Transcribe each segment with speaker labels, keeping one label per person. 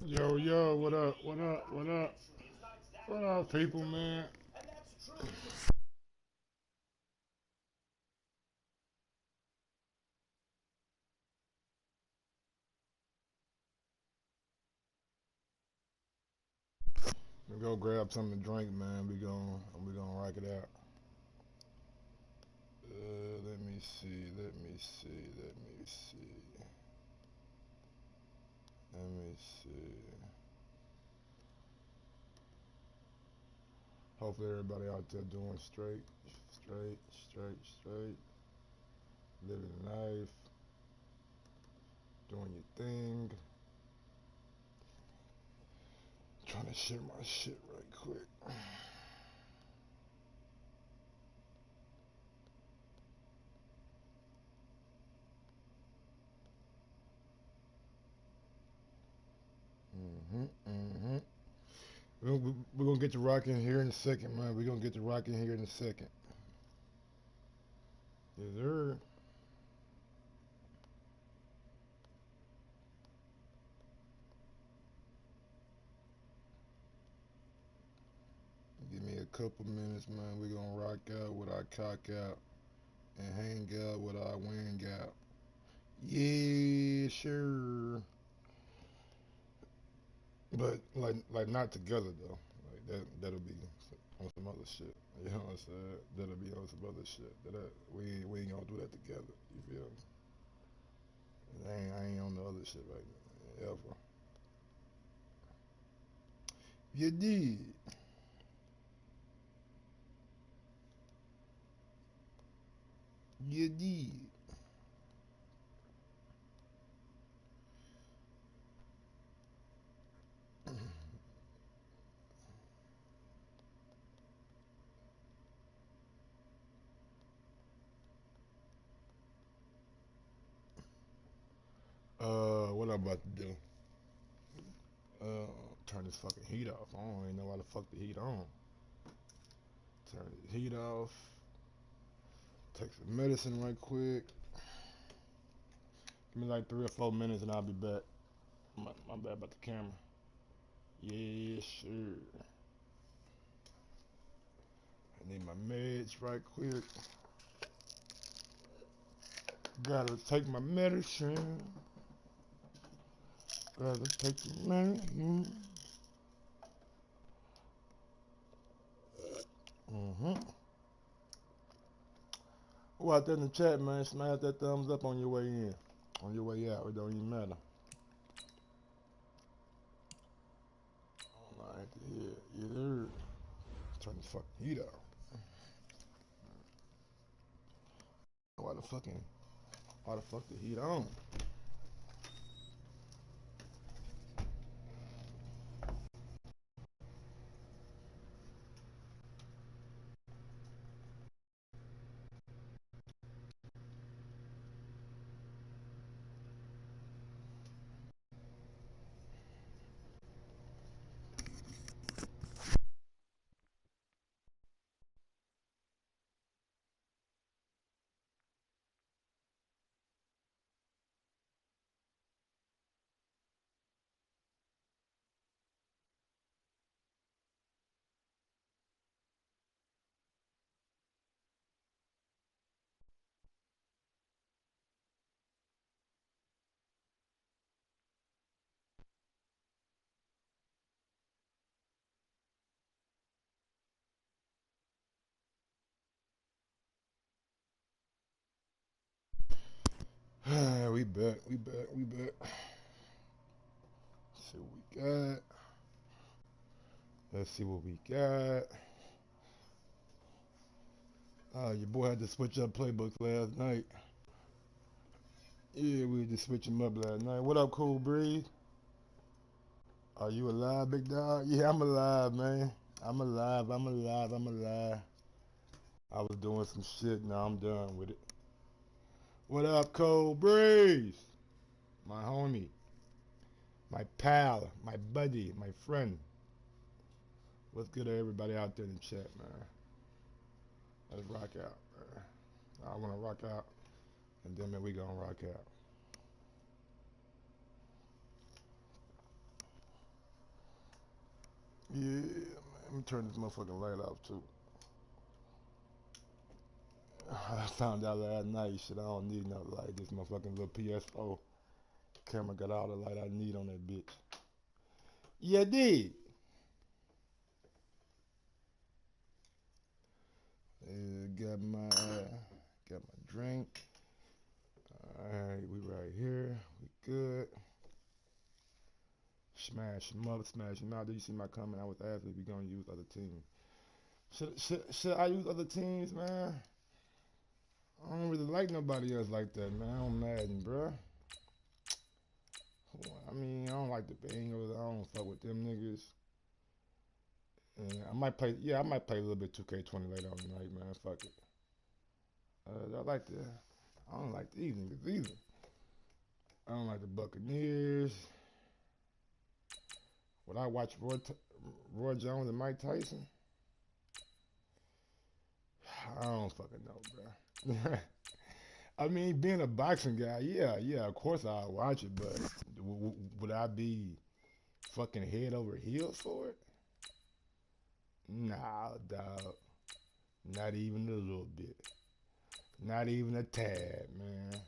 Speaker 1: Yo, yo, what up, what up, what up? What up, people, man? We go grab something to drink, man. We gonna rock it out. Let me see, let me see, let me see, let me see. Hopefully everybody out there doing straight, straight, straight, straight, living life, doing your thing. Trying to share my shit right quick. Mm-hmm. We're gonna get to rocking here in a second, man. We're gonna get to rocking here in a second. Yes, sir. Give me a couple minutes, man. We're gonna rock out with our cock out and hang out with our wing out. Yeah, sure. But like not together though. Like that'll be on some other shit. You know what I'm saying? That'll be on some other shit. We ain't gonna do that together. You feel me? I ain't on the other shit right now. Ever. You did. You did. What I'm about to do? Uh, turn this fucking heat off. I don't even know why the fuck the heat on. Turn the heat off. Take some medicine right quick. Give me like 3 or 4 minutes and I'll be back. My bad about the camera. Yeah, sure. I need my meds right quick. Gotta take my medicine. Gotta take the medicine. Mm-hmm. Who out there in the chat, man? Smash that thumbs up on your way in. On your way out, it don't even matter. Alright, yeah, either. Turn the fucking heat off. Why the fucking, why the fuck the heat on? We back, we back, we back. Let's see what we got. Let's see what we got. Your boy had to switch up playbooks last night. Yeah, we just switch him up last night. What up, Cool Breeze? Are you alive, big dog? Yeah, I'm alive, man. I'm alive, I'm alive, I'm alive. I was doing some shit, now I'm done with it. What up, Cold Breeze? My homie, my pal, my buddy, my friend. What's good to everybody out there in the chat, man? Let's rock out, man. I wanna rock out, and then man, we gonna rock out. Yeah, man. Let me turn this motherfucking light off too. I found out last night, shit, I don't need no light. This motherfucking little PS4 camera got all the light I need on that bitch. Yeah, did. Got my drink. Alright, we right here. We good. Smash them up, smash them out. Did you see my comment? I was asking if we gonna use other teams. Should I use other teams, man? I don't really like nobody else like that, man. I'm Madden, bruh. I mean, I don't like the Bengals. I don't fuck with them niggas. And I might play a little bit 2K20 later on tonight, man. Fuck it. I don't like these niggas either. I don't like the Buccaneers. Would I watch Roy Jones and Mike Tyson? I don't fucking know, bro. I mean, being a boxing guy, yeah, of course I'll watch it, but would I be fucking head over heels for it? Nah, dog. Not even a little bit. Not even a tad, man.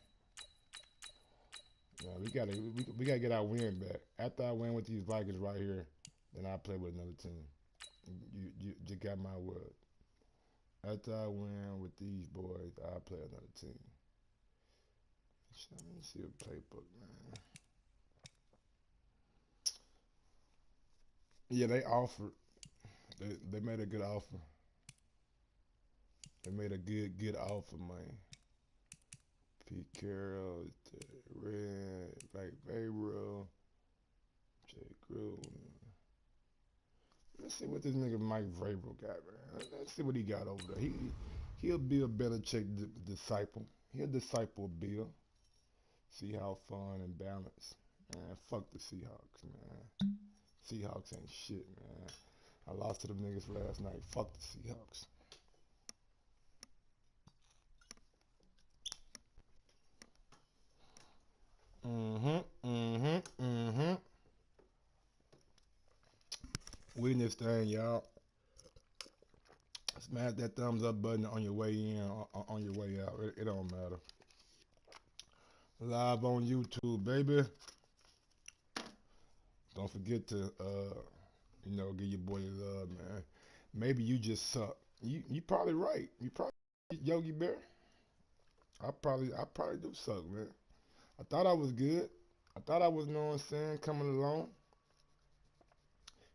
Speaker 1: No, we gotta get our win back. After I win with these Vikings right here, then I'll play with another team. You got my word. After I win with these boys, I'll play another team. Let me see a playbook, man. Yeah, they offered. They made a good offer. They made a good offer, man. Pete Carroll, Red, Mike Vrabel, Jay Gruden. Let's see what this nigga Mike Vrabel got, man. Let's see what he got over there. He'll be a Belichick disciple. He'll disciple Bill. See how fun and balanced. Man, fuck the Seahawks, man. Seahawks ain't shit, man. I lost to them niggas last night. Fuck the Seahawks. We in this thing, y'all. Smash that thumbs up button on your way in, on your way out. It don't matter. Live on YouTube, baby. Don't forget to, give your boy love, man. Maybe you just suck. You probably right. You probably Yogi Bear. I probably do suck, man. I thought I was good. I thought I was, know what I'm saying, coming along.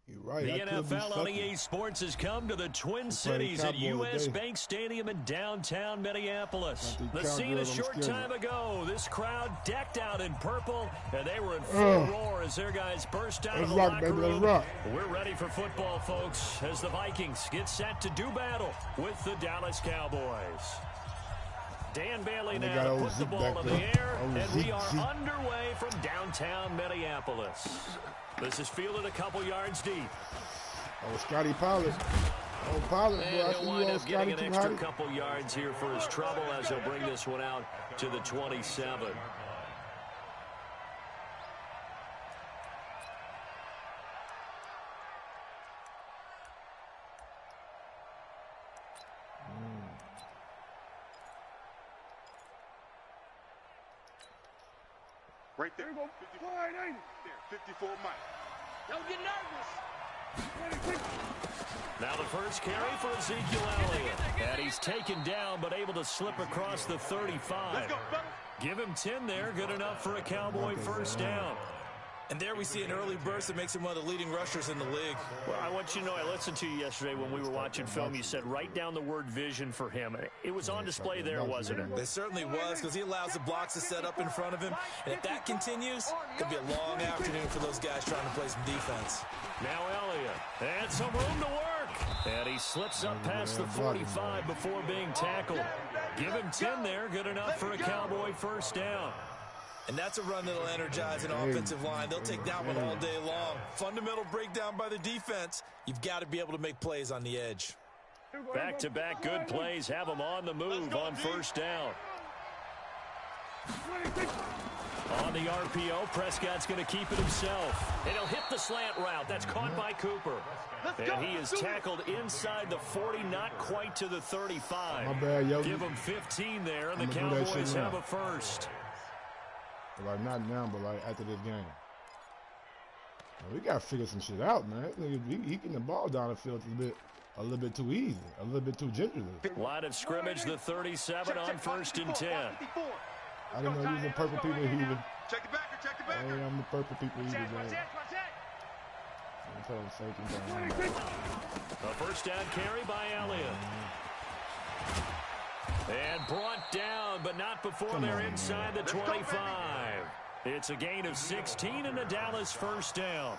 Speaker 1: You're right.
Speaker 2: The NFL on EA Sports has come to the Twin Cities at US Bank Stadium in downtown Minneapolis. The scene a short time ago. This crowd decked out in purple, and they were in full roar as their guys burst out of the locker room. We're ready for football, folks, as the Vikings get set to do battle with the Dallas Cowboys. Dan Bailey now to put the ball in the air, and we are underway from downtown Minneapolis. This is fielded a couple yards deep.
Speaker 1: Oh, Scotty Pollard. Oh, Pollard,
Speaker 2: and he'll wind up getting an extra couple yards here for his trouble as he'll bring this one out to the 27.
Speaker 3: Right there. 54 Mike.
Speaker 4: Don't get nervous.
Speaker 2: Now the first carry for Ezekiel Elliott. And he's taken down, but able to slip across the 35.
Speaker 3: Let's go,
Speaker 2: Give him 10 there. Good enough for a Cowboy first down.
Speaker 5: And there we see an early burst that makes him one of the leading rushers in the league.
Speaker 2: Well, I want you to know, I listened to you yesterday when we were watching film. You said write down the word vision for him. It was on display there, wasn't it?
Speaker 5: It certainly was, because he allows the blocks to set up in front of him. And if that continues, it could be a long afternoon for those guys trying to play some defense.
Speaker 2: Now Elliott, and some room to work. And he slips up past the 45 before being tackled. Give him 10 there. Good enough for a Cowboy first down.
Speaker 5: And that's a run that'll energize an offensive line. They'll take that one all day long. Fundamental breakdown by the defense. You've got to be able to make plays on the edge.
Speaker 2: Back-to-back good plays have them on the move on first down. On the RPO, Prescott's going to keep it himself. And he'll hit the slant route. That's caught by Cooper. And he is tackled inside the 40, not quite to the 35.
Speaker 1: My bad, Yogi.
Speaker 2: Give him 15 there, and the Cowboys have a first.
Speaker 1: Like, not now, but like after this game. We got to figure some shit out, man. He getting the ball down the field a little bit too easy, a little bit too gingerly.
Speaker 2: Line of scrimmage, the 37 on 1st and 10.
Speaker 1: I didn't know you was a purple people heathen.
Speaker 3: Check the backer, check the backer.
Speaker 1: Hey, I'm the purple people heathen, man.
Speaker 2: A first down carry by Elliott. And brought down, but not before they're inside the 25. It's a gain of 16 and a Dallas first down.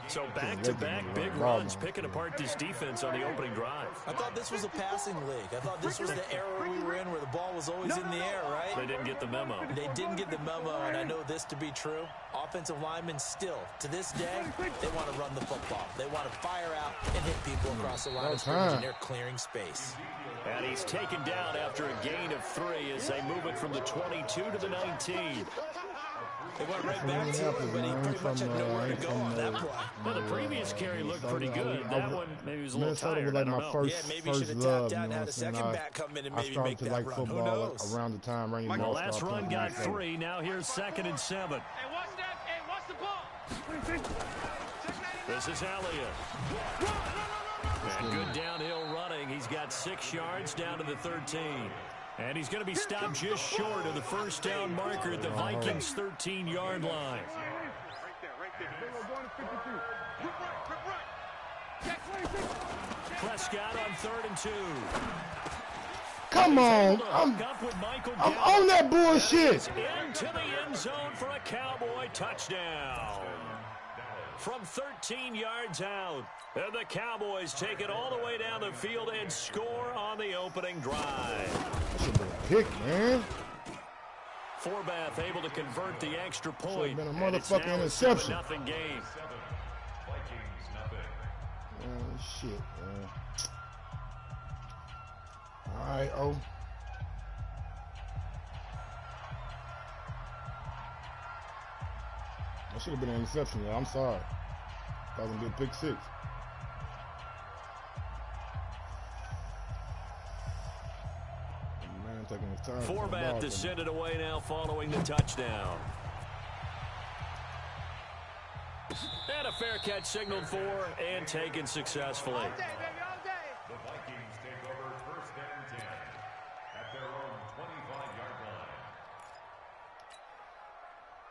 Speaker 2: So back-to-back big runs picking apart this defense on the opening drive.
Speaker 5: I thought this was a passing league. I thought this was the era we were in where the ball was always in the air, right?
Speaker 2: They didn't get the memo.
Speaker 5: They didn't get the memo, and I know this to be true. Offensive linemen still, to this day, they want to run the football. They want to fire out and hit people across the line of scrimmage, and they're clearing space.
Speaker 2: And he's taken down after a gain of 3 as they move it from the 22 to the 19.
Speaker 5: They went right back to him, but he pretty much had nowhere to go on that play.
Speaker 2: Well, the previous carry looked pretty good. That one maybe was a little tired.
Speaker 1: Was like
Speaker 2: I don't
Speaker 1: my
Speaker 2: know.
Speaker 5: Yeah, maybe he should have tapped out and had a second back come in and maybe make that run. Who knows?
Speaker 1: Around the time Randy
Speaker 2: Well, last run got 3. Now here's 2nd and 7.
Speaker 4: Hey, watch that. Hey, watch the ball.
Speaker 2: This is Elliott. And good downhill running. He's got 6 yards down to the 13. And he's going to be stopped just short of the first down marker at the Vikings' 13-yard line.
Speaker 3: Right there, right there.
Speaker 2: Prescott on 3rd and 2.
Speaker 1: Come on. I'm on that bullshit.
Speaker 2: Into the end zone for a Cowboy touchdown. From 13 yards out. And the Cowboys take it all the way down the field and score on the opening drive.
Speaker 1: That should be a pick, man.
Speaker 2: Forbath able to convert the extra point.
Speaker 1: Been a motherfucking interception.
Speaker 2: Nothing game.
Speaker 1: Shit, man. All right, oh. That should have been an interception, though. I'm sorry. That was going to be a pick 6.
Speaker 2: Forbath to send it away now following the touchdown. And a fair catch signaled for and taken successfully.
Speaker 4: All day, baby, all day.
Speaker 6: The Vikings take over 1st and 10 at their own 25-yard line.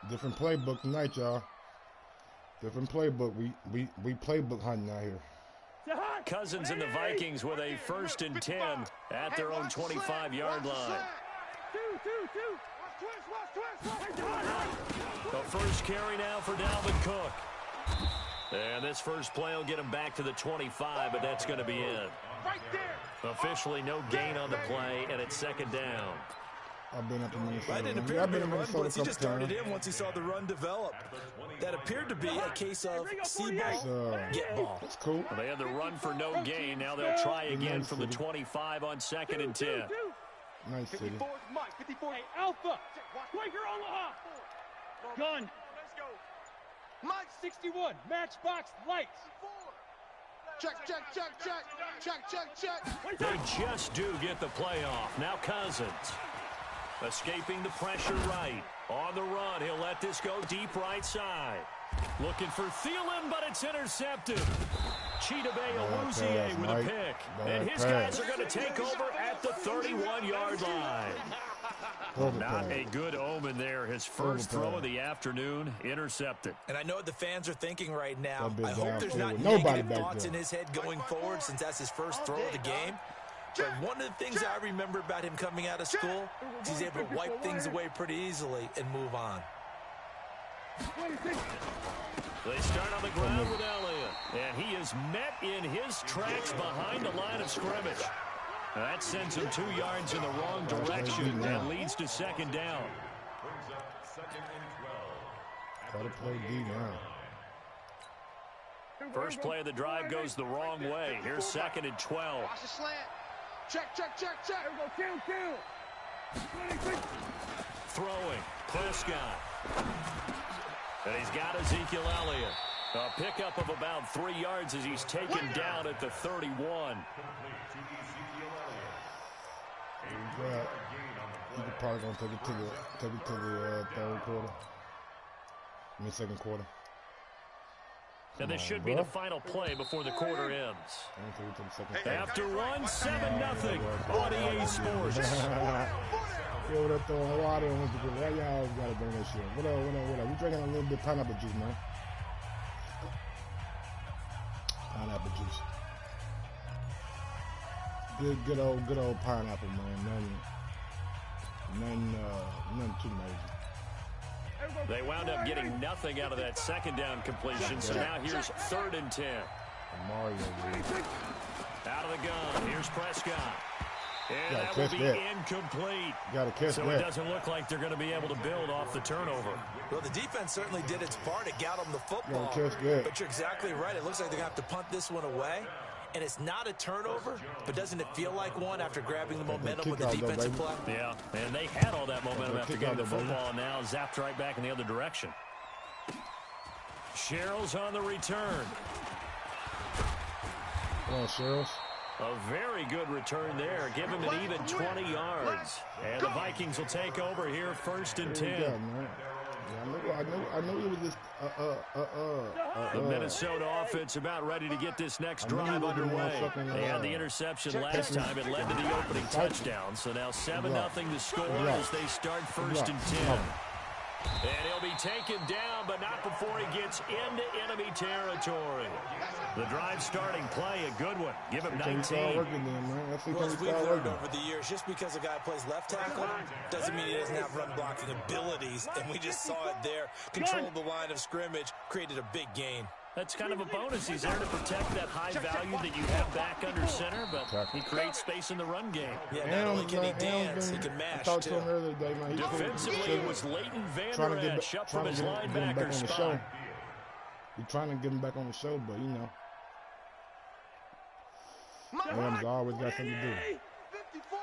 Speaker 1: Different playbook tonight, y'all. Different playbook. We playbook hunting out here.
Speaker 2: Cousins and the Vikings with a 1st and 10 at their own 25-yard line. The first carry now for Dalvin Cook. And this first play will get him back to the 25, but that's going to be it. Officially no gain on the play, and it's 2nd down.
Speaker 1: I've been up in Minnesota.
Speaker 5: That didn't appear to be a run blitz. He just started in once he saw the run develop. That appeared to be a case of see ball, get ball.
Speaker 1: That's cool.
Speaker 2: Well, they had the run for no gain. Now they'll try again from the 25 on 2nd and 10.
Speaker 1: Nice city.
Speaker 3: 54 Mike, 54.
Speaker 4: Hey, Alpha. Quaker Omaha. Gun.
Speaker 3: Let's go.
Speaker 4: Mike 61. Matchbox lights.
Speaker 3: Check, check, check, check. Check, check, check.
Speaker 2: They just do get the playoff. Now Cousins. Escaping the pressure right. On the run, he'll let this go deep right side. Looking for Thielen, but it's intercepted. Chidobe Awuzie with a pick. And his guys are going to take over at the 31-yard line. Not a good omen there. His first throw of the afternoon, intercepted.
Speaker 5: And I know what the fans are thinking right now.
Speaker 1: I
Speaker 5: hope there's not negative thoughts in his head going forward since that's his first throw of the game. But one of the things I remember about him coming out of school is he's able to wipe things away pretty easily and move on.
Speaker 2: They start on the ground with Elliott. And he is met in his tracks behind the line of scrimmage. That sends him 2 yards in the wrong direction and leads to 2nd down.
Speaker 6: Brings up 2nd and 12.
Speaker 1: Gotta play D now.
Speaker 2: First play of the drive goes the wrong way. Here's 2nd and 12.
Speaker 3: Watch the slant. Check, check, check, check.
Speaker 4: Kill.
Speaker 2: Throwing. Prescott And he's got Ezekiel Elliott. A pickup of about 3 yards as he's taken down at the 31.
Speaker 1: He's probably gonna take it to the third quarter. I mean second quarter.
Speaker 2: And this should be the final play before the quarter ends. After one, 7-0 on EA Sports.
Speaker 1: Yo, what up, throwing water on Instagram? Why y'all gotta bring that shit? What up? We drinking a little bit of pineapple juice, man. Pineapple juice. Good old pineapple, man. Nothing too major.
Speaker 2: They wound up getting nothing out of that second down completion, so now here's 3rd and 10.
Speaker 1: Mario,
Speaker 2: out of the gun. Here's Prescott. And that will be incomplete. So it doesn't look like they're going to be able to build off the turnover.
Speaker 5: Well, the defense certainly did its part to get them the football. But you're exactly right. It looks like they're going to have to punt this one away. And it's not a turnover, but doesn't it feel like one after grabbing the momentum with the defensive play?
Speaker 2: Yeah, and they had all that momentum after getting the football, and now zapped right back in the other direction. Sherrill's on the return.
Speaker 1: Come on, Sherrills.
Speaker 2: A very good return there. Give him an even 20 yards. And the Vikings will take over here, 1st and 10.
Speaker 1: Yeah, I know it was just
Speaker 2: the Minnesota offense about ready to get this next drive underway. They had the interception last time. It led to the opening touchdown. So now 7-0 to score as they start 1st and 10. And he'll be taken down, but not before he gets into enemy territory. The drive starting play, a good one. Give him 19.
Speaker 5: Well, as we've learned over the years, just because a guy plays left tackle doesn't mean he doesn't have run blocking abilities. And we just saw it there. Controlled the line of scrimmage, created a big gain.
Speaker 2: That's kind of a bonus. He's there to protect that high value that you have back under center, but he creates space in the run game.
Speaker 5: Yeah, not only can he dance, he can mash, too.
Speaker 2: Defensively, it was Leighton Vander Esch up from his linebacker spot.
Speaker 1: He's trying to get him back on the show, but, you know. Rams always got something to do.
Speaker 3: 54.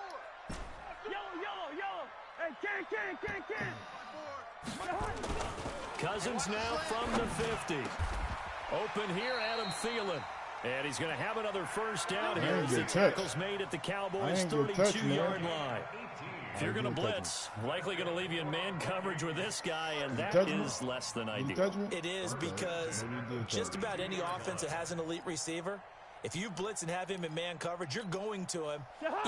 Speaker 4: Yellow. Hey, can.
Speaker 2: Cousins now from the 50. Open here, Adam Thielen. And he's going to have another first down here as the tackle's made at the Cowboys' 32-yard line. If you're going to blitz, likely going to leave you in man coverage with this guy, and that is less than ideal.
Speaker 5: It is because just about any offense that has an elite receiver, if you blitz and have him in man coverage, you're going to him,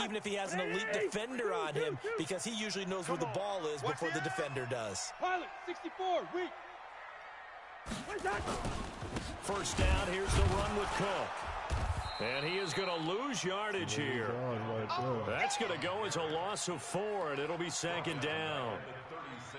Speaker 5: even if he has an elite defender on him, because he usually knows where the ball is before the defender does.
Speaker 4: Pilot, 64, weak.
Speaker 2: First down, here's the run with Cook. And he is going to lose yardage here. That's going to go as a loss of 4, and it'll be 2nd down.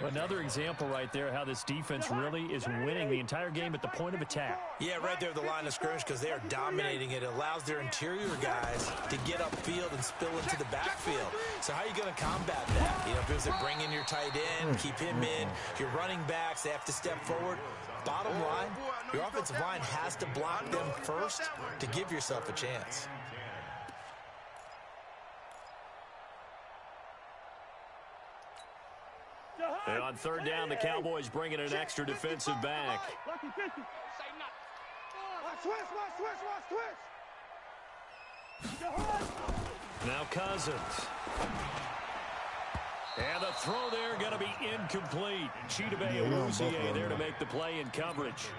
Speaker 2: Another example right there how this defense really is winning the entire game at the point of attack.
Speaker 5: Yeah, right there at the line of scrimmage because they are dominating it. It allows their interior guys to get upfield and spill into the backfield. So how are you going to combat that? You know, because they bring in your tight end, keep him in. Your running backs, they have to step forward. Bottom line, your offensive line has to block them first to give yourself a chance.
Speaker 2: And on 3rd down, the Cowboys bring in an extra defensive back. Now Cousins. And the throw there going to be incomplete. Chidobe Awuzie there to make the play in coverage.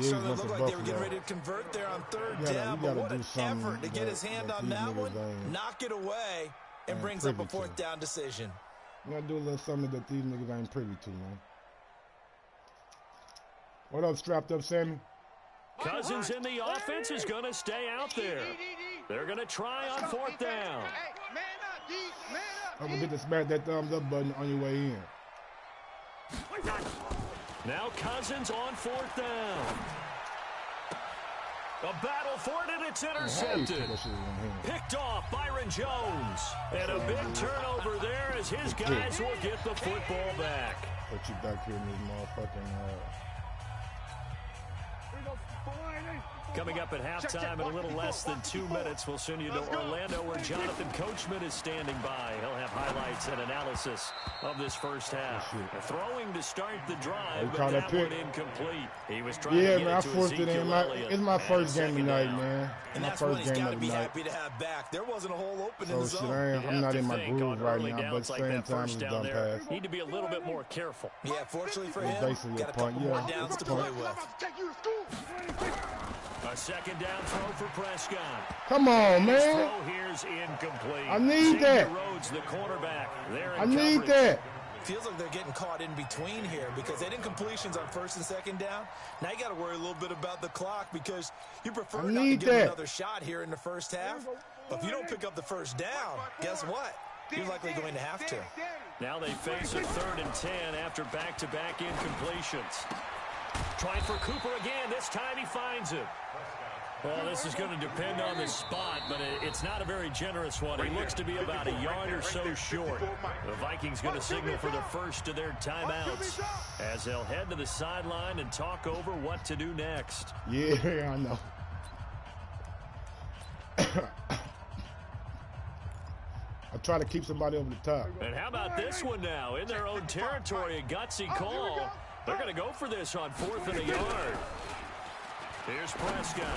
Speaker 5: So it looked like they were getting ready to convert there on 3rd down, but what an effort to get his hand on that one, knock it away, and brings up a 4th down decision.
Speaker 1: You gotta do a little something that these niggas ain't privy to, man. What up, strapped up, Sammy?
Speaker 2: Cousins in the offense is going to stay out there. They're going to try on 4th down.
Speaker 1: I'm gonna get to smash that thumbs up button on your way in.
Speaker 2: Now Cousins on 4th down. A battle for it, and it's intercepted. Picked off Byron Jones. And a big turnover there as his guys will get the football back.
Speaker 1: Put you back here in this motherfucking...
Speaker 2: Coming up at halftime in a little less than 2 minutes, we'll send you to Orlando where Jonathan Coachman is standing by. He'll have highlights and analysis of this first half. Throwing to start the drive, but that one incomplete. He was trying to get
Speaker 1: man, I forced it in. It's my first game tonight, man.
Speaker 5: And that's what he's got to be happy to have back. There wasn't a hole open in the zone.
Speaker 1: I'm not in my groove right now, but at the same time, it's dumb pass.
Speaker 2: Need to be a little bit more careful.
Speaker 5: Yeah, fortunately for him, got a couple more downs to play with.
Speaker 2: A second down throw for Prescott.
Speaker 1: Come on, man.
Speaker 2: His throw here's incomplete.
Speaker 1: I need that.
Speaker 2: Rhodes, the cornerback.
Speaker 1: I need that.
Speaker 5: Feels like they're getting caught in between here because they did incompletions on first and second down. Now you got to worry a little bit about the clock because you prefer not to give another shot here in the first half. But if you don't pick up the first down, guess what? You're likely going to have to.
Speaker 2: Now they face a 3rd and 10 after back-to-back incompletions. Trying for Cooper again. This time he finds it. Well, this is going to depend on the spot, but it's not a very generous one. He looks to be about a yard or so short. The Vikings going to signal for the first of their timeouts as they'll head to the sideline and talk over what to do next.
Speaker 1: Yeah, I know. I try to keep somebody over the top.
Speaker 2: And how about this one now? In their own territory, a gutsy call. They're going to go for this on 4th and a yard. Here's Prescott.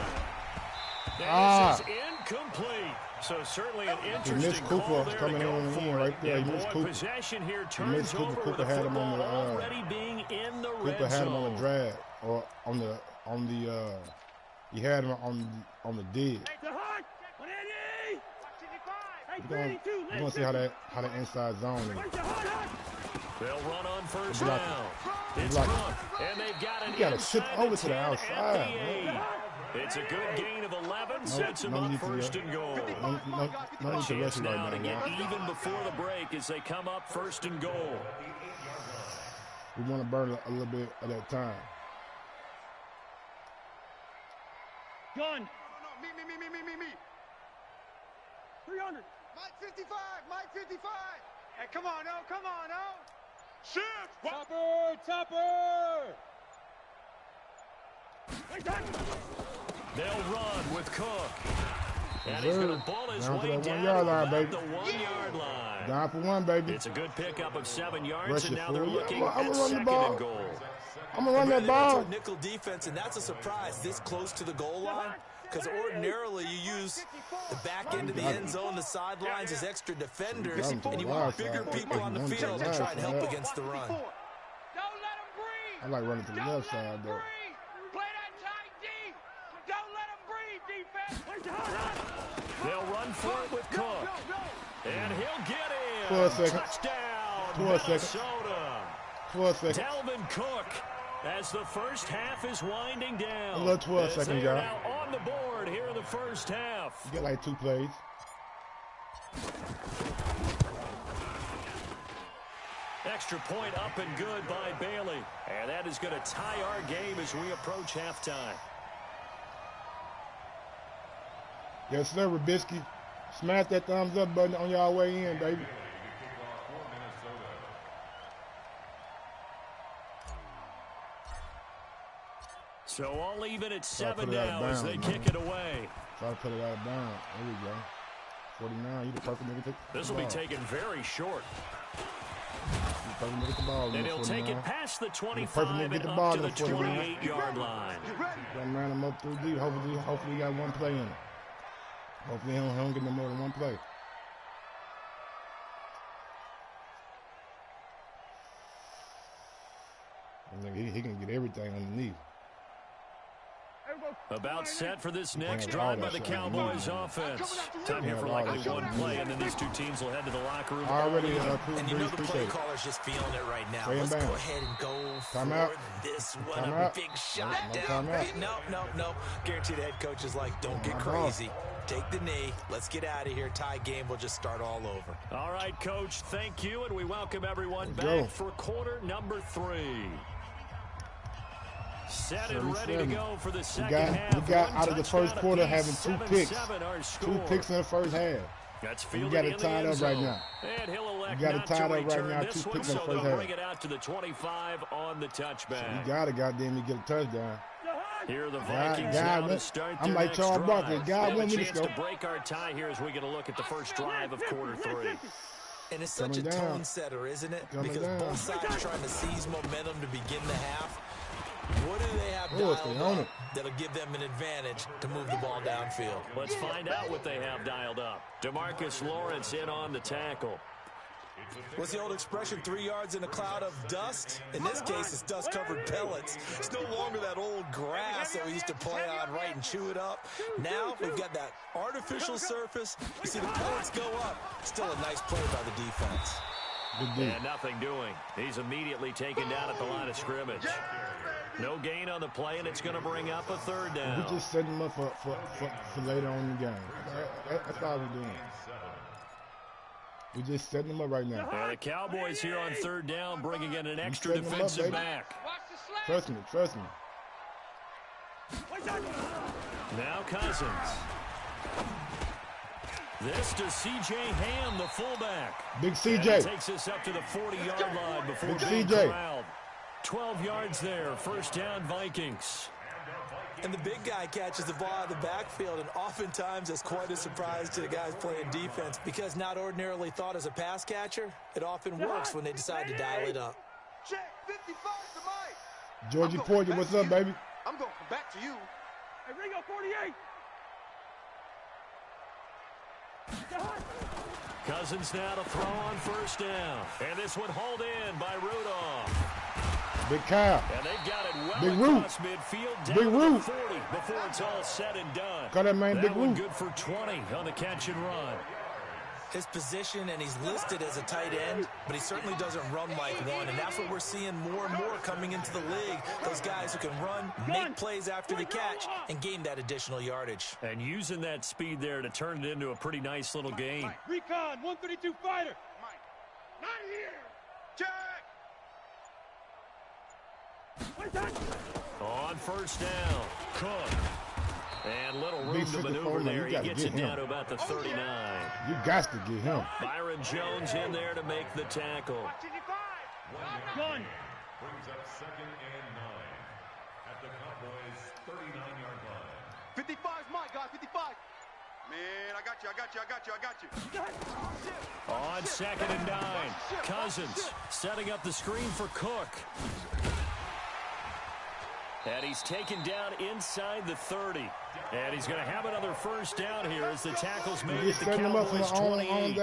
Speaker 2: This is incomplete. So certainly an interesting call there to go for
Speaker 1: right there. He missed Cooper.
Speaker 2: Possession here turns over with the
Speaker 1: had him
Speaker 2: football already being in the red zone.
Speaker 1: Cooper had him on the drag or on the he had him on the dig. We're gonna see how that inside zone is.
Speaker 2: They'll run on first down. It's Cook, and they've got an
Speaker 1: gotta shift over to the outside.
Speaker 2: It's a good gain of 11, sets them up 1st and goal.
Speaker 1: No need to rush
Speaker 2: now
Speaker 1: right
Speaker 2: to
Speaker 1: now.
Speaker 2: get even before the break as they come up 1st and goal.
Speaker 1: We want to burn a little bit at that time.
Speaker 4: Gun.
Speaker 3: Me.
Speaker 4: 300.
Speaker 3: Mike 55. Hey, come on, oh. Shift.
Speaker 4: Topper.
Speaker 2: They'll run with Cook. And he's going to ball his way down
Speaker 1: the
Speaker 2: 1 yard line.
Speaker 1: Down for 1, baby.
Speaker 2: It's a good pickup of 7 yards,
Speaker 1: Rush
Speaker 2: and
Speaker 1: it
Speaker 2: now they're
Speaker 1: forward.
Speaker 2: looking
Speaker 1: I'm
Speaker 2: at
Speaker 1: gonna run the
Speaker 2: 2nd
Speaker 1: ball.
Speaker 2: and goal.
Speaker 1: I'm going to run that ball.
Speaker 5: It's a nickel defense, and that's a surprise this close to the goal line. Because ordinarily you use the back end of the end zone, the sidelines as extra defenders, and you want bigger people on the field to try and help against the run.
Speaker 3: Don't let him breathe.
Speaker 1: I like running to the left side, though.
Speaker 3: Play that tight deep. Don't let him breathe, defense.
Speaker 2: They'll run for it with Cook. And he'll get in.
Speaker 1: 12 seconds.
Speaker 2: Touchdown,
Speaker 1: 12 seconds.
Speaker 2: Minnesota.
Speaker 1: 12 seconds.
Speaker 2: Delvin Cook, as the first half is winding down.
Speaker 1: A little 12 seconds,
Speaker 2: y'all.
Speaker 1: y'all.
Speaker 2: Now on the board here in the first half.
Speaker 1: You get like 2 plays.
Speaker 2: Extra point up and good by Bailey. And that is going to tie our game as we approach halftime.
Speaker 1: Yes, sir, Rabisky. Smash that thumbs up button on y'all way in, baby.
Speaker 2: So all even at 7 now as they kick it away.
Speaker 1: Try to put it out of bounds. There we go. 49, you the perfect nigga to take
Speaker 2: This will be taken very short.
Speaker 1: Ball,
Speaker 2: and he'll take it past the 25 and up to the 28-yard line.
Speaker 1: Got man him up through deep. Hopefully he got 1 play in it. Hopefully he don't get no more than 1 play. He can get everything underneath.
Speaker 2: About set for this next drive by the Cowboys offense. Time here for likely 1 play, and then these 2 teams will head to the locker room.
Speaker 1: Already,
Speaker 5: and you know the play caller's just feeling it right now. Let's go ahead and go for this one. A big shot down. No. Guaranteed the head coach is like, don't get crazy. Take the knee. Let's get out of here. Tie game. We'll just start all over.
Speaker 2: All right, Coach. Thank you, and we welcome everyone back for quarter number 3. Set and ready to go for the second half.
Speaker 1: We got out of the first quarter having 2 picks. 2 picks in the first half.
Speaker 2: That's
Speaker 1: You got it tied up right now.
Speaker 2: And he'll elect
Speaker 1: You got it
Speaker 2: not
Speaker 1: tied
Speaker 2: to
Speaker 1: up right
Speaker 2: return
Speaker 1: now.
Speaker 2: this
Speaker 1: Two
Speaker 2: one,
Speaker 1: picks in
Speaker 2: so
Speaker 1: the
Speaker 2: they'll
Speaker 1: first
Speaker 2: bring
Speaker 1: half.
Speaker 2: it out to the 25 on the touchback.
Speaker 1: You got to goddamn get a touchdown.
Speaker 2: Here are the Vikings
Speaker 1: God,
Speaker 2: now to start
Speaker 1: I'm
Speaker 2: their
Speaker 1: like
Speaker 2: next
Speaker 1: Charles
Speaker 2: drive.
Speaker 1: Barkley.
Speaker 2: We
Speaker 1: God
Speaker 2: have
Speaker 1: want
Speaker 2: a
Speaker 1: me to
Speaker 2: chance
Speaker 1: score.
Speaker 2: to break our tie here as we get a look at the first drive of quarter 3.
Speaker 5: And it's such a tone setter, isn't it? Because both sides trying to seize momentum to begin the half. What do they have dialed up that'll give them an advantage to move the ball downfield?
Speaker 2: Let's find out what they have dialed up. DeMarcus Lawrence in on the tackle.
Speaker 5: What's the old expression, 3 yards in a cloud of dust? In this case, it's dust-covered pellets. It's no longer that old grass that we used to play on, right, and chew it up. Now we've got that artificial surface. You see the pellets go up. Still a nice play by the defense.
Speaker 2: And nothing doing. He's immediately taken down at the line of scrimmage. No gain on the play, and it's going to bring up a third down.
Speaker 1: We're just setting them up for later on in the game. That's all we're doing. We're just setting them up right now.
Speaker 2: And the Cowboys here on third down, bringing in an extra defensive back.
Speaker 1: Trust me, trust me.
Speaker 2: Now Cousins. This to C.J. Ham, the fullback.
Speaker 1: Big C.J.
Speaker 2: Takes us up to the 40-yard line before
Speaker 1: Big
Speaker 2: being
Speaker 1: C.J.
Speaker 2: corralled. 12 yards there, first down Vikings.
Speaker 5: And the big guy catches the ball out of the backfield, and oftentimes that's quite a surprise to the guys playing defense because not ordinarily thought as a pass catcher, it often works when they decide to dial it up.
Speaker 3: Check 55 to Mike.
Speaker 1: Georgie Porter, what's up, baby?
Speaker 3: I'm going to come back to you.
Speaker 4: Hey, Ringo, 48.
Speaker 2: Cousins now to throw on first down. And this one hauled in by Rudolph.
Speaker 1: Big Kyle.
Speaker 2: And they've got it well
Speaker 1: Big
Speaker 2: across midfield down
Speaker 1: Big
Speaker 2: to
Speaker 1: Root.
Speaker 2: the 40 before it's all said and done.
Speaker 1: Got that man,
Speaker 2: that
Speaker 1: Big
Speaker 2: one
Speaker 1: Root.
Speaker 2: good for 20 on the catch and run.
Speaker 5: His position, and he's listed as a tight end, but he certainly doesn't run like one, and that's what we're seeing more and more coming into the league. Those guys who can run, make plays after the catch, and gain that additional yardage.
Speaker 2: And using that speed there to turn it into a pretty nice little game.
Speaker 4: Recon, 132 fighter.
Speaker 3: Mike. Not here. Check.
Speaker 2: On first down, Cook. And little room
Speaker 1: Big
Speaker 2: to
Speaker 1: 54
Speaker 2: maneuver
Speaker 1: man,
Speaker 2: there.
Speaker 1: you
Speaker 2: He gets
Speaker 1: gotta
Speaker 2: it
Speaker 1: get
Speaker 2: down
Speaker 1: him.
Speaker 2: to about the 39.
Speaker 1: You got to get him.
Speaker 2: Byron Jones in there to make the tackle.
Speaker 4: Gun.
Speaker 6: Brings up 2nd and 9 at the Cowboys' 39-yard line.
Speaker 3: 55's Mike, guys. 55. Man, I got you.
Speaker 2: On 2nd and 9, Cousins setting up the screen for Cook. And he's taken down inside the 30. And he's going to have another first down here as the tackle's made at the Cowboys' 28.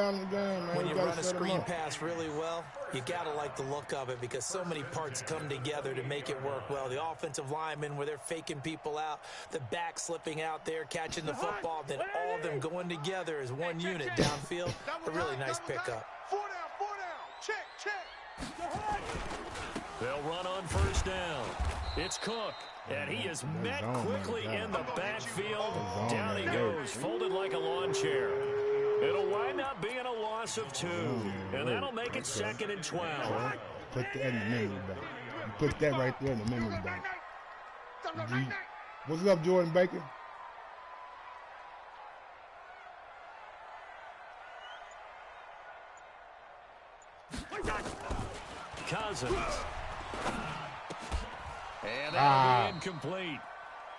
Speaker 5: When you run a screen pass really well, you got to like the look of it because so many parts come together to make it work well. The offensive linemen where they're faking people out, the back slipping out there, catching the football, then all of them going together as one unit downfield. A really nice pickup.
Speaker 3: 4 down. Check.
Speaker 2: They'll run on first down. It's Cook, and he is met quickly in the backfield. Down he goes, folded like a lawn chair. It'll wind up being a loss of 2, and that'll make it 2nd and 12.
Speaker 1: Put that in the memory bank. You put that right there in the memory bank. What's up, Jordan Baker?
Speaker 2: Cousins. And that'll be incomplete.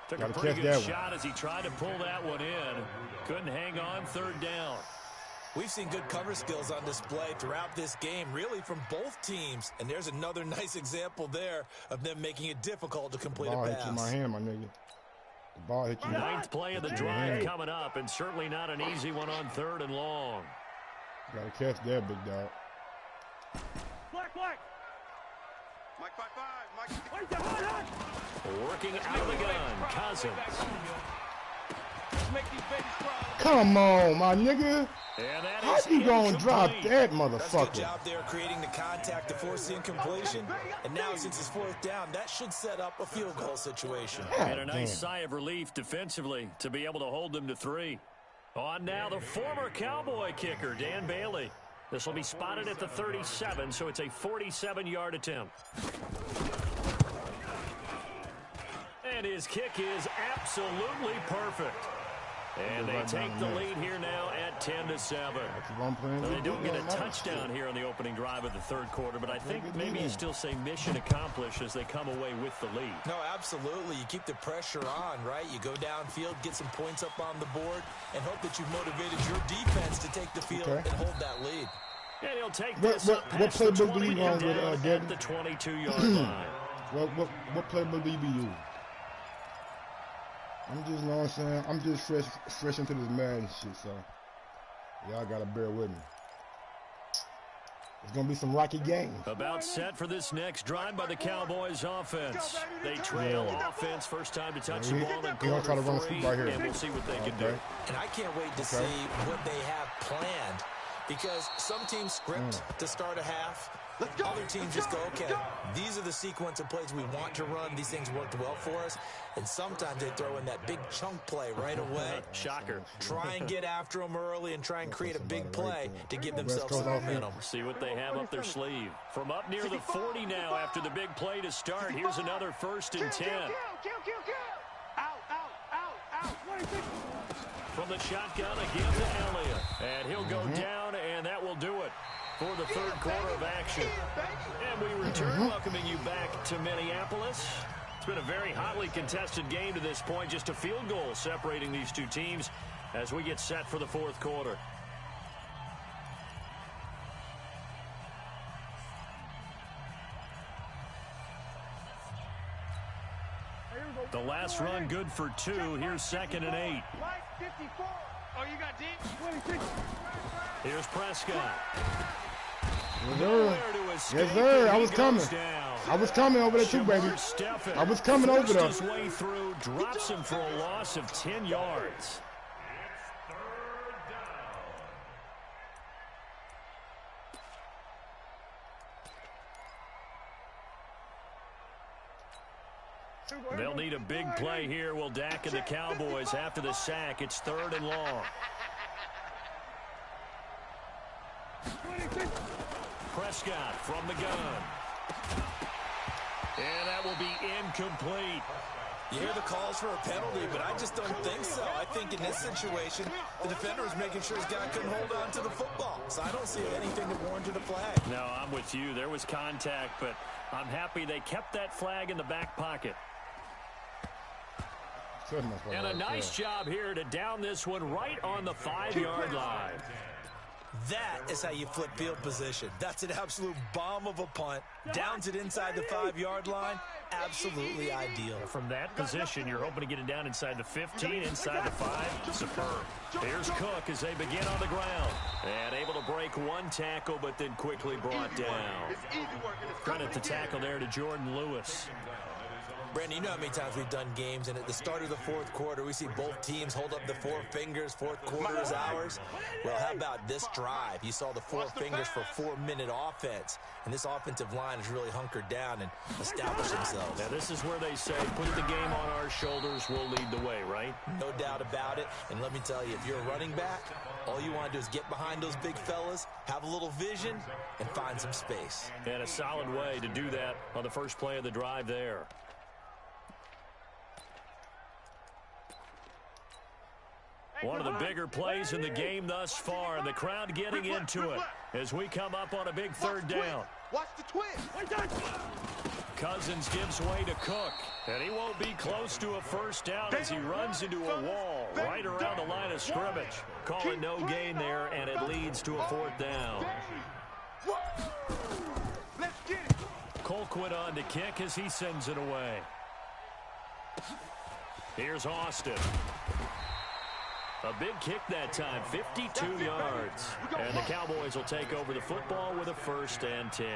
Speaker 2: Took a pretty good shot as he tried to pull that one in. Couldn't hang on third down.
Speaker 5: We've seen good cover skills on display throughout this game, really from both teams. And there's another nice example there of them making it difficult to complete a pass.
Speaker 1: Ball hit you in my hand, my nigga. The ball hit you.
Speaker 2: Ninth play of the drive coming up, and certainly not an easy one on 3rd and long.
Speaker 1: Got to catch that, big dog.
Speaker 4: Black.
Speaker 3: Mike 55. Mike.
Speaker 2: Working out of the gun, Cousins.
Speaker 3: Make these babies cry.
Speaker 1: Come on, my nigga.
Speaker 2: And that
Speaker 1: How
Speaker 2: is
Speaker 1: you gonna drop
Speaker 2: incomplete.
Speaker 1: that,
Speaker 5: That's a
Speaker 1: motherfucker?
Speaker 5: good job there creating the contact to force the incompletion. And now since it's 4th down, that should set up a field goal situation.
Speaker 2: And a nice sigh of relief defensively to be able to hold them to 3. On now the former Cowboy kicker, Dan Bailey. This will be spotted at the 37, so it's a 47-yard attempt. And his kick is absolutely perfect. And they take the lead here now at 10-7. They don't get a touchdown here on the opening drive of the third quarter, but I think maybe you still say mission accomplished as they come away with the lead.
Speaker 5: No, absolutely. You keep the pressure on, right? You go downfield, get some points up on the board, and hope that you've motivated your defense to take the field and hold that lead.
Speaker 2: And he'll take this up past the 20 and down at the 22-yard line.
Speaker 1: What playbook do you be using? I'm just, you know what I'm saying? I'm just fresh into this Madden shit, so y'all gotta bear with me. It's gonna be some rocky games.
Speaker 2: About set for this next drive by the Cowboys offense. They trail offense, first time to touch the ball in quarter three, and we'll see what they can do.
Speaker 5: And I can't wait to see what they have planned, because some teams script to start a half. Other teams just go, okay, these are the sequence of plays we want to run. These things worked well for us. And sometimes they throw in that big chunk play right away.
Speaker 2: Shocker.
Speaker 5: Try and get after them early and try and create a big play to give themselves some momentum.
Speaker 2: See what they have up their sleeve. From up near the 40 now after the big play to start. Here's another 1st and 10.
Speaker 3: Out.
Speaker 2: From the shotgun again to Elliott. And he'll go down, and that will do it for the third quarter of action. And we return, welcoming you back to Minneapolis. It's been a very hotly contested game to this point. Just a field goal separating these two teams as we get set for the fourth quarter. The last run good for 2. Here's 2nd and 8.
Speaker 3: Oh, you got deep?
Speaker 2: Here's Prescott.
Speaker 1: Yes, sir. I was coming. I was coming over there too, baby. I was coming over there.
Speaker 2: His way through, drops him for a loss of 10 yards. They'll need a big play here. Will Dak and the Cowboys after the sack? It's 3rd and long. Prescott from the gun. And that will be incomplete.
Speaker 5: You hear the calls for a penalty, but I just don't think so. I think in this situation, the defender was making sure his guy couldn't hold on to the football. So I don't see anything that warranted a flag.
Speaker 2: No, I'm with you. There was contact, but I'm happy they kept that flag in the back pocket. And a nice job here to down this one right on the 5-yard line.
Speaker 5: That is how you flip field position. That's an absolute bomb of a punt. Downs it inside the 5-yard line. Absolutely ideal.
Speaker 2: From that position, you're hoping to get it down inside the 15, inside the 5. Superb. Here's Cook as they begin on the ground. And able to break one tackle, but then quickly brought down. Credit the tackle there to Jordan Lewis.
Speaker 5: Brandon, you know how many times we've done games, and at the start of the fourth quarter, we see both teams hold up the 4 fingers. Fourth quarter is ours. Well, how about this drive? You saw the 4 fingers for 4-minute offense, and this offensive line has really hunkered down and established themselves.
Speaker 2: Now, this is where they say, put the game on our shoulders, we'll lead the way, right?
Speaker 5: No doubt about it, and let me tell you, if you're a running back, all you want to do is get behind those big fellas, have a little vision, and find some space.
Speaker 2: And a solid way to do that on the first play of the drive there. One of the bigger plays in the game thus far, and the crowd getting into it as we come up on a big 3rd down.
Speaker 3: Watch the twist.
Speaker 2: Cousins gives way to Cook, and he won't be close to a first down as he runs into a wall right around the line of scrimmage. Calling no gain there, and it leads to a 4th down. Colquitt on to kick as he sends it away. Here's Austin. A big kick that time, 52 yards. And the Cowboys will take over the football with a 1st and 10.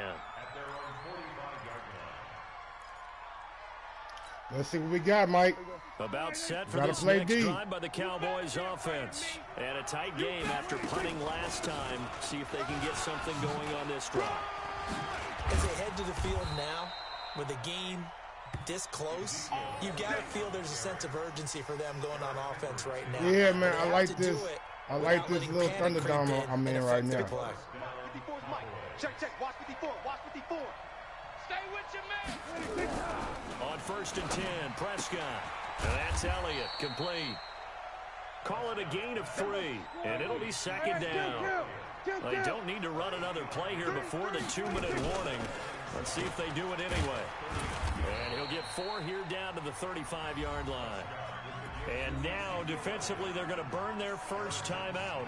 Speaker 1: Let's see what we got, Mike.
Speaker 2: About set for this next drive by the Cowboys offense. And a tight game after punting last time. See if they can get something going on this drive.
Speaker 5: As they head to the field now, with the game this close, you got to feel there's a sense of urgency for them going on offense right now.
Speaker 1: Yeah, man, I like this. I like this little Thunderdome I'm in right now.
Speaker 3: Check, watch 54, watch 54. Stay with your man.
Speaker 2: On 1st and 10, Prescott. And that's Elliott, complete. Call it a gain of 3, and it'll be second down. They don't need to run another play here before the 2-minute warning. Let's see if they do it anyway. And he'll get 4 here down to the 35-yard line. And now, defensively, they're going to burn their first timeout.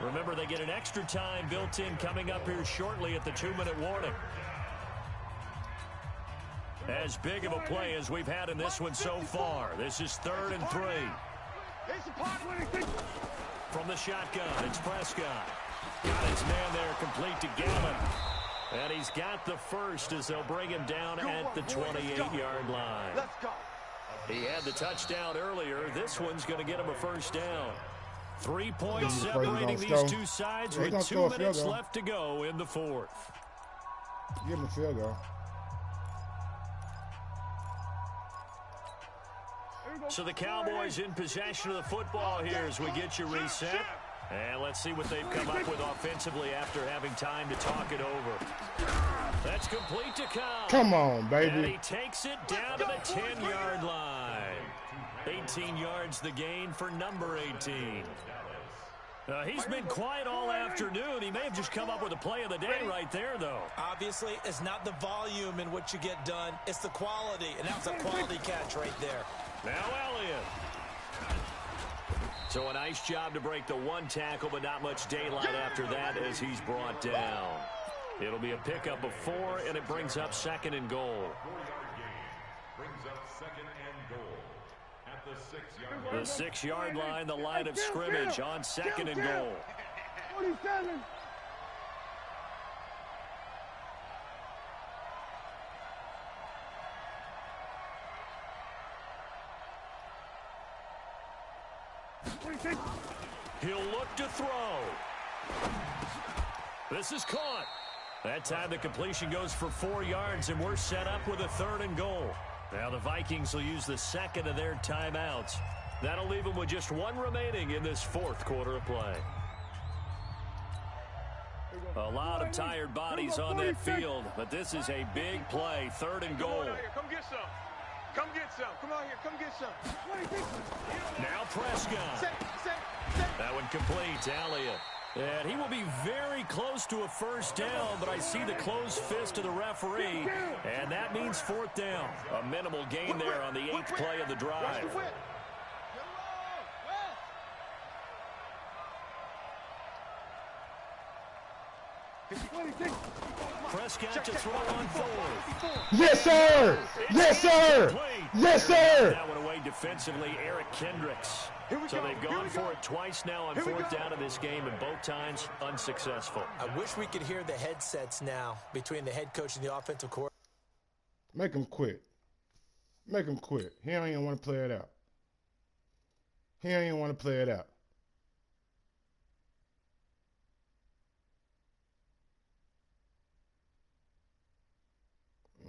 Speaker 2: Remember, they get an extra time built in coming up here shortly at the 2-minute warning. As big of a play as we've had in this one so far. This is 3rd and 3. From the shotgun, it's Prescott. Got his man there complete to Gallup. And he's got the first as they'll bring him down at the 28-yard line. He had the touchdown earlier. This one's going to get him a first down. 3 points separating these two sides with 2 minutes left to go in the 4th.
Speaker 1: Give him a field goal.
Speaker 2: So the Cowboys in possession of the football here as we get you reset. And let's see what they've come up with offensively after having time to talk it over. That's complete to Cobb.
Speaker 1: Come on, baby.
Speaker 2: And he takes it down to the 10-yard line. 18 yards the gain for number 18. He's been quiet all afternoon. He may have just come up with a play of the day right there, though.
Speaker 5: Obviously, it's not the volume in what you get done. It's the quality, and that's a quality catch right there.
Speaker 2: Now Elliott. So a nice job to break the 1 tackle, but not much daylight after that as he's brought down. It'll be a pickup of 4, and it brings up 2nd and goal.
Speaker 6: Brings up 2nd and goal at the 6-yard line.
Speaker 2: The 6-yard line, the line of scrimmage on 2nd and goal.
Speaker 4: 27.
Speaker 2: He'll look to throw. This is caught. That time the completion goes for 4 yards, and we're set up with a 3rd and goal. Now the Vikings will use the 2nd of their timeouts. That'll leave them with just 1 remaining in this 4th quarter of play. A lot of tired bodies on that field, but this is a big play. 3rd and goal.
Speaker 3: Come get some. Come get some. Come out here. Come get some.
Speaker 2: Now Prescott. That one complete. Elliott. And he will be very close to a first down, but I see the closed fist of the referee, and that means 4th down. A minimal gain there on the 8th play of the drive. Prescott to throw on 4th.
Speaker 1: Yes, sir! Yes, sir! Yes, sir!
Speaker 2: That one away defensively, Eric Kendricks. So they've gone for it twice now on 4th down in this game, and both times unsuccessful.
Speaker 5: I wish we could hear the headsets now between the head coach and the offensive coordinator.
Speaker 1: Make him quit. Make him quit. He don't even want to play it out. He don't even want to play it out.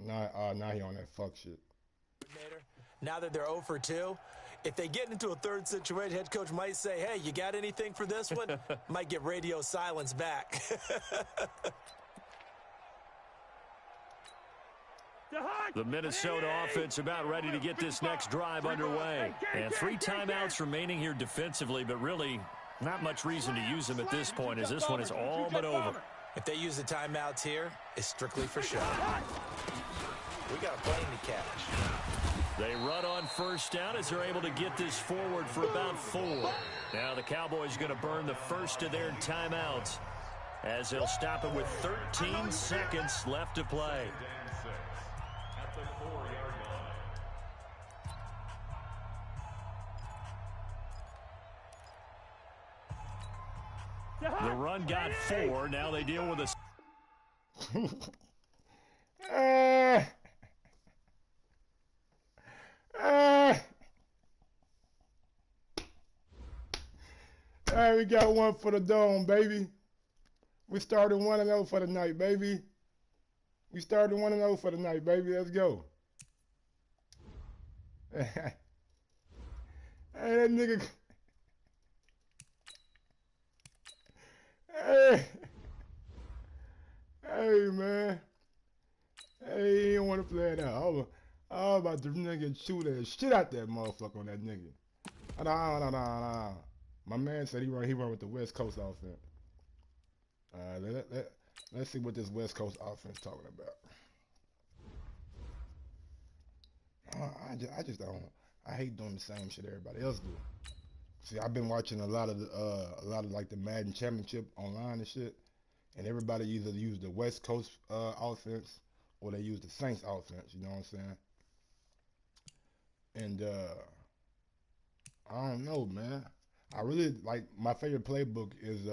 Speaker 1: Now he on that fuck shit.
Speaker 5: Now that they're 0 for 2, if they get into a 3rd situation, head coach might say, hey, you got anything for this one? Might get radio silence back.
Speaker 2: The Minnesota offense about ready to get this next drive underway. And 3 timeouts remaining here defensively, but really not much reason to use them at this point as this one is all but over.
Speaker 5: If they use the timeouts here, it's strictly for show. We got a plane to catch.
Speaker 2: They run on 1st down as they're able to get this forward for about 4. Now the Cowboys going to burn the first of their timeouts as they'll stop it with 13 seconds left to play.
Speaker 6: At the 4-yard line.
Speaker 2: The run got 4. Now they deal with a...
Speaker 1: Hey, we got 1 for the dome, baby. We started 1-0 for the night, baby. We started 1-0 for the night, baby. Let's go. Hey, that nigga. Hey, man. Hey, he didn't want to play it out. I was about to nigga shoot that shit out that motherfucker on that nigga. No. My man said he run with the West Coast offense. Let's see what this West Coast offense talking about. I just don't. I hate doing the same shit everybody else do. See, I've been watching a lot of like the Madden Championship online and shit, and everybody either use the West Coast offense or they use the Saints offense. You know what I'm saying? And I don't know, man. I really like my favorite playbook is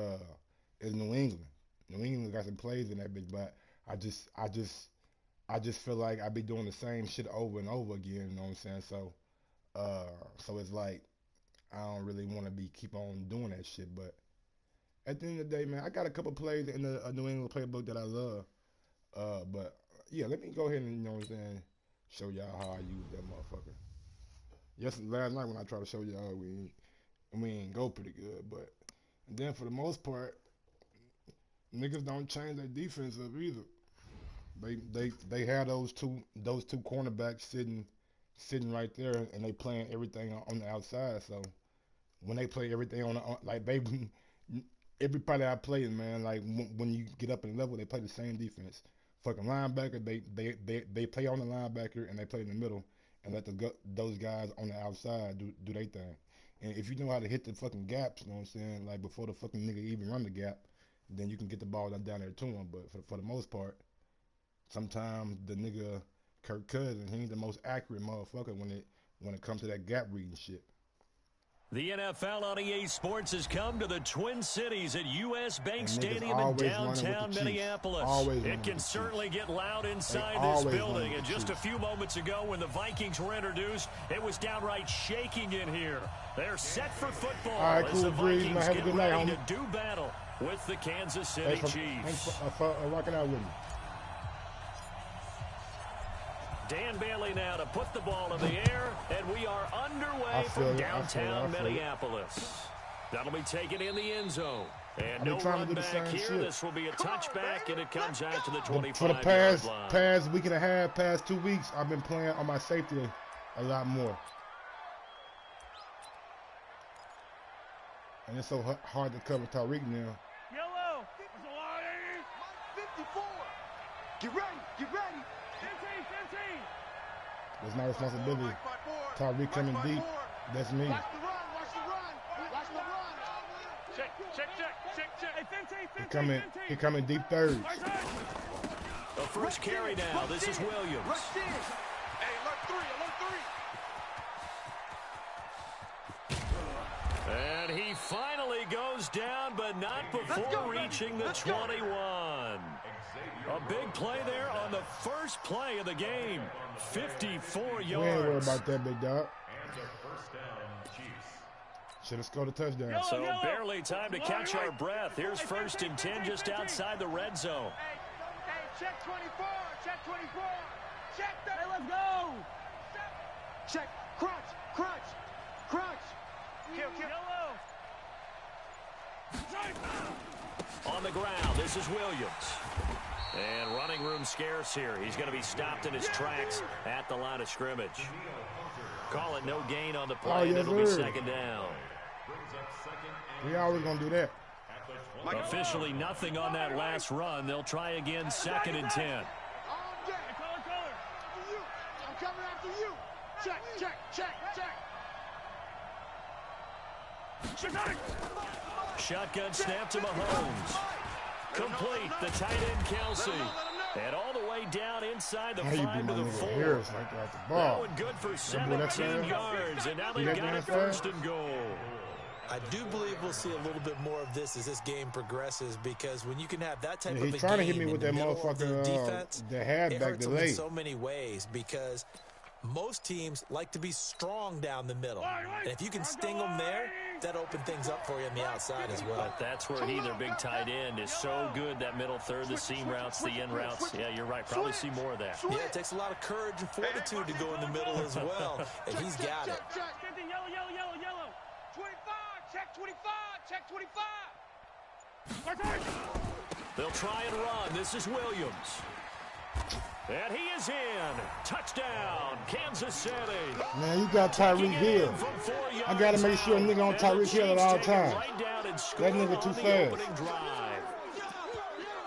Speaker 1: New England. New England got some plays in that bitch, but I just feel like I be doing the same shit over and over again. You know what I'm saying? So it's like I don't really want to be keep on doing that shit. But at the end of the day, man, I got a couple plays in the New England playbook that I love. But yeah, let me go ahead and, you know what I'm saying, show y'all how I use that motherfucker. Last night when I tried to show y'all, we ain't go pretty good. But then for the most part, niggas don't change their defense up either. They have those two cornerbacks sitting right there, and they playing everything on the outside. So when they play everything like everybody I play, man, like when you get up in level, they play the same defense. Fucking linebacker, they play on the linebacker and they play in the middle and let those guys on the outside do their thing. And if you know how to hit the fucking gaps, you know what I'm saying, like before the fucking nigga even run the gap, then you can get the ball down there to him. But for the most part, sometimes the nigga Kirk Cousins, he ain't the most accurate motherfucker when it comes to that gap reading shit.
Speaker 2: The NFL on EA Sports has come to the Twin Cities at U.S. Bank Stadium in downtown Minneapolis. It can certainly get loud inside this building. And just a few moments ago when the Vikings were introduced, it was downright shaking in here. They're set for football.
Speaker 1: All right, cool,
Speaker 2: the
Speaker 1: Breeze.
Speaker 2: Vikings
Speaker 1: Have a good night, homie.
Speaker 2: to do battle with the Kansas City Chiefs.
Speaker 1: Thanks for rocking out with me.
Speaker 2: Dan Bailey now to put the ball in the air, and we are underway from downtown Minneapolis. That'll be taken in the end zone. And no run back here. Shit. This will be a touchback, and it comes out to the 25-yard
Speaker 1: for the past week and a half, past 2 weeks, I've been playing on my safety a lot more. And it's so hard to cover Tyreek now.
Speaker 4: Yellow. 54. Get ready.
Speaker 1: There's my responsibility. Tyreek coming deep. That's me.
Speaker 4: Watch the run. Check.
Speaker 1: He coming deep third.
Speaker 2: The first carry now. This is Williams.
Speaker 4: Hey, alert 3.
Speaker 2: And he finally goes down, but not before reaching the 21. A big play there on the first play of the game. 54 yards.
Speaker 1: We ain't worried about that, big dog. Should have scored a touchdown.
Speaker 2: So barely time to catch our breath. Here's 1st and 10 just outside the red zone.
Speaker 3: Hey, check 24. Check 24. Check that.
Speaker 4: Hey, let's go.
Speaker 3: Check. Crunch. Kill.
Speaker 2: On the ground, this is Williams. And running room scarce here. He's going to be stopped in his tracks at the line of scrimmage. Call it no gain on the play, and it'll be 2nd down.
Speaker 1: We always going to do that.
Speaker 2: Officially nothing on that last run. They'll try again, 2nd and 10.
Speaker 3: I'm coming after you. Check.
Speaker 2: Shotgun snap to Mahomes. Complete, the tight end Kelsey. And all the way down inside the 5 to the 4. That one good for 17 yards, and now they've got it 1st and goal.
Speaker 5: I do believe we'll see a little bit more of this as this game progresses, because when you can have that type of a
Speaker 1: he's trying to hit me
Speaker 5: game
Speaker 1: with
Speaker 5: in
Speaker 1: that
Speaker 5: the middle of the
Speaker 1: motherfucker
Speaker 5: defense,
Speaker 1: the halfback
Speaker 5: it hurts them
Speaker 1: delay
Speaker 5: in so many ways, because most teams like to be strong down the middle. And if you can sting them there, that opens things up for you on the outside as well.
Speaker 2: But that's where their big tight end, is so good, that middle third, the seam routes, the end routes. Yeah, you're right. Probably see more of that.
Speaker 5: Yeah, it takes a lot of courage and fortitude to go in the middle as well, and he's got it.
Speaker 3: Yellow. 25. Check 25.
Speaker 2: They'll try and run. This is Williams. And he is in. Touchdown, Kansas City.
Speaker 1: Man, you got Tyreek Hill. I got to make sure a nigga on Tyreek Hill at all times. That nigga too fast.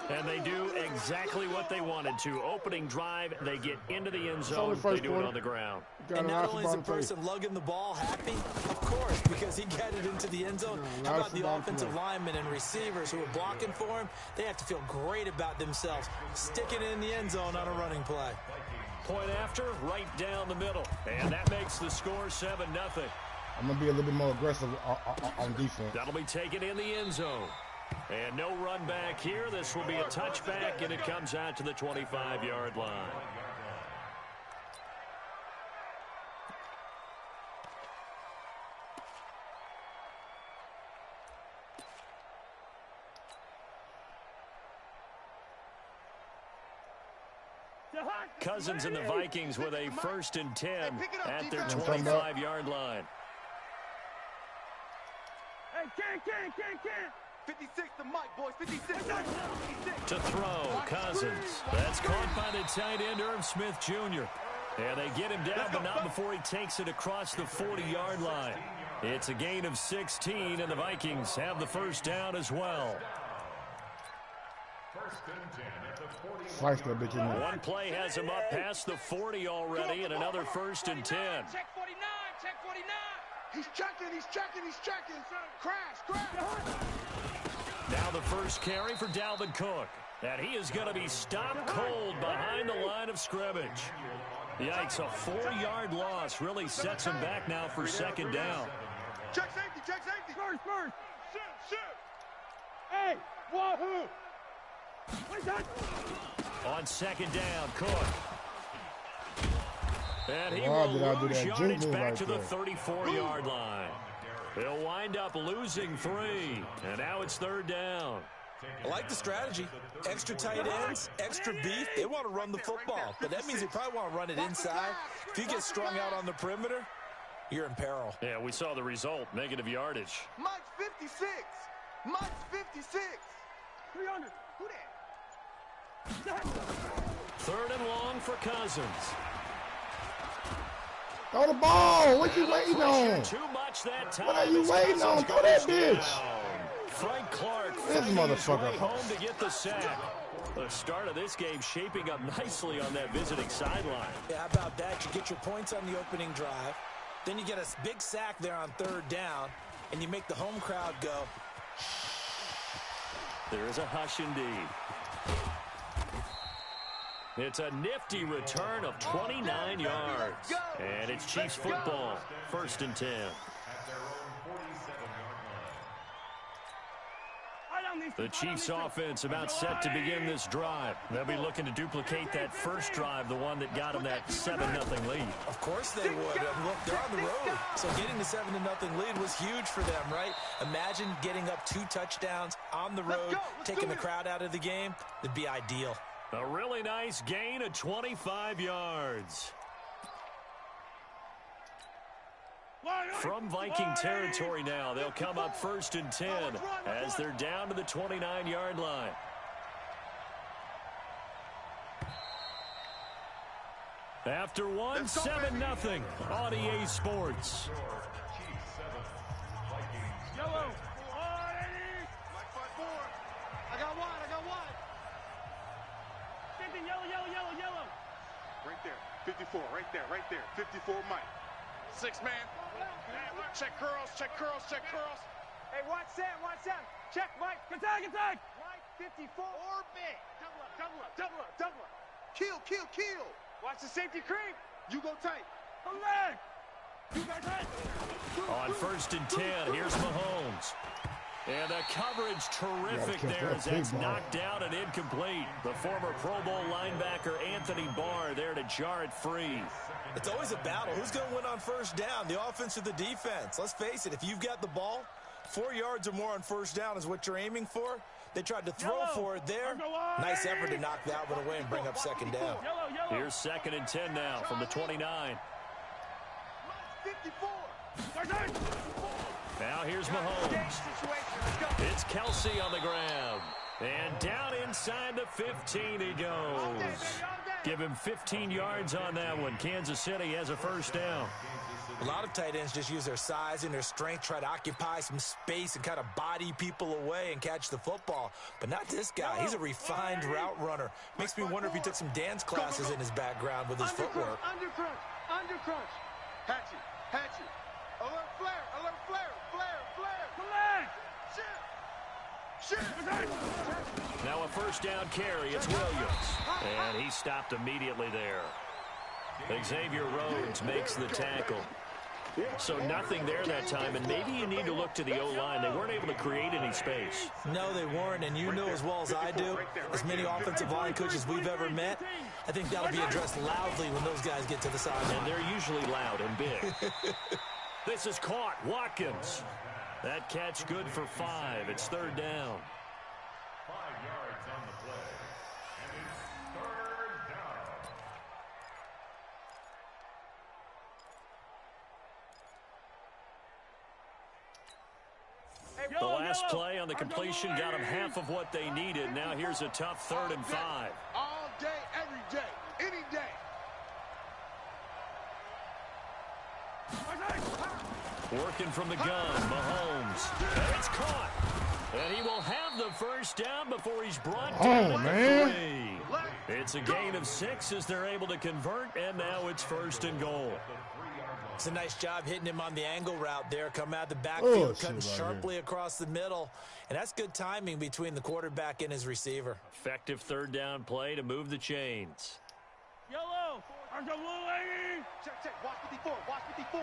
Speaker 2: And they do exactly what they wanted to. Opening drive, they get into the end zone. They do it on the ground.
Speaker 5: And not only is the person lugging the ball happy, of course, because he got it into the end zone. How about the offensive linemen and receivers who are blocking for him? They have to feel great about themselves, sticking it in the end zone on a running play.
Speaker 2: Point after, right down the middle. And that makes the score 7-0.
Speaker 1: I'm going to be a little bit more aggressive on defense.
Speaker 2: That'll be taken in the end zone. And no run back here. This will be a touchback, and it comes out to the 25-yard line. Cousins and the Vikings with a 1st and 10 at their 25-yard line.
Speaker 4: Hey, can't.
Speaker 3: 56 to Mike, boys. 56.
Speaker 2: To throw, Cousins. That's caught by the tight end, Irv Smith Jr. And they get him down, but not before he takes it across the 40-yard line. It's a gain of 16, and the Vikings have the first down as well.
Speaker 1: Slice that bitch in there.
Speaker 2: One play has him up past the 40 already, and another 1st and 10.
Speaker 3: Check 49. He's checking. Crash.
Speaker 2: Now the first carry for Dalvin Cook. And he is going to be stopped cold behind the line of scrimmage. Yikes, a 4-yard loss really sets him back now for 2nd down.
Speaker 3: Check safety.
Speaker 4: First. Shoot. Hey, wahoo.
Speaker 2: On 2nd down, Cook. And he
Speaker 1: Wow,
Speaker 2: will lose yardage back
Speaker 1: right
Speaker 2: to the
Speaker 1: there.
Speaker 2: 34-yard line. He'll wind up losing 3, and now it's 3rd down.
Speaker 5: I like the strategy. Extra tight ends, extra beef. They want to run the football, but that means they probably want to run it inside. If you get strung out on the perimeter, you're in peril.
Speaker 2: Yeah, we saw the result, negative yardage.
Speaker 3: Mike's 56.
Speaker 4: 300.
Speaker 3: Who that?
Speaker 2: 3rd and long for Cousins.
Speaker 1: Throw the ball. What you waiting on?
Speaker 2: Too much that time.
Speaker 1: What are you waiting on? Throw that bitch.
Speaker 2: Frank Clark
Speaker 1: This motherfucker
Speaker 2: home to get the sack. The start of this game shaping up nicely on that visiting sideline.
Speaker 5: Yeah, how about that? You get your points on the opening drive. Then you get a big sack there on 3rd down, and you make the home crowd go.
Speaker 2: There is a hush indeed. It's a nifty return of 29 yards. And it's Chiefs football, 1st and 10. The Chiefs offense about set to begin this drive. They'll be looking to duplicate that first drive, the one that got them that 7-0 lead.
Speaker 5: Of course they would. Look, they're on the road. So getting the 7-0 lead was huge for them, right? Imagine getting up 2 touchdowns on the road, taking the crowd out of the game. It'd be ideal.
Speaker 2: A really nice gain of 25 yards. From Viking territory now, they'll come up 1st and 10 as they're down to the 29-yard line. After one, 7-0 on EA Sports.
Speaker 4: Yellow.
Speaker 3: I got one.
Speaker 4: Same yellow.
Speaker 3: Right there. 54, right there. 54, Mike. 6 man. Check curls.
Speaker 4: Hey, watch Sam. Check, Mike. Attack.
Speaker 3: Mike, 54. Orbit. Double up. Kill.
Speaker 4: Watch the safety creep.
Speaker 3: You go tight.
Speaker 4: The leg. You guys hit.
Speaker 2: On 1st and 10, here's Mahomes. And the coverage terrific there as that's knocked out and incomplete. The former Pro Bowl linebacker Anthony Barr there to jar it free.
Speaker 5: It's always a battle. Who's going to win on 1st down, the offense or the defense? Let's face it, if you've got the ball, 4 yards or more on 1st down is what you're aiming for. They tried to throw for it there. Nice effort to knock that one away and bring up 2nd down.
Speaker 2: Here's 2nd and 10 now from the 29.
Speaker 3: 54.
Speaker 2: Now here's Mahomes. It's Kelsey on the ground. And down inside the 15 he goes. Give him 15 yards on that one. Kansas City has a first down.
Speaker 5: A lot of tight ends just use their size and their strength, try to occupy some space and kind of body people away and catch the football. But not this guy. He's a refined route runner. Makes me wonder if he took some dance classes in his background with his footwork.
Speaker 3: Under crunch. Hatchet. Alert flare. Shit.
Speaker 2: Now a first down carry. It's Williams. And he stopped immediately there. Xavier Rhodes makes the tackle. So nothing there that time, and maybe you need to look to the O-line. They weren't able to create any space.
Speaker 5: No, they weren't, and you know as well as I do, as many offensive line coaches we've ever met, I think that'll be addressed loudly when those guys get to the sideline.
Speaker 2: And they're usually loud and big. This is caught. Watkins. That catch good for 5. It's third down.
Speaker 6: 5 yards on the play. And it's third down.
Speaker 2: The last play on the completion got them half of what they needed. Now here's a tough 3rd and 5.
Speaker 3: All day, every day, any day.
Speaker 2: Working from the gun, Mahomes. And it's caught. And he will have the first down before he's brought down at the 3. It's a gain of 6 as they're able to convert, and now it's 1st and goal.
Speaker 5: It's a nice job hitting him on the angle route there. Come out the backfield, cutting sharply across the middle. And that's good timing between the quarterback and his receiver.
Speaker 2: Effective 3rd down play to move the chains.
Speaker 4: Yellow. There's a blue lady.
Speaker 3: Check. Watch 54.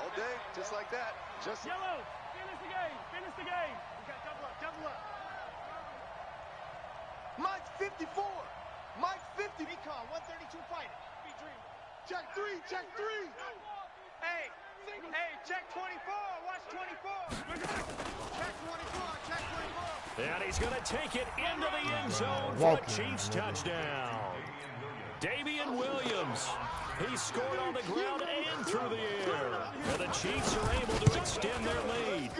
Speaker 3: All day, just like that. Just
Speaker 4: Yellow. Finish the game. We got double up.
Speaker 3: Mike's 54. Mike's 50.
Speaker 4: Recon, 132 fighting. Be dreaming.
Speaker 3: Check three.
Speaker 4: Hey, check 24. Watch 24. Check 24.
Speaker 2: And he's going to take it into the end zone for a Chiefs touchdown. Damian Williams. He scored on the ground and through the air. And the Chiefs are able to extend their lead.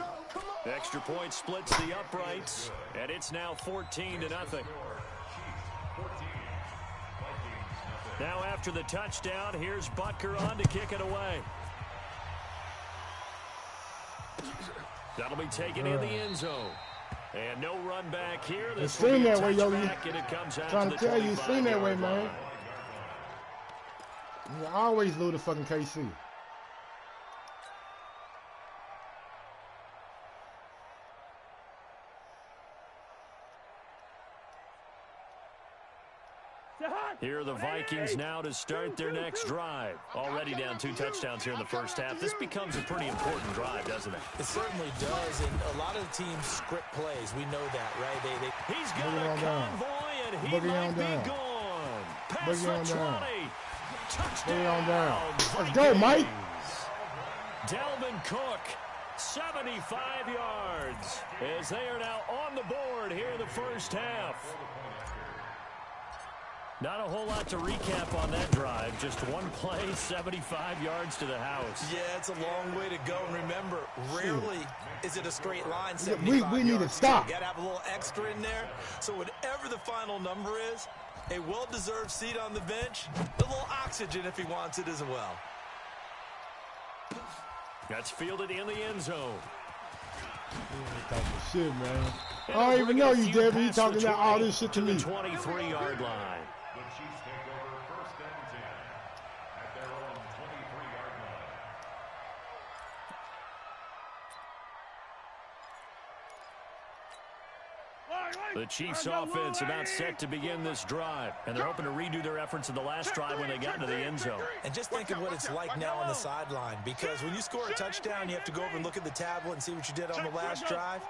Speaker 2: Extra point splits the uprights, and it's now 14-0. Now after the touchdown, here's Butker on to kick it away. That'll be taken in the end zone. And no run back here.
Speaker 1: It's seen that way, Yogi. Trying to tell you, it's seen that way, man. You always lose the fucking KC.
Speaker 2: Here are the Vikings now to start their next drive. Already down 2 touchdowns here in the first half. This becomes a pretty important drive, doesn't it?
Speaker 5: It certainly does, and a lot of the teams script plays. We know that, right?
Speaker 2: He's got a convoy, and he might be gone. Pass the 20. Touchdown.
Speaker 1: Let's go, Mike.
Speaker 2: Delvin Cook, 75 yards, as they are now on the board here in the first half. Not a whole lot to recap on that drive. Just one play, 75 yards to the house.
Speaker 5: Yeah, it's a long way to go. And remember, rarely is it a straight line, 75
Speaker 1: we need to stop.
Speaker 5: You got to have a little extra in there. So whatever the final number is, a well-deserved seat on the bench, a little oxygen if he wants it as well.
Speaker 2: That's fielded in the end zone.
Speaker 1: Shit, man. I don't even know you, Debbie. You talking about all this shit to me.
Speaker 2: 23-yard line.
Speaker 6: The Chiefs take over 1st and 10 at their own 23-yard line.
Speaker 2: The Chiefs offense about set to begin this drive, and they're hoping to redo their efforts in the last drive when they got into the end zone.
Speaker 5: And just think of what it's like now on the sideline, because when you score a touchdown, you have to go over and look at the tablet and see what you did on the last drive.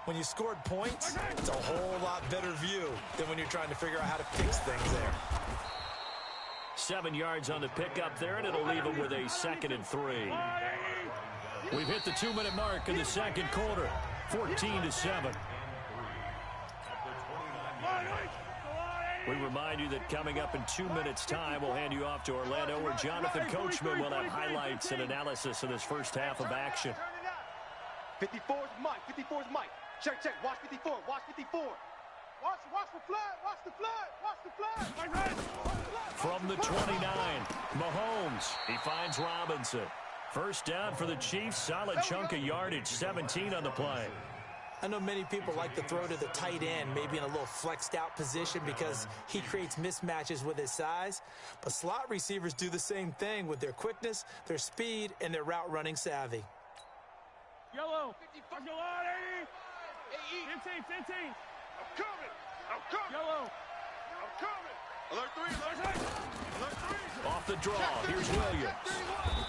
Speaker 5: When you scored points, it's a whole lot better view than when you're trying to figure out how to fix things there.
Speaker 2: 7 yards on the pickup there, and it'll leave them with a 2nd and 3. We've hit the 2-minute mark in the second quarter, 14-7. We remind you that coming up in 2 minutes' time, we'll hand you off to Orlando, where Jonathan Coachman will have highlights and analysis of this first half of action.
Speaker 4: 54's Mike. Check. Watch 54.
Speaker 3: Watch the flood. Watch the flood. Watch the flood.
Speaker 2: From the 29, Mahomes. He finds Robinson. First down for the Chiefs. Solid chunk of yardage. 17 on the play.
Speaker 5: I know many people like to throw to the tight end, maybe in a little flexed out position because he creates mismatches with his size. But slot receivers do the same thing with their quickness, their speed, and their route running savvy.
Speaker 4: Yellow. Let's go on, 80. 15.
Speaker 3: I'm coming.
Speaker 4: Yellow.
Speaker 3: I'm coming. Alert 3. Alert 3.
Speaker 2: Off the draw, here's Williams.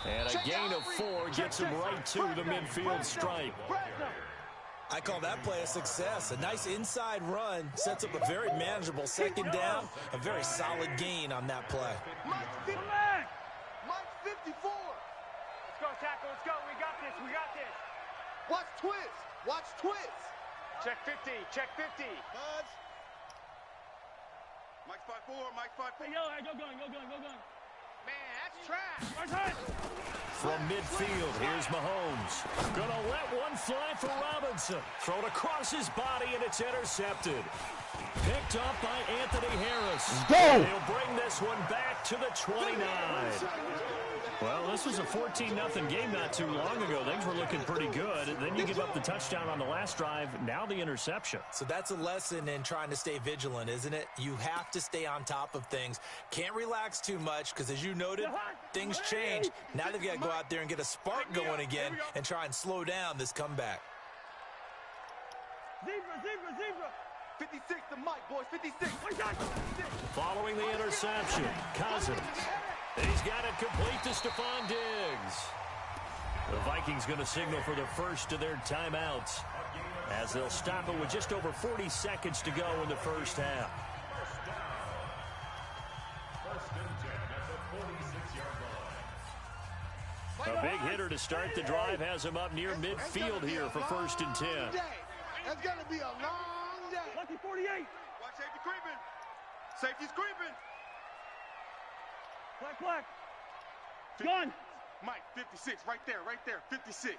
Speaker 2: And a gain of 4 gets him right to the midfield stripe.
Speaker 5: I call that play a success. A nice inside run sets up a very manageable second down. A very solid gain on that play.
Speaker 3: Mike 54.
Speaker 4: Let's go, tackle. Let's go. We got this.
Speaker 3: Watch twist.
Speaker 4: Check 50.
Speaker 3: Buzz. Mike's 5'4.
Speaker 4: Hey, yellow. Go going.
Speaker 3: Man, that's trash.
Speaker 4: Right.
Speaker 2: From midfield, here's Mahomes. Gonna let one fly for Robinson. Thrown across his body, and it's intercepted. Picked up by Anthony Harris.
Speaker 1: Go!
Speaker 2: He'll bring this one back to the 29. Well, this was a 14-0 game not too long ago. Things were looking pretty good. Then you give up the touchdown on the last drive. Now the interception.
Speaker 5: So that's a lesson in trying to stay vigilant, isn't it? You have to stay on top of things. Can't relax too much because, as you noted, things change. Now they've got to go out there and get a spark going again and try and slow down this comeback.
Speaker 4: Zebra.
Speaker 3: 56 to Mike, boys. 56.
Speaker 2: Following the interception, Cousins. He's got it complete to Stephon Diggs. The Vikings going to signal for the first of their timeouts as they'll stop it with just over 40 seconds to go in the first half. A big hitter to start the drive has him up near midfield here for 1st and 10.
Speaker 3: That's going to be a long day.
Speaker 4: Lucky 48.
Speaker 3: Watch safety creeping. Safety's creeping.
Speaker 4: Black. Gone.
Speaker 3: Mike, 56, right there, 56.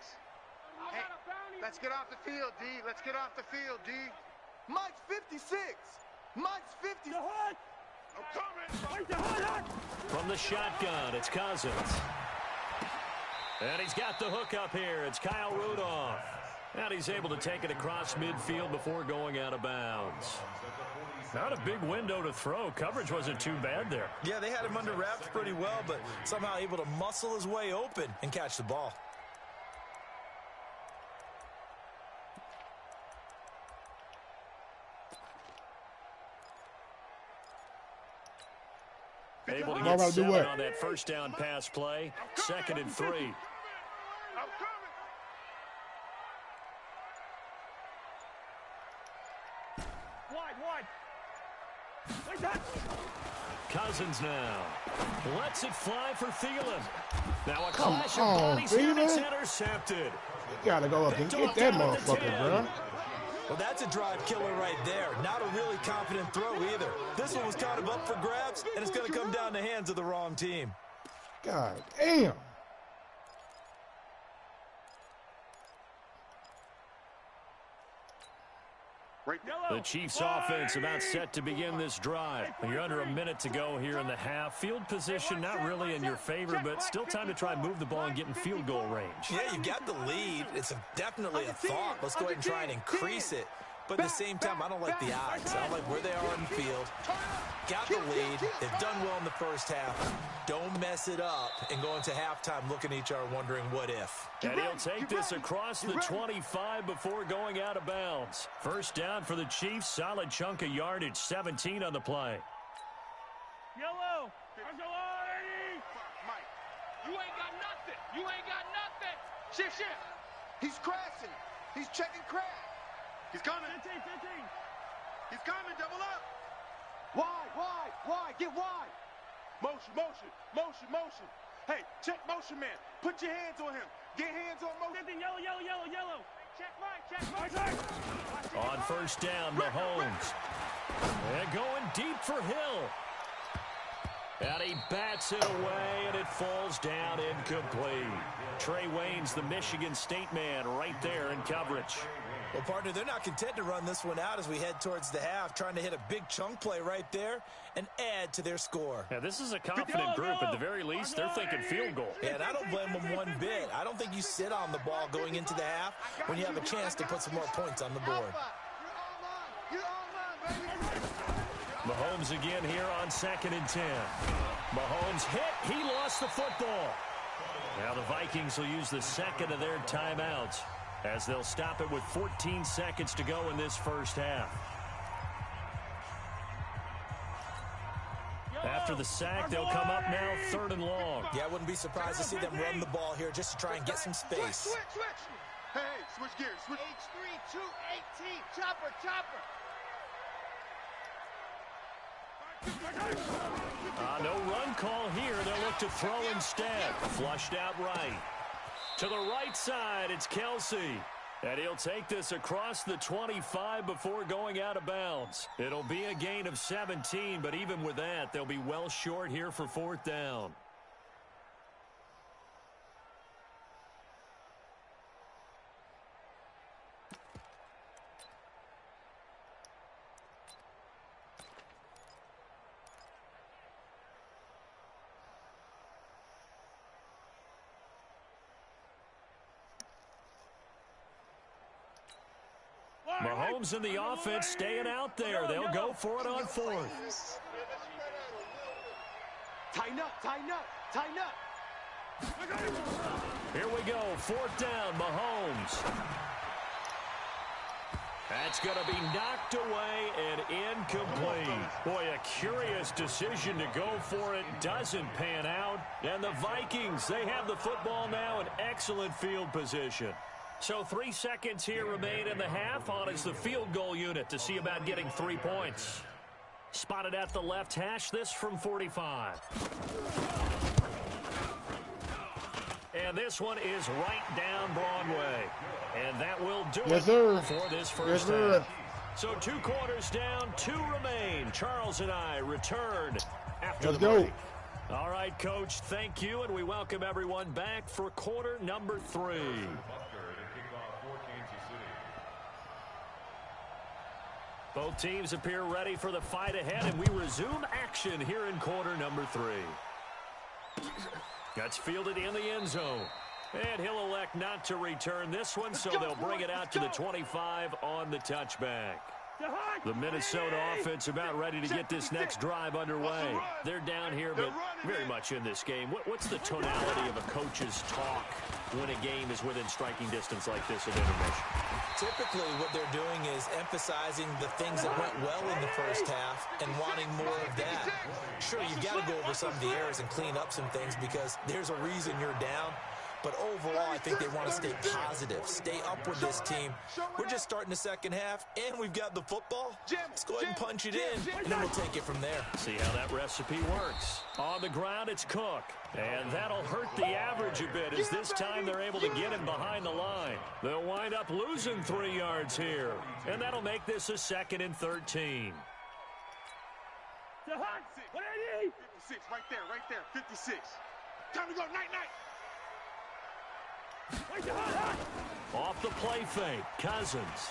Speaker 3: Hey, let's get off the field, D. Let's get off the field, D. Mike's 56. Mike's 50.
Speaker 4: The hood.
Speaker 3: I'm coming.
Speaker 4: Wait, the hood.
Speaker 2: From the shotgun, it's Cousins. And he's got the hook up here. It's Kyle Rudolph. And he's able to take it across midfield before going out of bounds. Not a big window to throw. Coverage wasn't too bad there.
Speaker 5: Yeah, they had him under wraps pretty well, but somehow able to muscle his way open and catch the ball.
Speaker 2: Able to get 7 on that first down pass play. 2nd and 3.
Speaker 3: I'm coming.
Speaker 4: Wide. Wait, that.
Speaker 2: Cousins now lets it fly for Thielen. Now a
Speaker 1: Come
Speaker 2: clash of
Speaker 1: on,
Speaker 2: bodies here, and it's
Speaker 1: Thielen.
Speaker 2: intercepted.
Speaker 1: You gotta go up and get that motherfucker, bro.
Speaker 5: Well, that's a drive killer right there. Not a really confident throw either. This one was kind of up for grabs, and it's going to come down the hands of the wrong team.
Speaker 1: God damn.
Speaker 2: The Chiefs offense about set to begin this drive. You're under a minute to go here in the half. Field position not really in your favor, but still time to try and move the ball and get in field goal range.
Speaker 5: Yeah, you've got the lead. It's definitely a thought. Let's go ahead and try and increase it. But at the same time, I don't like the odds. I don't like where they are on the field. Got the lead. They've done well in the first half. Don't mess it up and go into halftime looking at each other wondering what if.
Speaker 2: And he'll take this across the 25 before going out of bounds. First down for the Chiefs. Solid chunk of yardage. 17 on the play.
Speaker 4: Yellow. Let's go on, 80.
Speaker 3: Mike, you ain't got nothing. Shift. He's crashing. He's checking crash. He's coming.
Speaker 4: 15.
Speaker 3: He's coming. Double up. Wide. Get wide. Motion. Hey, check motion, man. Put your hands on him. Get hands on motion.
Speaker 4: 15. Yellow. Check Mike.
Speaker 2: On first down, Mahomes. And going deep for Hill. And he bats it away, and it falls down incomplete. Trey Wayne's the Michigan State man right there in coverage.
Speaker 5: Well, partner, they're not content to run this one out as we head towards the half, trying to hit a big chunk play right there and add to their score.
Speaker 2: Yeah, this is a confident group. At the very least, they're thinking field goal.
Speaker 5: Yeah, and I don't blame them one bit. I don't think you sit on the ball going into the half when you have a chance to put some more points on the board.
Speaker 2: Mahomes again here on 2nd and 10. Mahomes hit. He lost the football. Now the Vikings will use the second of their timeouts as they'll stop it with 14 seconds to go in this first half. After the sack, they'll come up now 3rd and long.
Speaker 5: Yeah, I wouldn't be surprised to see them run the ball here just to try and get some space.
Speaker 3: Switch. Hey, switch gears. Switch.
Speaker 4: H3, 218, chopper.
Speaker 2: No run call here. They'll look to throw instead. Flushed out right. To the right side, it's Kelsey. And he'll take this across the 25 before going out of bounds. It'll be a gain of 17, but even with that, they'll be well short here for 4th down. Mahomes and the offense staying out there. They'll go for it on 4th.
Speaker 3: Tighten up.
Speaker 2: Here we go. 4th down, Mahomes. That's going to be knocked away and incomplete. Boy, a curious decision to go for it. Doesn't pan out. And the Vikings, they have the football now in excellent field position. So 3 seconds here remain in the half. On is the field goal unit to see about getting 3 points. Spotted at the left hash, this from 45. And this one is right down Broadway. And that will do it for this first half. So 2 quarters down, 2 remain. Charles and I return after the break. All right, Coach, thank you, and we welcome everyone back for quarter number 3. Both teams appear ready for the fight ahead, and we resume action here in quarter number 3. That's fielded in the end zone. And he'll elect not to return this one, so they'll bring it out to the 25 on the touchback. The Minnesota offense about ready to get this next drive underway. They're down here, but very much in this game. What's the tonality of a coach's talk when a game is within striking distance like this at intermission?
Speaker 5: Typically, what they're doing is emphasizing the things that went well in the first half and wanting more of that. Sure, you've got to go over some of the errors and clean up some things because there's a reason you're down. But overall, I think they want to stay positive, stay up with this team. We're just starting the second half, and we've got the football. Let's go ahead and punch it in, and then we'll take it from there.
Speaker 2: See how that recipe works. On the ground, it's Cook. And that'll hurt the average a bit as this time they're able to get him behind the line. They'll wind up losing 3 yards here. And that'll make this a 2nd and 13.
Speaker 3: 56, right there, 56. Time to go, night.
Speaker 2: Off the play fake, Cousins.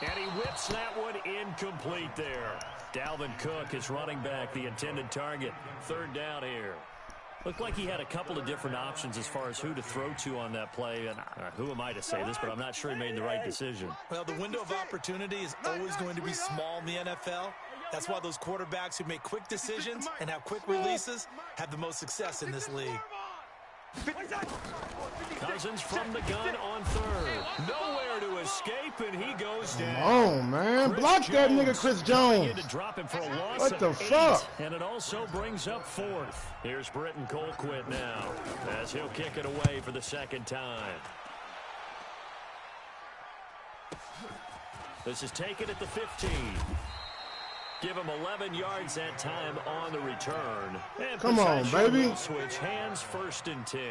Speaker 2: And he whips that one incomplete there. Dalvin Cook is running back, the intended target. 3rd down here. Looked like he had a couple of different options as far as who to throw to on that play. And who am I to say this, but I'm not sure he made the right decision.
Speaker 5: Well, the window of opportunity is always going to be small in the NFL. That's why those quarterbacks who make quick decisions and have quick releases have the most success in this league.
Speaker 2: Cousins from the gun on 3rd. Nowhere to escape, and he goes down.
Speaker 1: Come on, man. Block that nigga, Chris Jones.
Speaker 2: To drop him for a loss
Speaker 1: what the
Speaker 2: of 8,
Speaker 1: fuck?
Speaker 2: and it also brings up 4th. Here's Britton Colquitt now as he'll kick it away for the 2nd time. This is taken at the 15. Give him 11 yards that time on the return. And
Speaker 1: come on, baby.
Speaker 2: Switch hands, 1st and 10.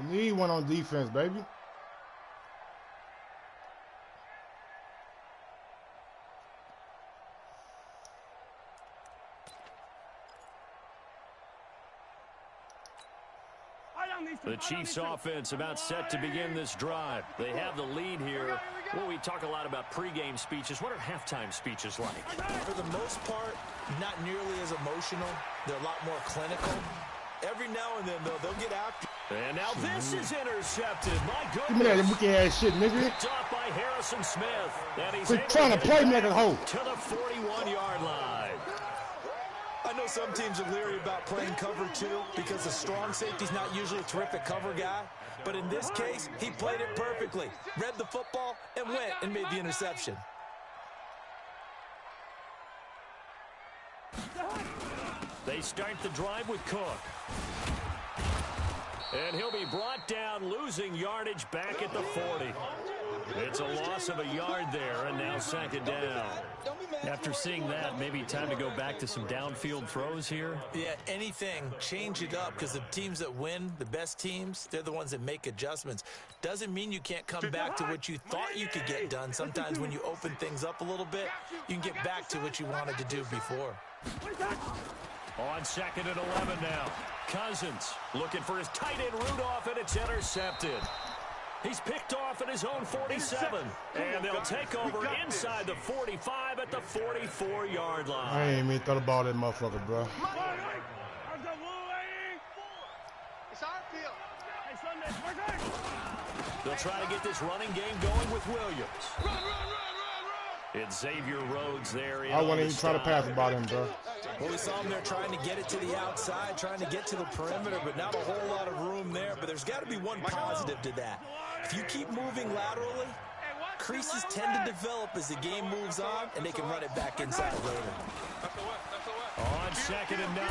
Speaker 1: We need one on defense, baby.
Speaker 2: The Chiefs offense about set to begin this drive. They have the lead here. Well, we talk a lot about pregame speeches. What are halftime speeches like?
Speaker 5: For the most part, not nearly as emotional. They're a lot more clinical. Every now and then, though, they'll get after.
Speaker 2: And now this is intercepted. My goodness.
Speaker 1: Give me that wicked ass shit, nigga.
Speaker 2: Picked off by Harrison Smith. And he's
Speaker 1: Quit trying to play me like a hoe.
Speaker 2: To the 41-yard line.
Speaker 5: I know some teams are leery about playing cover two because the strong safety's not usually a terrific cover guy. But in this case, he played it perfectly. Read the football and went and made the interception.
Speaker 2: They start the drive with Cook. And he'll be brought down, losing yardage back at the 40. It's a loss of a yard there, and now second down. After seeing that, maybe time to go back to some downfield throws here.
Speaker 5: Yeah, anything. Change it up, because the teams that win, the best teams, they're the ones that make adjustments. Doesn't mean you can't come back to what you thought you could get done. Sometimes when you open things up a little bit, you can get back to what you wanted to do before.
Speaker 2: On second and 11 now. Cousins looking for his tight end Rudolph, and it's intercepted. He's picked off at his own 47. And they'll take over inside the 45 at the 44-yard line.
Speaker 1: I ain't even thought about that motherfucker, bro.
Speaker 3: It's our field.
Speaker 2: They'll try to get this running game going with Williams. It's Xavier Rhodes there.
Speaker 1: I wouldn't even try to pass about him, bro.
Speaker 5: Well, we saw him there trying to get it to the outside, trying to get to the perimeter, but not a whole lot of room there. But there's got to be one positive to that. If you keep moving laterally, creases tend to develop as the game moves on, and they can run it back inside later.
Speaker 2: On second and 9,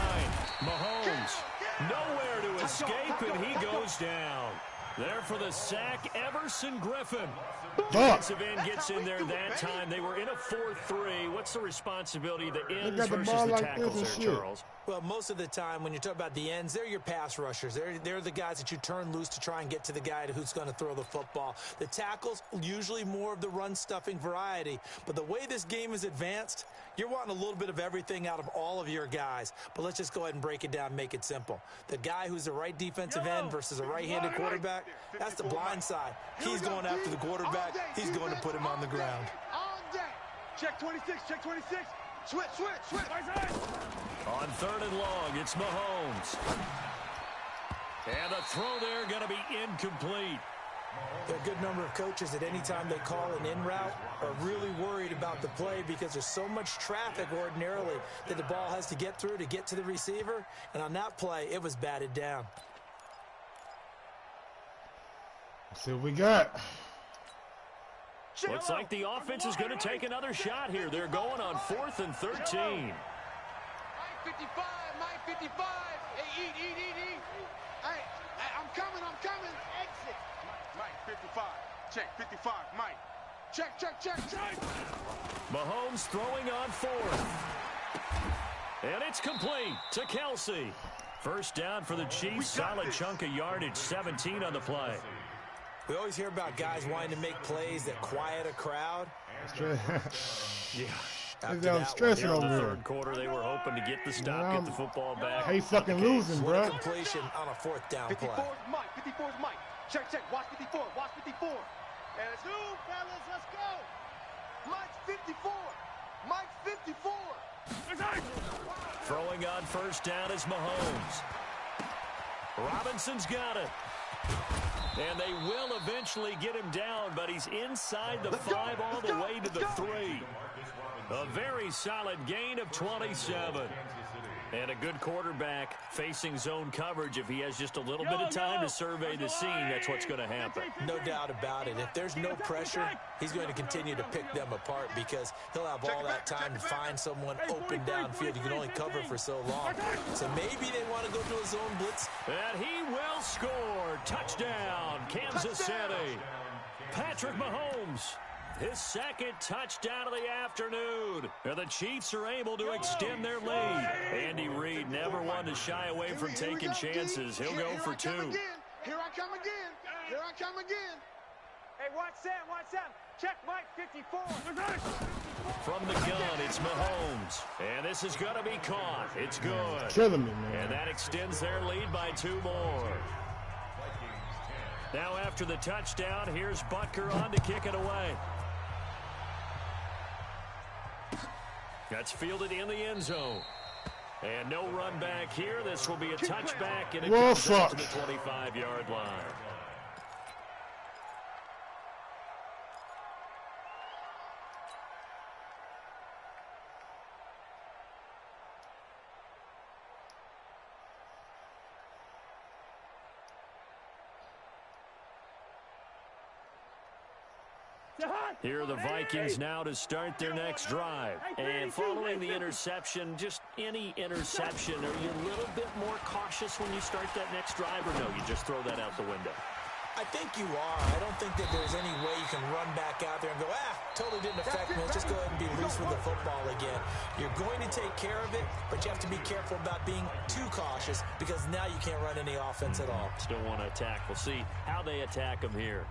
Speaker 2: Mahomes nowhere to escape, and he goes down. There for the sack, Everson Griffin. Defensive end gets in there that time. They were in a 4-3. What's the responsibility of the ends versus the tackles there, Charles?
Speaker 5: Well, most of the time when you talk about the ends, they're your pass rushers. They're the guys that you turn loose to try and get to the guy who's going to throw the football. The tackles, usually more of the run-stuffing variety. But the way this game is advanced, you're wanting a little bit of everything out of all of your guys. But let's just go ahead and break it down and make it simple. The guy who's the right defensive end versus a right-handed quarterback, that's the blind side. He's going after the quarterback. He's going to put him on the ground.
Speaker 3: All day. Check 26, check 26. Switch, switch, switch.
Speaker 2: On third and long, it's Mahomes. And the throw there going to be incomplete.
Speaker 5: There are a good number of coaches that any time they call an in route are really worried about the play because there's so much traffic ordinarily that the ball has to get through to get to the receiver. And on that play, it was batted down.
Speaker 1: Let's see what we got.
Speaker 2: Looks like the offense is going to take another shot here. They're going on 4th and 13.
Speaker 3: Mike 55, Mike 55. Hey, eat. Hey, I'm coming. Exit. Mike 55. Check 55, Mike. Check.
Speaker 2: Mahomes throwing on 4th. And it's complete to Kelsey. First down for the Chiefs. Solid chunk of yardage, 17 on the play.
Speaker 5: We always hear about guys wanting to make plays that quiet a crowd.
Speaker 2: Yeah.
Speaker 1: I'm stressing over
Speaker 2: the
Speaker 1: here.
Speaker 2: third quarter, they were hoping to get the stop, get the football back.
Speaker 1: Hey, fucking losing, bro.
Speaker 5: Completion on a 4th down play.
Speaker 3: 54's Mike. 54's Mike. Check. Watch 54. Watch 54. And let's go, fellas. Let's go. Mike's 54. Mike's 54.
Speaker 2: Throwing on first down is Mahomes. Robinson's got it. And they will eventually get him down, but he's inside the 5 all the way to the 3. A very solid gain of 27. And a good quarterback facing zone coverage. If he has just a little bit of time to survey the scene, that's what's going to happen.
Speaker 5: No doubt about it. If there's no pressure, he's going to continue to pick them apart because he'll have all that time to find someone open downfield. You can only cover for so long. So maybe they want to go to a zone blitz.
Speaker 2: And he will score. Touchdown, Kansas City. Patrick Mahomes. His second touchdown of the afternoon. And the Chiefs are able to extend their lead. Andy Reid never one to shy away from taking chances. He'll go for 2.
Speaker 3: Here I come again.
Speaker 4: Hey, watch Sam. Check Mike 54.
Speaker 2: From the gun, it's Mahomes. And this is going to be caught. It's good.
Speaker 1: Killing me, man.
Speaker 2: And that extends their lead by 2 more. Now after the touchdown, here's Butker on to kick it away. That's fielded in the end zone. And no run back here. This will be a touchback, and it comes out to the 25-yard line. Here are the Vikings now to start their next drive. And following the interception, just any interception, are you a little bit more cautious when you start that next drive, or no, you just throw that out the window?
Speaker 5: I think you are. I don't think that there's any way you can run back out there and go, totally didn't affect me. Let's just go ahead and be loose with the football again. You're going to take care of it, but you have to be careful about being too cautious because now you can't run any offense at all.
Speaker 2: Still want to attack. We'll see how they attack them here.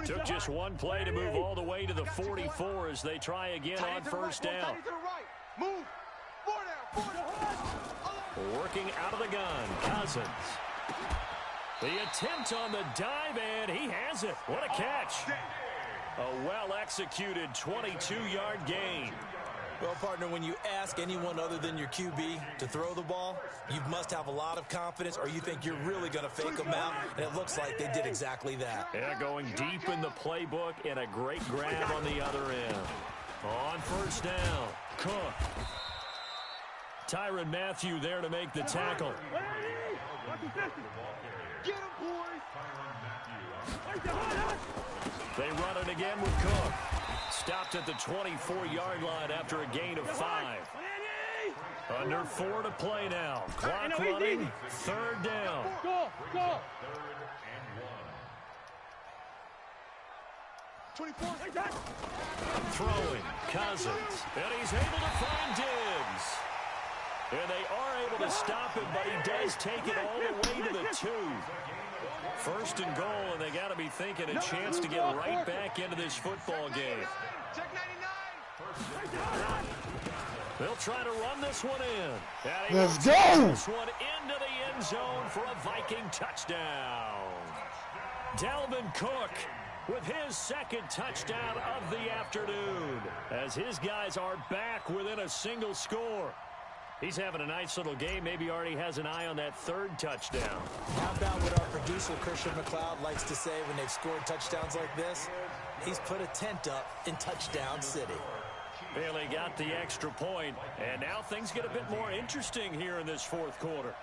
Speaker 2: Took just one play to move all the way to the 44 as they try again on first down.
Speaker 3: Move.
Speaker 2: Working out of the gun, Cousins. The attempt on the dive, and he has it. What a catch. A well-executed 22-yard gain.
Speaker 5: Well, partner, when you ask anyone other than your QB to throw the ball, you must have a lot of confidence or you think you're really going to fake them out, and it looks like they did exactly that.
Speaker 2: Yeah, going deep in the playbook and a great grab on the other end. On first down, Cook. Tyrann Mathieu there to make the tackle.
Speaker 3: Get him, boys.
Speaker 2: They run it again with Cook. Stopped at the 24-yard line after a gain of 5. Under 4 to play now. Clock running. Third down.
Speaker 4: Go.
Speaker 3: 24.
Speaker 2: Throwing. Cousins. And he's able to find Diggs. And they are able to stop him, but he does take it all the way to the 2. First and goal, and they got to be thinking a chance to get right back into this football game.
Speaker 3: Check 99.
Speaker 2: They'll try to run this one in.
Speaker 1: Let's go!
Speaker 2: This one into the end zone for a Viking touchdown. Dalvin Cook with his second touchdown of the afternoon, as his guys are back within a single score. He's having a nice little game. Maybe already has an eye on that third touchdown.
Speaker 5: How about what our producer, Christian McLeod, likes to say when they've scored touchdowns like this? He's put a tent up in Touchdown City.
Speaker 2: Bailey got the extra point, and now things get a bit more interesting here in this fourth quarter.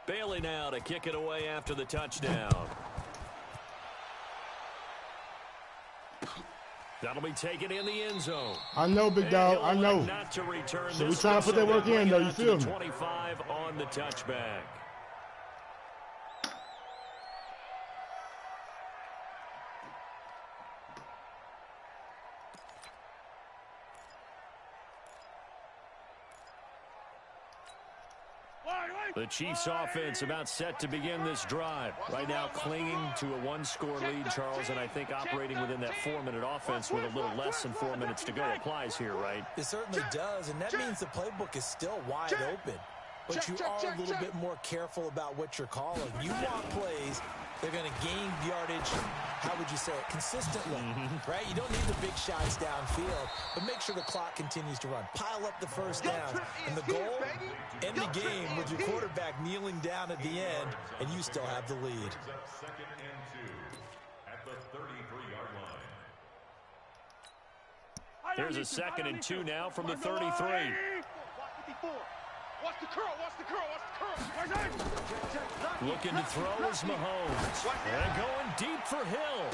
Speaker 2: Bailey now to kick it away after the touchdown. That'll be taken in the end zone.
Speaker 1: I know, big dog. I know.
Speaker 2: Not to return
Speaker 1: So we
Speaker 2: this
Speaker 1: trying to put that work in, though. You feel me?
Speaker 2: 25 on the touchback. The Chiefs offense about set to begin this drive. Right now clinging to a one-score lead, Charles, and I think operating within that 4-minute offense with a little less than 4 minutes to go applies here, right?
Speaker 5: It certainly does, and that means the playbook is still wide open. But you are a little bit more careful about what you're calling. You want plays, they're going to gain yardage, how would you say it, consistently, right? You don't need the big shots downfield, but make sure the clock continues to run. Pile up the first downs, and the goal, end the game with your quarterback kneeling down at the end, and you still have the lead.
Speaker 6: Second and 2 at the 33-yard line.
Speaker 2: There's a second and 2 now from the 33.
Speaker 3: Watch the curl, watch the curl, watch the curl.
Speaker 2: Looking to throw is Mahomes. And going deep for Hill.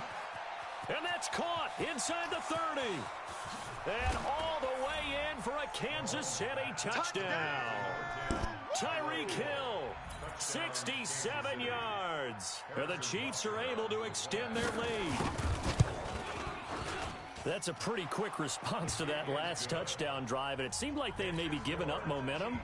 Speaker 2: And that's caught inside the 30. And all the way in for a Kansas City touchdown. Tyreek Hill, 67 yards. And the Chiefs are able to extend their lead. That's a pretty quick response to that last touchdown drive, and it seemed like they may be giving up momentum.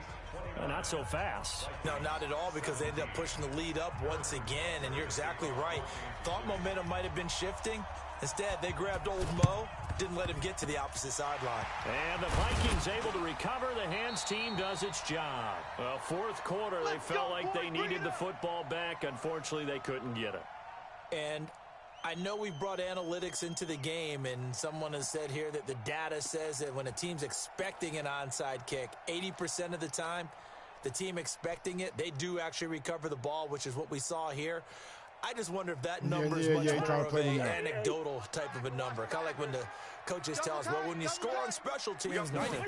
Speaker 2: Not so fast.
Speaker 5: No, not at all, because they ended up pushing the lead up once again, and you're exactly right. Thought momentum might have been shifting. Instead, they grabbed old Mo, didn't let him get to the opposite sideline.
Speaker 2: And the Vikings able to recover. The hands team does its job. Well, fourth quarter, they felt like they needed the football back. Unfortunately, they couldn't get it.
Speaker 5: And I know we brought analytics into the game, and someone has said here that the data says that when a team's expecting an onside kick, 80% of the time, the team expecting it, they do actually recover the ball, which is what we saw here. I just wonder if that number is much more of an anecdotal type of a number. Kind of like when the coaches tell us, well, when you score on special teams, 93%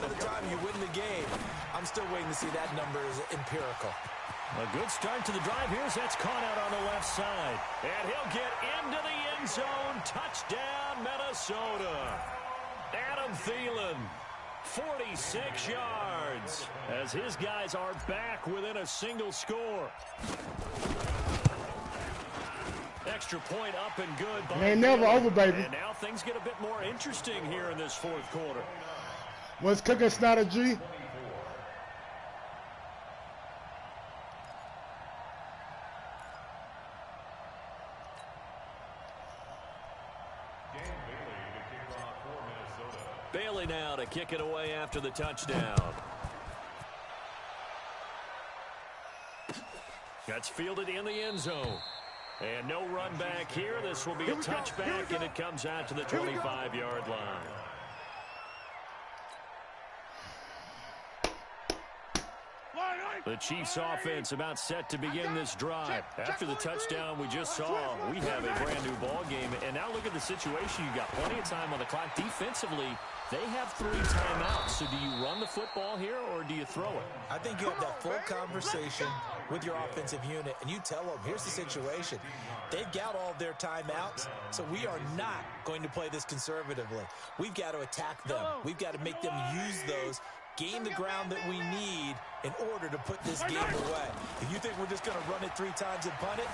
Speaker 5: of the time you win the game. I'm still waiting to see that number is empirical.
Speaker 2: A good start to the drive. Here's that's caught out on the left side. And he'll get into the end zone. Touchdown, Minnesota. Adam Thielen, 46 yards, as his guys are back within a single score. Extra point up and good.
Speaker 1: Ain't never over, baby.
Speaker 2: And now things get a bit more interesting here in this fourth quarter.
Speaker 1: What's cooking, Snyder G?
Speaker 2: Bailey now to kick it away after the touchdown. That's fielded in the end zone. And no run back here. This will be a touchback, and it comes out to the 25-yard line. The Chiefs offense about set to begin this drive. After the touchdown we just saw, we have a brand new ball game. And now look at the situation. You've got plenty of time on the clock. Defensively, they have 3 timeouts. So do you run the football here or do you throw it?
Speaker 5: I think you have that full conversation with your offensive unit, and you tell them, here's the situation. They've got all of their timeouts, so we are not going to play this conservatively. We've got to attack them. We've got to make them use those, gain the ground that we need in order to put this game away. If you think we're just going to run it 3 times and punt it,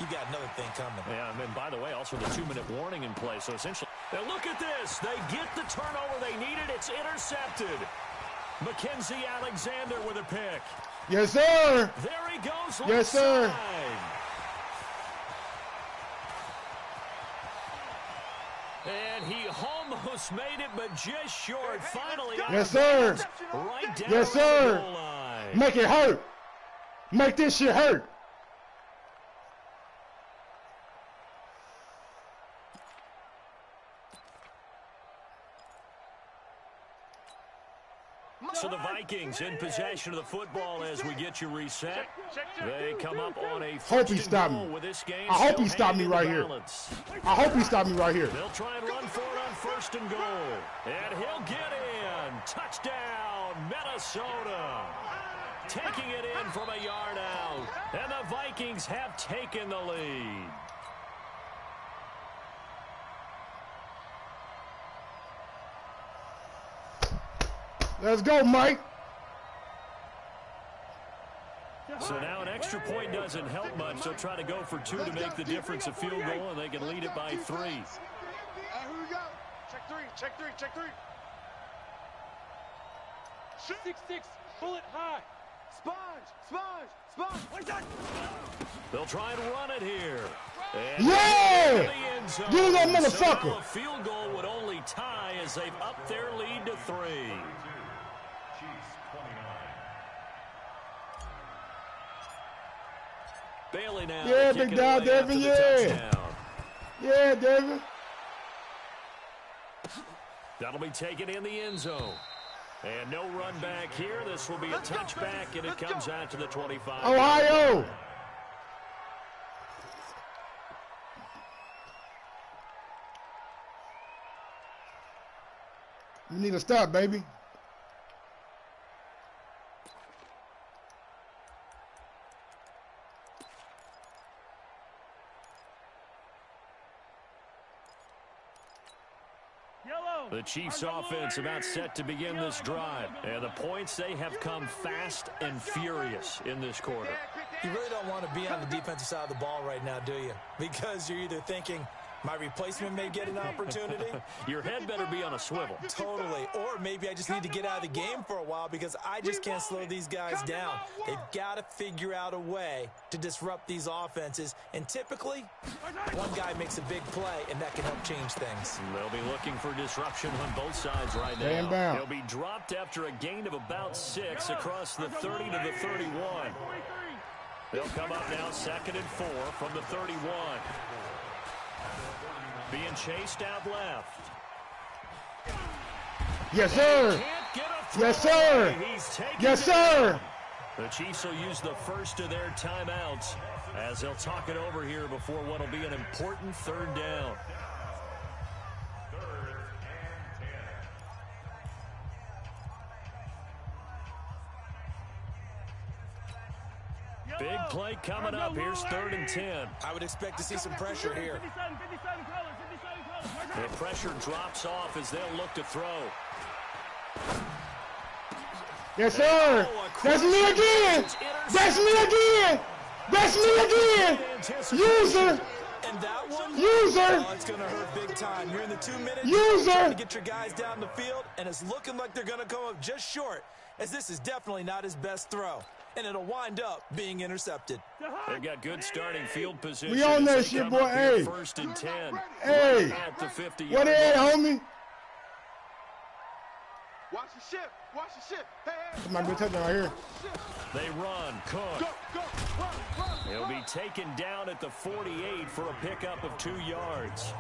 Speaker 5: you've got another thing coming.
Speaker 2: Yeah, and by the way, also the 2-minute warning in play. So essentially, now look at this. They get the turnover they needed. It's intercepted. Mackenzie Alexander with a pick.
Speaker 1: Yes, sir.
Speaker 2: There he goes.
Speaker 1: Yes, sir.
Speaker 2: Side. And he almost made it, but just short. Finally,
Speaker 1: yes, sir.
Speaker 2: Right down
Speaker 1: yes, sir.
Speaker 2: the goal line.
Speaker 1: Make it hurt. Make this shit hurt.
Speaker 2: So the Vikings in possession of the football as we get you reset. They come up on a first and goal with this game.
Speaker 1: I hope he stopped me right here. I hope he stopped me right here.
Speaker 2: They'll try and run for it on first and goal. And he'll get in. Touchdown, Minnesota. Taking it in from a yard out. And the Vikings have taken the lead.
Speaker 1: Let's go, Mike.
Speaker 2: So now an extra point doesn't help much. They'll try to go for 2 to make the difference a field goal, and they can lead it by 3.
Speaker 3: Here we go. Check 3, check 3, check 3.
Speaker 4: 6-6, bullet high.
Speaker 3: Sponge.
Speaker 2: They'll try and run it here.
Speaker 1: And yeah! Get that motherfucker.
Speaker 2: So a field goal would only tie as they've upped their lead to 3. Bailey now.
Speaker 1: Yeah, big dog, David. Yeah. Yeah, David.
Speaker 2: That'll be taken in the end zone. And no run back here. This will be a touchback, and it comes out to the 25.
Speaker 1: Ohio. You need to stop, baby.
Speaker 2: The Chiefs offense about set to begin this drive. And the points, they have come fast and furious in this quarter.
Speaker 5: You really don't want to be on the defensive side of the ball right now, do you? Because you're either thinking, My replacement may get an opportunity.
Speaker 2: Your head better be on a swivel.
Speaker 5: Totally. Or maybe I just need to get out of the game for a while because I just can't slow these guys down. They've got to figure out a way to disrupt these offenses. And typically, one guy makes a big play, and that can help change things.
Speaker 2: They'll be looking for disruption on both sides right now. He'll be dropped after a gain of about 6 across the 30 to the 31. They'll come up now 2nd and 4 from the 31. Being chased out left.
Speaker 1: Yes, sir. Yes, sir. Yes, sir.
Speaker 2: The Chiefs will use the first of their timeouts as they'll talk it over here before what will be an important 3rd down. Big play coming up. Here's 3rd and 10.
Speaker 5: I would expect to see some pressure here.
Speaker 2: The pressure drops off as they'll look to throw.
Speaker 1: Yes, sir. That's me again. That's me again. That's me again. User.
Speaker 5: And that one,
Speaker 1: User.
Speaker 5: oh, it's going to hurt big time. You're in the 2 minutes.
Speaker 1: User.
Speaker 5: Trying to get your guys down the field, and it's looking like they're going to come up just short, as this is definitely not his best throw. And it'll wind up being intercepted.
Speaker 2: They've got good starting field position.
Speaker 1: We on that shit, boy. Hey.
Speaker 2: 1st and 10.
Speaker 1: Hey.
Speaker 2: At the 50.
Speaker 1: What the hell, homie?
Speaker 3: Watch the shift. Watch the shift. Hey,
Speaker 1: That's my good touchdown right here.
Speaker 2: They run. Cook.
Speaker 3: Go. Run.
Speaker 2: He'll be taken down at the 48 for a pickup of 2 yards.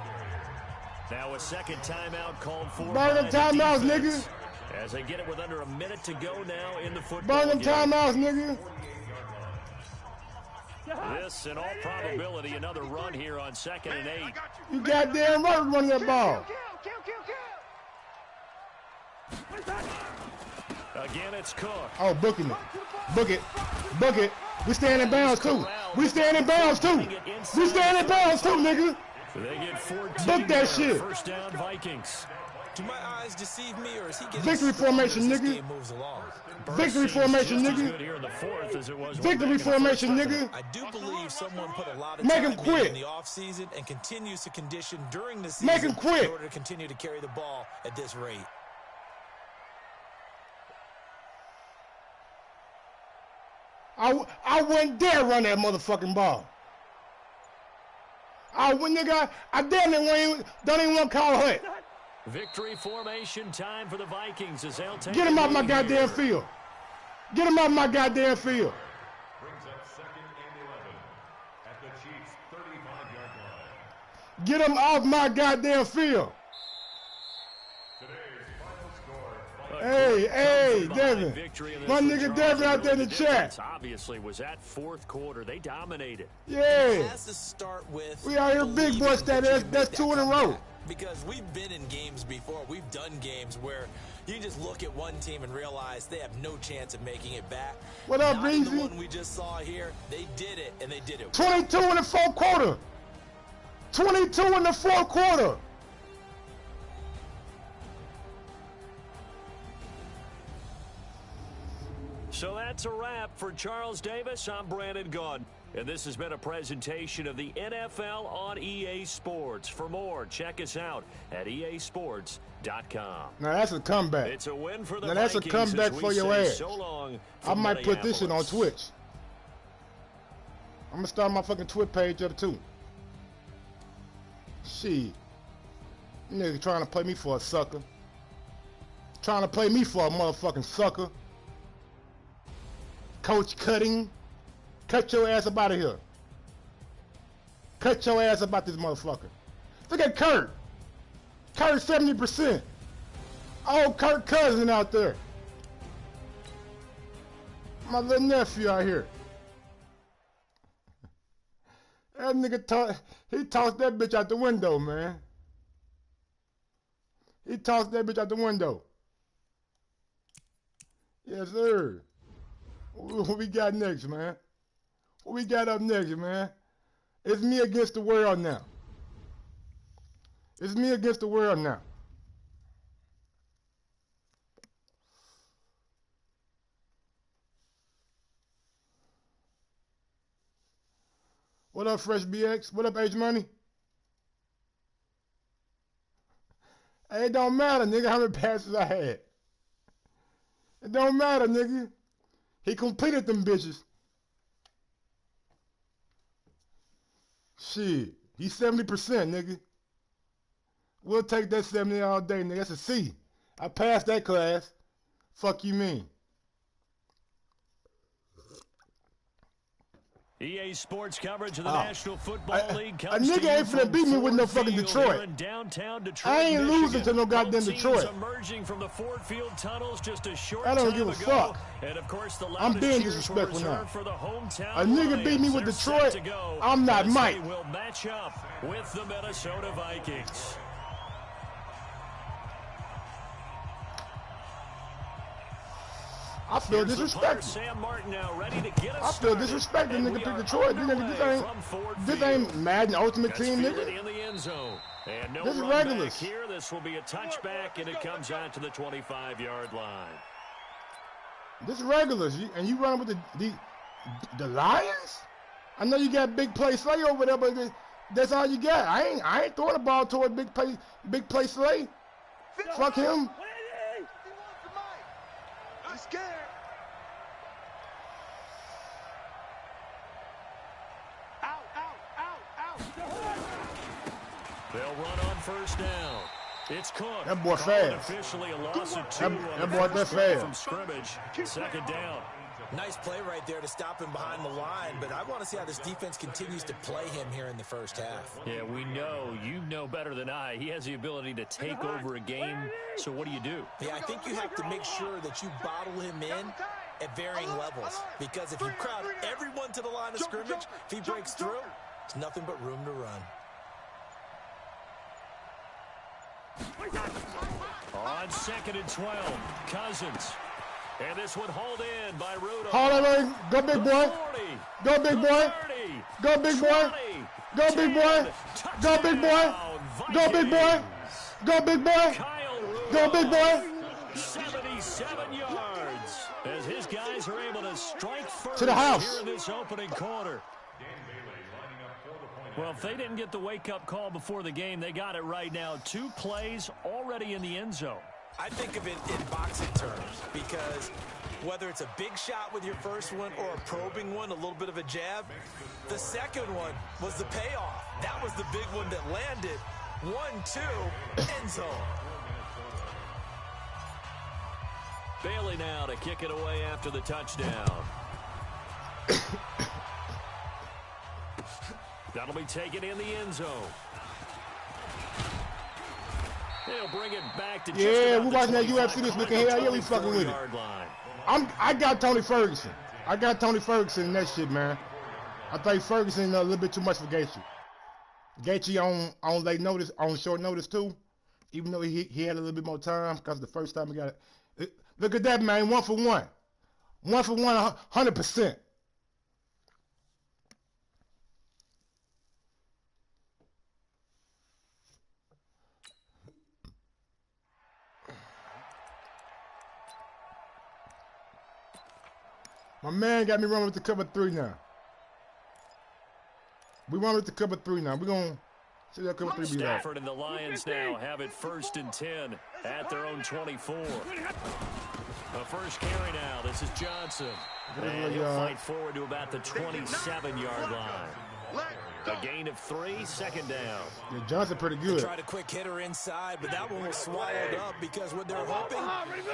Speaker 2: Now a 2nd timeout called for.
Speaker 1: Burn them timeouts, nigga.
Speaker 2: As they get it with under a minute to go now in the football
Speaker 1: Burn them
Speaker 2: game.
Speaker 1: timeouts, nigga.
Speaker 2: This, in all probability, another run here on 2nd and 8.
Speaker 1: You goddamn right running that ball.
Speaker 2: Again, it's Cook.
Speaker 1: Oh, booking it. Book it. Book it. We stand in bounds, too. We stand in bounds, too. We stand in bounds, too, nigga.
Speaker 2: They get 14.
Speaker 1: Book that shit.
Speaker 2: 1st down, Vikings.
Speaker 5: Do my eyes deceive me, or is he getting
Speaker 1: Victory formation,
Speaker 5: as this
Speaker 1: nigga.
Speaker 5: game moves along?
Speaker 1: Victory formation,
Speaker 2: Just as
Speaker 1: nigga.
Speaker 2: good here in the 4th as it was
Speaker 1: Victory formation, nigga.
Speaker 5: I do believe someone put a lot of
Speaker 1: Make
Speaker 5: time
Speaker 1: him quit.
Speaker 5: in the offseason and continues to condition during the season
Speaker 1: Make him quit.
Speaker 5: in order to continue to carry the ball at this rate.
Speaker 1: I wouldn't dare run that motherfucking ball. I wouldn't, nigga. I damn it don't even want to call it.
Speaker 2: Victory formation time for the Vikings as they'll take.
Speaker 1: Get him off my goddamn field. Get him off my goddamn field.
Speaker 6: Brings up 2nd and 11 at the Chiefs' 35-yard line.
Speaker 1: Get him off my goddamn field.
Speaker 6: Today's final score.
Speaker 1: Hey, Devin. My
Speaker 2: My
Speaker 1: nigga Devin out there in the chat.
Speaker 2: Obviously was that 4th quarter. They dominated.
Speaker 5: It
Speaker 1: Yeah.
Speaker 5: has to start with
Speaker 1: We out here big boy status. That's 2 in a row.
Speaker 5: Because we've been in games before. We've done games where you just look at one team and realize they have no chance of making it back.
Speaker 1: What up,
Speaker 5: Not in
Speaker 1: Breezy?
Speaker 5: the one we just saw here. They did it, and they did it.
Speaker 1: 22 in the 4th quarter. 22 in the 4th quarter.
Speaker 2: So that's a wrap for Charles Davis. I'm Brandon Gunn. And this has been a presentation of the NFL on EA Sports. For more, check us out at easports.com.
Speaker 1: Now that's a comeback.
Speaker 2: It's a win for the
Speaker 1: Now that's a
Speaker 2: Vikings
Speaker 1: comeback
Speaker 2: as we
Speaker 1: for your
Speaker 2: say
Speaker 1: ass.
Speaker 2: so long
Speaker 1: I
Speaker 2: from
Speaker 1: might put this shit on
Speaker 2: Minneapolis.
Speaker 1: Twitch. I'm gonna start my fucking Twitch page up too. Shit. Nigga trying to play me for a sucker. Trying to play me for a motherfucking sucker. Coach Cutting. Cut your ass up out of here. Cut your ass up out this motherfucker. Look at Kurt. Kurt 70%. Oh, Kurt Cousin out there. My little nephew out here. That nigga he tossed that bitch out the window, man. He tossed that bitch out the window. Yes, sir. What we got next, man? What we got up next, man? It's me against the world now. It's me against the world now. What up, Fresh BX? What up, H Money? Hey, it don't matter, nigga, how many passes I had. It don't matter, nigga. He completed them bitches. Shit. He's 70%, nigga. We'll take that 70 all day, nigga. That's a C. I passed that class. Fuck you mean?
Speaker 2: EA Sports coverage of the National Football League
Speaker 1: a
Speaker 2: comes
Speaker 1: nigga ain't finna beat me with no fucking Detroit.
Speaker 2: Detroit.
Speaker 1: I ain't losing to no goddamn Detroit.
Speaker 2: Emerging from the Ford Field tunnels just a short
Speaker 1: I don't give a fuck.
Speaker 2: And of course, the
Speaker 1: I'm being disrespectful now. A nigga beat me with Detroit. I'm not Mike.
Speaker 2: Will match up with the Minnesota Vikings.
Speaker 1: I feel disrespected.
Speaker 2: Sam Martin now ready to get us
Speaker 1: I feel disrespected, nigga. Pick Detroit. This ain't Madden Ultimate Team, nigga.
Speaker 2: In the end zone. And no
Speaker 1: this is
Speaker 2: run
Speaker 1: regulars.
Speaker 2: Back here. This will be a touchback, and it comes out to the 25-yard line.
Speaker 1: This is regulars, and you running with the Lions? I know you got big play Slay over there, but that's all you got. I ain't throwing the ball toward big play Slay. Fuck him.
Speaker 3: I'm scared. Out.
Speaker 2: They'll run on first down. It's Cook.
Speaker 1: That boy fast.
Speaker 2: Officially a loss of 2.
Speaker 1: That boy that fast.
Speaker 2: From scrimmage. Second down.
Speaker 5: Nice play right there to stop him behind the line, but I want to see how this defense continues to play him here in the first half.
Speaker 2: Yeah, we know. You know better than I. He has the ability to take over a game, so what do you do?
Speaker 5: Yeah, I think you have to make sure that you bottle him in at varying levels, because if you crowd everyone to the line of scrimmage, if he breaks through, it's nothing but room to run.
Speaker 2: On 2nd and 12, Cousins. And this one hauled in by Rudolph.
Speaker 1: Hold on, go big boy. Go big boy. Go big boy. Go big boy. Go big boy. Go big boy. Go big boy. Go big boy.
Speaker 2: 77 yards as his guys are able to strike first
Speaker 1: to the house
Speaker 2: here in this opening quarter. Well, if they didn't get the wake-up call before the game, they got it right now. 2 plays already in the end zone.
Speaker 5: I think of it in boxing terms, because whether it's a big shot with your first one or a probing one, a little bit of a jab, the second one was the payoff. That was the big one that landed. 1-2, end zone.
Speaker 2: Bailey now to kick it away after the touchdown. That'll be taken in the end zone. They'll bring it back to
Speaker 1: we watching that UFC this weekend. Hell yeah, we fucking with it. I got Tony Ferguson. I got Tony Ferguson in that shit, man. I think Ferguson a little bit too much for Gaethje. Gaethje on late notice, on short notice too, even though he had a little bit more time because the first time he got it. Look at that, man. 1 for 1. 1 for 1, 100%. My man got me running with the cover 3 now. We run with the cover 3 now. We're going to see that cover 3 be like.
Speaker 2: Stafford and the Lions now have it 1st and 10 at their own 24. The first carry now. This is Johnson. And he'll fight forward to about the 27-yard line. A gain of 3, 2nd down.
Speaker 1: Yeah, Johnson pretty good.
Speaker 5: They tried a quick hitter inside, but that one was swallowed up because what they're hoping,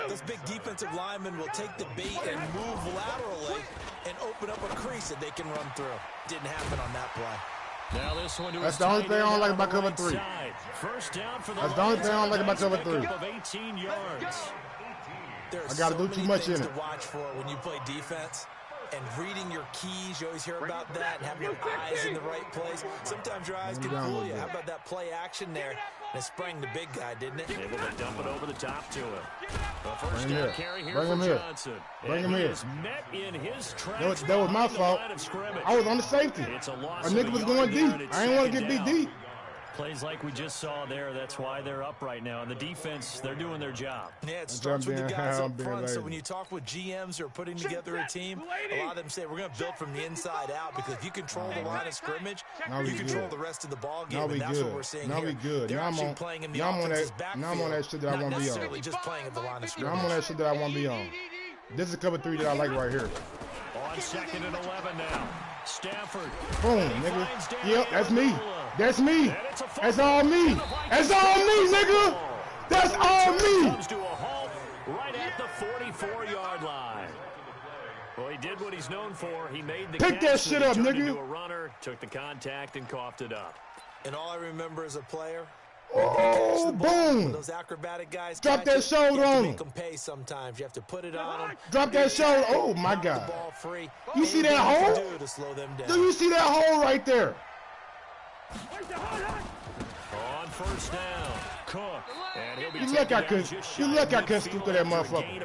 Speaker 5: those big defensive linemen will take the bait and move laterally and open up a crease that they can run through. Didn't happen on that play.
Speaker 2: Now this one
Speaker 1: That's the only thing I don't like about cover 3.
Speaker 2: First down for the
Speaker 1: That's the only thing I don't like about cover 3.
Speaker 2: Of 18 yards.
Speaker 5: There's
Speaker 1: I got to do too much in it.
Speaker 5: to watch for when you play defense. And reading your keys, you always hear about that, and having your eyes in the right place. Sometimes your eyes can fool you. How about that play action there? And it sprang the big guy, didn't it?
Speaker 2: Able to dump it over the top to him. The first down carry here
Speaker 1: Bring
Speaker 2: for
Speaker 1: him here.
Speaker 2: Johnson.
Speaker 1: Bring him here.
Speaker 2: Met in his tracks
Speaker 1: That was my fault. I was on the safety.
Speaker 2: It's a loss
Speaker 1: A nigga was going deep. I didn't want to get beat deep.
Speaker 2: Plays like we just saw there. That's why they're up right now. And the defense, they're doing their job.
Speaker 5: Yeah, it starts with the guys up front. So when you talk with GMs who are putting together a team, a lot of them say we're going to build from the inside out, because if you control the line of scrimmage, you control the rest of the ball game, and that's what we're seeing here. They're actually playing in the offense's backfield,
Speaker 1: now I'm on that shit that I want to be on.
Speaker 5: Not necessarily just playing at the line of scrimmage.
Speaker 1: Now I'm on that shit that I want to be on. This is cover 3 that I like right here.
Speaker 2: On 2nd and 11 now. Stafford.
Speaker 1: Boom, nigga. Yep, that's me. That's me. That's all me. That's all me, nigga. That's all me.
Speaker 2: Comes to a halt right at the 44-yard line. Well, he did what he's known for. He made the
Speaker 1: pick that shit up, nigga.
Speaker 2: Into a runner, took the contact, and coughed it up.
Speaker 5: And all I remember as a player,
Speaker 1: oh, boom.
Speaker 5: Those acrobatic guys
Speaker 1: drop that shoulder on him.
Speaker 5: Make them pay sometimes. You have to put it on them.
Speaker 1: Drop that shoulder. Oh, my God. You see that hole? Do you see that hole right there?
Speaker 2: On 1st down, Cook. And he'll be
Speaker 1: you look, I couldn't scoop to that motherfucker.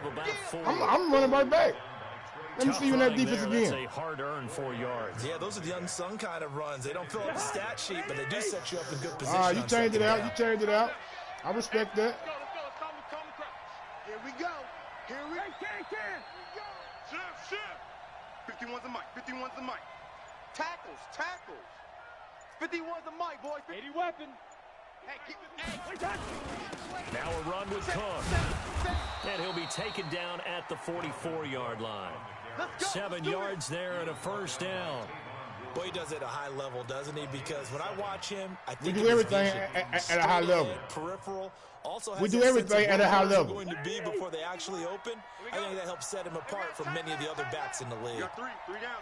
Speaker 1: I'm running right back. Let me see you in that defense again.
Speaker 2: That's a hard-earned 4 yards.
Speaker 5: Yeah, those are the unsung kind of runs. They don't fill up the stat sheet, but they do set you up in good position.
Speaker 1: You changed it out. You changed it out. I respect that.
Speaker 3: Here we go. Here we go. Shift. 51's the mic. 51's the mic. Tackles. 51's the mic, boys.
Speaker 4: 80 weapon.
Speaker 2: Now a run with Cook. And he'll be taken down at the 44-yard line. 7 yards there and a 1st down.
Speaker 5: Boy, he does it at a high level, doesn't he? Because when I watch him, I think
Speaker 1: we do everything at a high level.
Speaker 5: Peripheral. Also
Speaker 1: we do everything at a high level.
Speaker 5: Going to be before they actually open. I think that helps set him apart from many of the other backs in the league.
Speaker 3: Got three down.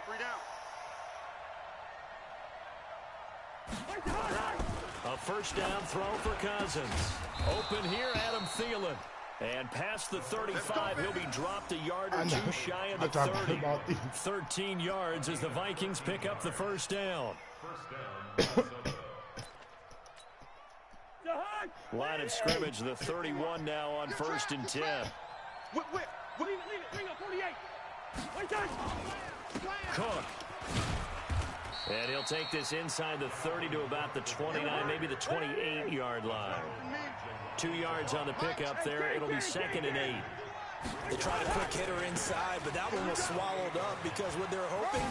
Speaker 2: A 1st down throw for Cousins. Open here, Adam Thielen. And past the 35, he'll be dropped a yard or 2 shy of the 30. 13 yards as the Vikings pick up the 1st down. Line of scrimmage, the 31 now on 1st and 10. Cook. And he'll take this inside the 30 to about the 29, maybe the 28-yard line. 2 yards on the pickup there. It'll be 2nd and 8.
Speaker 5: They tried a quick hitter inside, but that one was swallowed up because what they're hoping,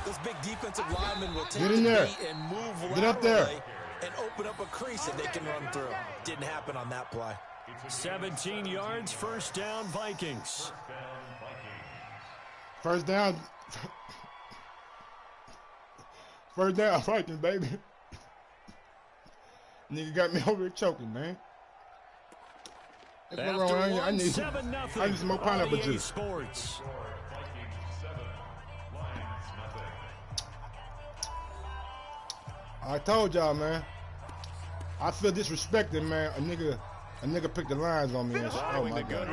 Speaker 5: this big defensive lineman will take the beat and move laterally and open up a crease that they can run through. Didn't happen on that play.
Speaker 2: 17 yards, 1st down, Vikings.
Speaker 1: 1st down. 1st down, Vikings, baby. Nigga got me over here choking, man. I need some more pineapple juice.
Speaker 2: Sports.
Speaker 1: I told y'all, man. I feel disrespected, man. A nigga picked the lines on me and shit. Oh my God.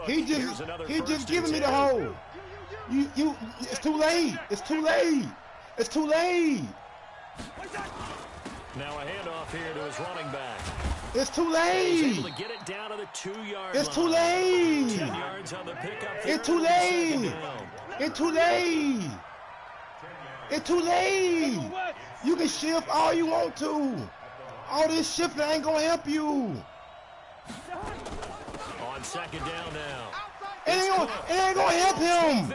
Speaker 1: He just giving me the hole. It's too late. It's too late. It's too late.
Speaker 2: Now a handoff here to his running back.
Speaker 1: It's too late.
Speaker 2: He's able to get it down to the 2-yard line.
Speaker 1: It's too late.
Speaker 2: 10 yards on the pickup.
Speaker 1: It's too late. It's too late. It's too late. You can shift all you want to. All this shifting ain't gonna help you.
Speaker 2: On 2nd down now.
Speaker 1: It ain't gonna help him.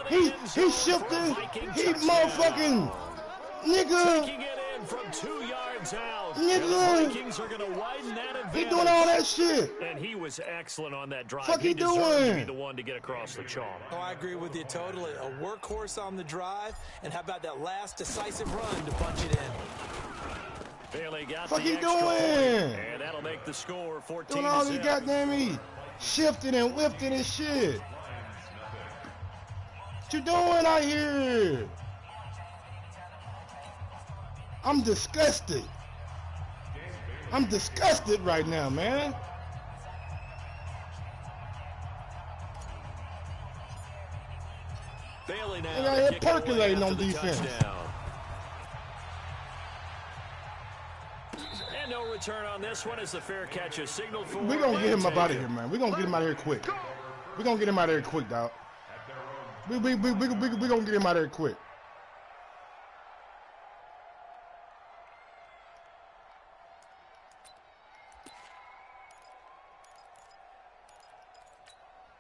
Speaker 1: He shifting. He motherfucking nigga.
Speaker 2: Taking it in from 2 yards out.
Speaker 1: Nigga.
Speaker 2: The Vikings are gonna widen that advantage.
Speaker 1: He doing all that shit.
Speaker 2: And he was excellent on that drive.
Speaker 1: Fuck he
Speaker 2: deserved
Speaker 1: doing?
Speaker 2: to be the one to get across the chalk.
Speaker 5: Oh, I agree with you totally. A workhorse on the drive, and how about that last decisive run to punch it in?
Speaker 2: Bailey got
Speaker 1: Fuck
Speaker 2: the
Speaker 1: he
Speaker 2: extra
Speaker 1: doing?
Speaker 2: point, and that'll make the score 14-7.
Speaker 1: Doing all these goddamn shifting and whiffing and shit. What you doing out here? I'm disgusted. I'm disgusted right now, man.
Speaker 2: Bailey now.
Speaker 1: They out here percolating on defense.
Speaker 2: And no return on this one as the fair catch is signaled for.
Speaker 1: We're going to get him up out of here, man. We're going to get him out of here quick. We're going to get him out of here quick, dog. We're going to get him out of here quick. We're going to get him out of here quick.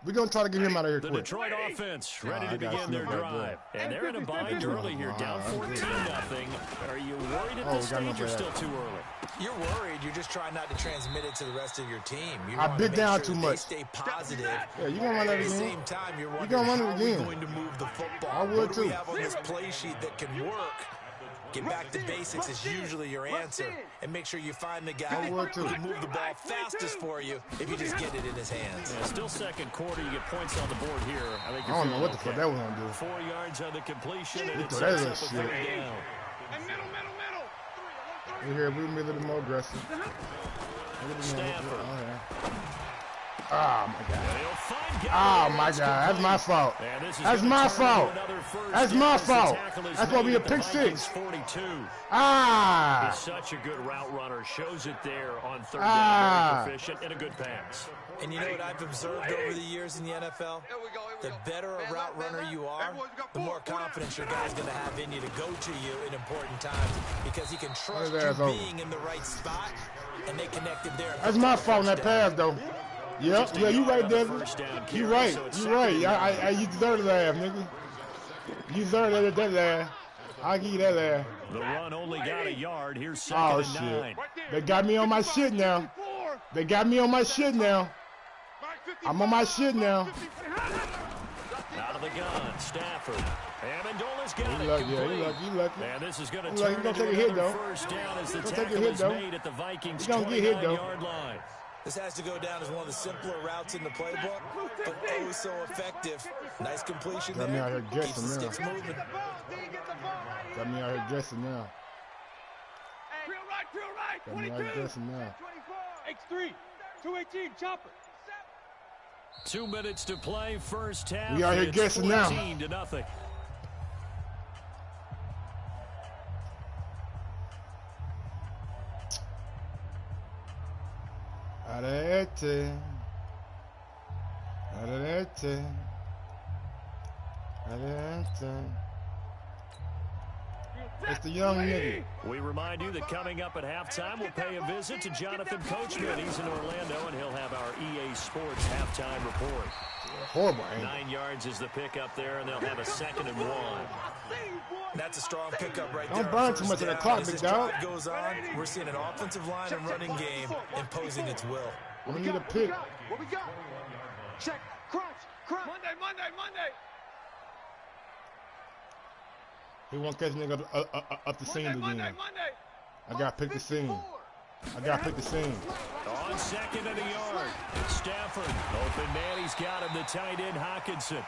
Speaker 1: We're going to try to get him out of here
Speaker 2: The
Speaker 1: quick.
Speaker 2: Detroit offense ready to begin their drive. And they're in a bind early here, down 14-0. Are you worried at this stage or still too early?
Speaker 5: You're worried. You're just trying not to transmit it to the rest of your team. You
Speaker 1: I bit down too much.
Speaker 5: Stay positive.
Speaker 1: Yeah, you're going to run that again.
Speaker 5: At the same time, you're wondering
Speaker 1: how
Speaker 5: are we going to move the football?
Speaker 1: I would too.
Speaker 5: What do we have on this play sheet that can work? Get back to basics is usually your answer. And make sure you find the guy who can move the ball fastest for you if you just get it in his hands.
Speaker 2: Yeah, still second quarter. You get points on the board here. I
Speaker 1: don't know what the fuck that was going to do.
Speaker 2: 4 yards on the completion. And it
Speaker 1: sets
Speaker 2: up a third down.
Speaker 1: We're here. We're a little more aggressive.
Speaker 2: Stafford.
Speaker 1: Oh, my God. Oh, my God. That's my fault. That's my fault. That's my fault. That's going to be a pick six.
Speaker 2: 42.
Speaker 1: Ah.
Speaker 2: He's such a good route runner. Shows it there on third down. Very proficient and a good pass.
Speaker 5: And you know what I've observed over the years in the NFL? The better a route runner you are, the more confidence your guy's going to have in you to go to you in important times because he can trust you being in the right spot, and they connected there.
Speaker 1: That's my fault in that pass, though. Yep, yeah, you right, Devin. You right, you right. You deserve to laugh, nigga. You deserve that laugh. I'll give you that laugh.
Speaker 2: The run only got a yard. Here's second and 9.
Speaker 1: They got me on my shit now. They got me on my shit now. I'm on my shit now.
Speaker 2: Out of the gun, Stafford. Amendola's got it.
Speaker 1: You lucky.
Speaker 2: And this is going to turn into another first down as the tackle is made at the Vikings' 29-yard line.
Speaker 5: This has to go down as one of the simpler routes in the playbook, but oh so effective. Nice completion there.
Speaker 1: Got me out here guessing now.
Speaker 5: Sticks moving.
Speaker 1: Got me out here guessing now. Got me out here guessing now.
Speaker 4: X3, 218, chopper.
Speaker 2: 2 minutes to play, first half.
Speaker 1: We out here guessing now.
Speaker 2: 14-0.
Speaker 1: Arete. It's the young nigga.
Speaker 2: We remind you that coming up at halftime, we'll pay a visit to Jonathan Coachman. He's in Orlando, and he'll have our EA Sports halftime report.
Speaker 1: Horrible.
Speaker 2: 9 yards is the pickup there, and they'll have a 2nd and 1.
Speaker 5: That's a strong pickup right there.
Speaker 1: Don't burn too much of the clock, big dog.
Speaker 5: Goes on, we're seeing an offensive line and running game imposing its will.
Speaker 1: We need a pick.
Speaker 3: What we got? Check. Crunch. Monday.
Speaker 1: He won't catch nigga up the scene again. I gotta pick the scene. On 2nd and a yard.
Speaker 2: Stafford. Open man. He's got him. The tight end, Hawkinson.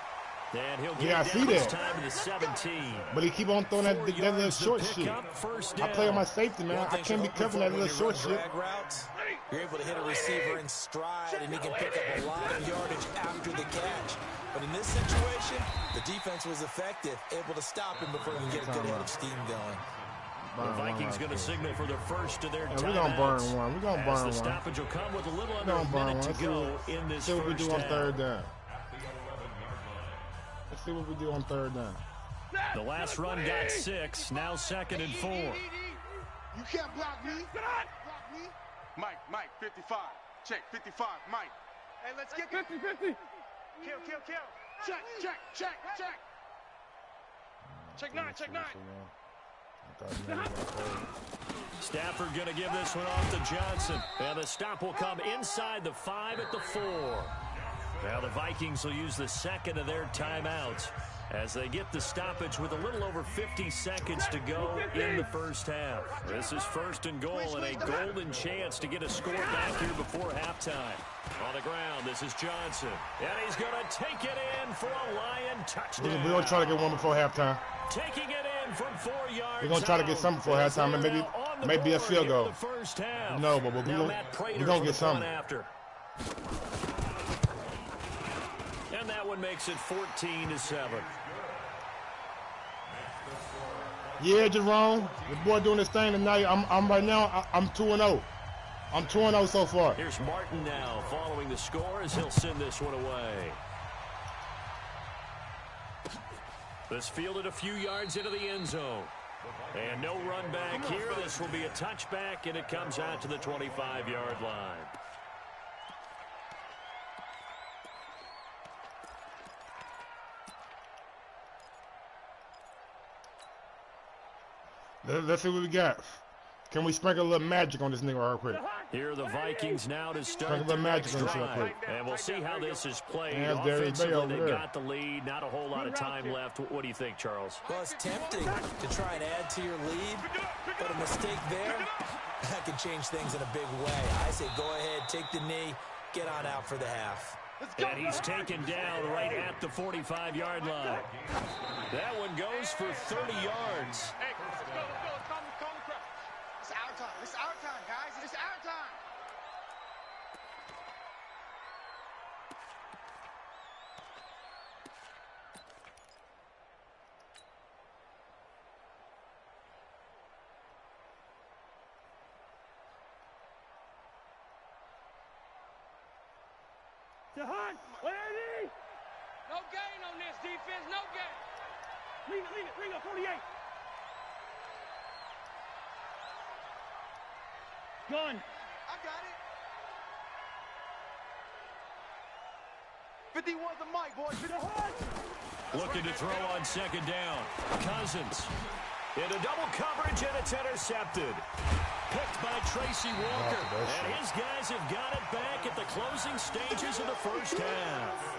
Speaker 2: And he'll get
Speaker 1: down this
Speaker 2: time to the 17.
Speaker 1: But he keep on throwing that little short shit. I play on my safety, man. I can't be covering that little short shit.
Speaker 5: Routes, you're able to hit a receiver in stride, and he can pick up a lot of yardage after the catch. But in this situation, the defense was effective, able to stop him before he can get a good head of steam going.
Speaker 2: The Vikings going to signal for the first of their timeouts.
Speaker 1: We're going to burn one. We're going to burn one.
Speaker 2: The stoppage will come with a little under a minute to go in this first
Speaker 1: See what we do on
Speaker 2: half.
Speaker 1: third down. Let's see what we do on third down.
Speaker 2: The last run got 6. Now 2nd and 4.
Speaker 3: You can't block me. Mike, 55. Check, 55, Mike. Hey, let's get
Speaker 4: 50-50. Kill. Check. Check 9.
Speaker 2: Stafford going to give this one off to Johnson. And the stop will come inside the 5 at the 4. Now the Vikings will use the 2nd of their timeouts as they get the stoppage with a little over 50 seconds to go in the first half. This is 1st and goal and a golden chance to get a score back here before halftime. On the ground, this is Johnson. And he's going to take it in for a Lion touchdown.
Speaker 1: We're going to try to get one before halftime.
Speaker 2: Taking it in from 4 yards.
Speaker 1: We're going to try to get something before halftime and maybe a field goal. No, but we're going to get something.
Speaker 2: After. And that one makes it 14-7.
Speaker 1: Yeah, Jerome, the boy doing his thing tonight. I'm right now. I'm 2-0. I'm 2-0 so far.
Speaker 2: Here's Martin now following the score as he'll send this one away. This fielded a few yards into the end zone. And no run back here. This will be a touchback, and it comes out to the 25-yard line.
Speaker 1: Let's see what we got. Can we sprinkle a little magic on this nigga real quick?
Speaker 2: Here are the Vikings now to start
Speaker 1: Sprinkle a
Speaker 2: their
Speaker 1: little magic
Speaker 2: next
Speaker 1: on this real
Speaker 2: drive.
Speaker 1: quick.
Speaker 2: And we'll see how this is played.
Speaker 1: And that's Darius Bay
Speaker 2: Offensively,
Speaker 1: over
Speaker 2: they
Speaker 1: there.
Speaker 2: got the lead. Not a whole lot of time left. What do you think, Charles?
Speaker 5: Well, it's tempting to try and add to your lead, but a mistake there, that could change things in a big way. I say go ahead, take the knee, get on out for the half.
Speaker 2: And he's taken down right at the 45-yard line. That one goes for 30 yards.
Speaker 3: Hey, let's go. Calm the crowd. It's our time. It's our time, guys. It's our time.
Speaker 4: Jahan, what are these?
Speaker 7: No gain on this defense, no gain.
Speaker 4: Leave it, Ringo, 48. Gun.
Speaker 3: I got it. 51's the mic, boys.
Speaker 2: Looking to throw on second down. Cousins into double coverage, and it's intercepted. Picked by Tracy Walker. And his guys have got it back at the closing stages of the first half.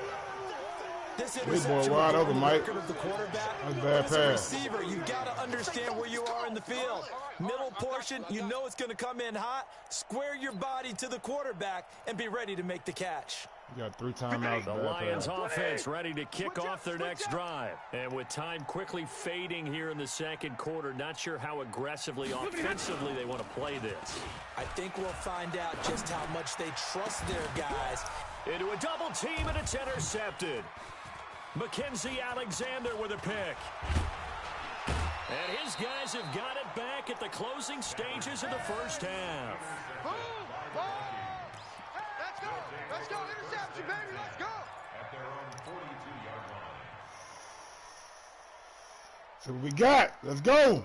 Speaker 5: This
Speaker 1: Big
Speaker 5: interception
Speaker 1: boy wide
Speaker 5: will go
Speaker 1: open,
Speaker 5: on the
Speaker 1: Mike.
Speaker 5: record of the quarterback.
Speaker 1: That's a bad
Speaker 5: As a
Speaker 1: pass.
Speaker 5: receiver, you've got to understand where you are in the field. Middle portion, you know it's going to come in hot. Square your body to the quarterback and be ready to make the catch.
Speaker 1: You got 3 timeouts.
Speaker 2: The Lions offense ready to kick off their next drive. And with time quickly fading here in the second quarter, not sure how aggressively offensively they want to play this.
Speaker 5: I think we'll find out just how much they trust their guys.
Speaker 2: Into a double team, and it's intercepted. Mackenzie Alexander with a pick. And his guys have got it back at the closing stages of the first half.
Speaker 3: Boom! Boom! Let's go! Let's go! Interception, baby! Let's go!
Speaker 6: At their own 42-yard line.
Speaker 1: So what we got? Let's go.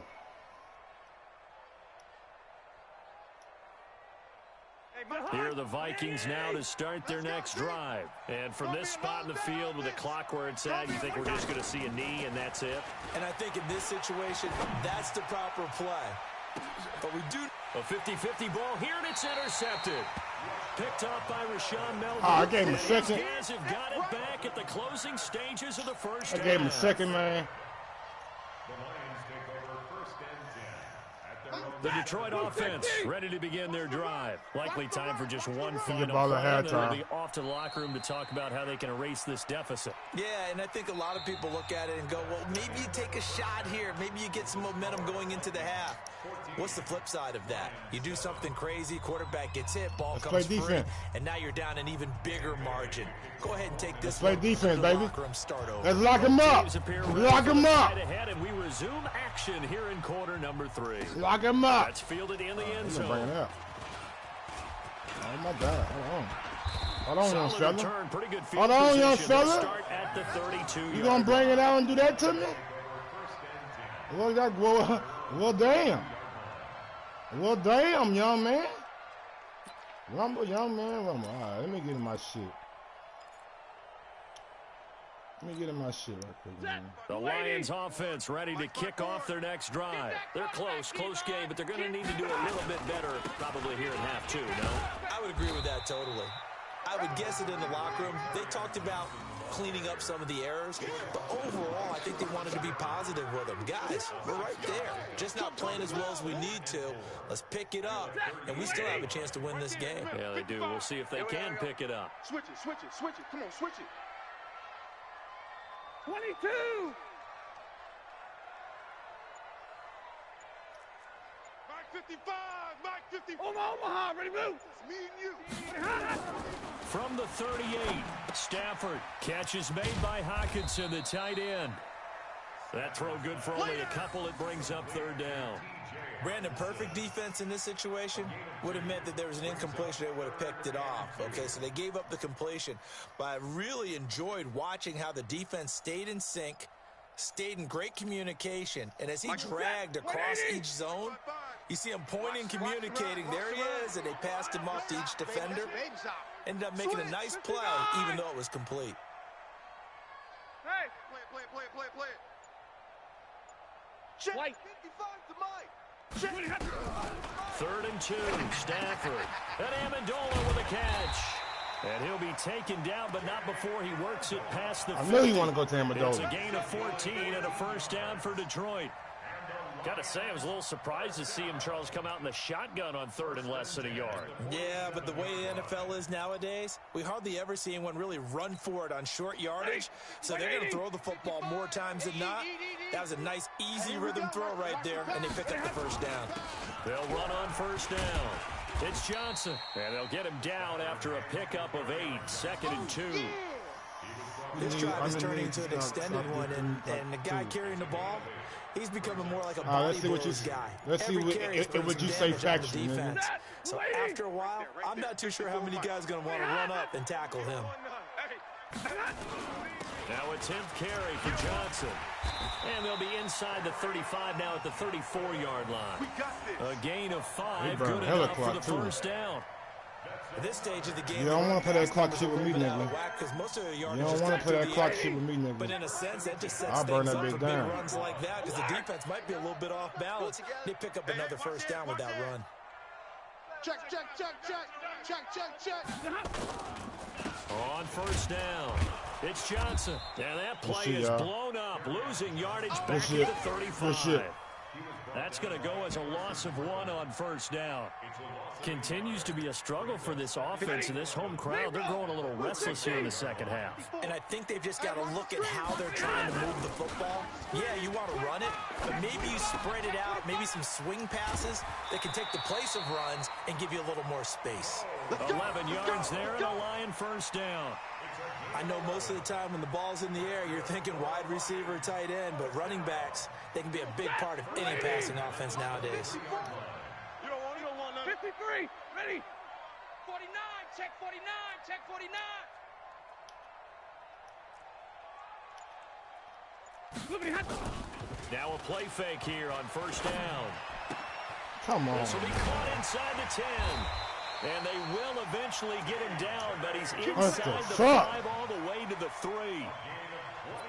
Speaker 2: Here are the Vikings now to start their next drive. And from this spot in the field with the clock where it's at, you think we're just going to see a knee and that's it?
Speaker 5: And I think in this situation, that's the proper play. But we do...
Speaker 2: A 50-50 ball here, and it's intercepted. Picked up by Rashawn Melvin.
Speaker 1: I gave him a second.
Speaker 2: These guys have got it back at the closing stages of the first half.
Speaker 1: I gave him a second, man.
Speaker 6: The Lions take over first and 10 at their own.
Speaker 2: The Detroit offense ready to begin their drive. Likely time for just one final
Speaker 1: ball at
Speaker 2: play. Then
Speaker 1: halftime.
Speaker 2: they'll be off to the locker room to talk about how they can erase this deficit.
Speaker 5: Yeah, and I think a lot of people look at it and go, well, maybe you take a shot here. Maybe you get some momentum going into the half. What's the flip side of that? You do something crazy, quarterback gets hit, ball comes free, and now you're down an even bigger margin. Go ahead and take this.
Speaker 1: Let's play defense, baby.
Speaker 5: Locker room, start over.
Speaker 1: Let's lock him up. Lock him up.
Speaker 2: Ahead, and we resume action here in quarter number 3.
Speaker 1: Lock him up.
Speaker 2: That's fielded in the end
Speaker 1: Bring
Speaker 2: zone.
Speaker 1: it up. Oh my God. Hold on, young
Speaker 2: Solid
Speaker 1: fella.
Speaker 2: return, pretty good field
Speaker 1: Hold on, young
Speaker 2: position. They'll
Speaker 1: fella.
Speaker 2: start at the 32-yard
Speaker 1: You gonna bring it out and do that to me? Well, damn. Well, damn, young man. Rumble, young man, rumble. All right, let me get in my shit. Let me get in my shit right quick, man.
Speaker 2: The Lions offense ready to kick off their next drive. They're close game, but they're going to need to do a little bit better probably here in half 2, no?
Speaker 5: I would agree with that totally. I would guess it in the locker room. They talked about cleaning up some of the errors, but overall, I think they wanted to be positive with them. Guys, we're right there. Just not playing as well as we need to. Let's pick it up, and we still have a chance to win this game.
Speaker 2: Yeah, they do. We'll see if they can pick it up.
Speaker 3: Switch it, switch it, switch it. Come on, switch it.
Speaker 4: 22.
Speaker 3: Mike 55, Mike 55.
Speaker 4: Omaha, ready to move.
Speaker 3: It's me and you.
Speaker 2: From the 38, Stafford. Catch is made by Hawkinson, the tight end. That throw good for only a couple. It brings up third down.
Speaker 5: Brandon, perfect defense in this situation would have meant that there was an incompletion. They would have picked it off. Okay, so they gave up the completion. But I really enjoyed watching how the defense stayed in sync, stayed in great communication. And as he dragged across each zone, you see him pointing, communicating. There he is, and they passed him off to each defender. Ended up making a nice play, even though it was complete.
Speaker 3: Hey, play it. Check.
Speaker 7: White.
Speaker 3: 55 to Mike. Check.
Speaker 2: 3rd and 2. Stafford. And Amendola with a catch. And he'll be taken down, but not before he works it past the 50.
Speaker 1: I knew you want to go to Amendola.
Speaker 2: It's a gain of 14 and a first down for Detroit. Got to say, I was a little surprised to see him, Charles, come out in the shotgun on 3rd and less than a yard.
Speaker 5: Yeah, but the way the NFL is nowadays, we hardly ever see anyone really run for it on short yardage. So they're going to throw the football more times than not. That was a nice, easy rhythm throw right there, and they pick up the first down.
Speaker 2: They'll run on first down. It's Johnson, and they'll get him down after a pickup of 8. 2nd and 2.
Speaker 5: This drive is turning into an extended one, and the guy carrying the ball, he's becoming more like a bodybuilding guy.
Speaker 1: Let's see what you say factually, defense.
Speaker 5: So after a while, I'm not too sure how many guys are going to want to run up and tackle him.
Speaker 2: Now a 10th carry for Johnson. And they'll be inside the 35 now at the 34-yard line. A gain of 5, good enough for the first down.
Speaker 5: At this stage of the game,
Speaker 1: you don't want to play that clock shit with me, nigga.
Speaker 5: You
Speaker 1: don't want to play that clock shit with me, nigga.
Speaker 5: But in a sense, that just sets things up for big runs like that because the defense might be a little bit off balance. They pick up another first down with that run.
Speaker 3: Check, check, check, check. Check, check, check.
Speaker 2: On first down, it's Johnson. And that play is blown up, losing yardage back to the 35. That's going to go as a loss of 1 on first down. Continues to be a struggle for this offense and this home crowd. They're growing a little restless here in the second half.
Speaker 5: And I think they've just got to look at how they're trying to move the football. Yeah, you want to run it, but maybe you spread it out, maybe some swing passes that can take the place of runs and give you a little more space.
Speaker 2: 11 yards there and a Lion first down.
Speaker 5: I know most of the time when the ball's in the air, you're thinking wide receiver, tight end, but running backs, they can be a big part of any passing offense nowadays.
Speaker 3: You don't want
Speaker 7: 53, ready. 49, check 49, check 49.
Speaker 2: Now a play fake here on first down.
Speaker 1: Come on.
Speaker 2: This will be caught inside the 10. And they will eventually get him down, but he's inside the 5 all the way to the 3.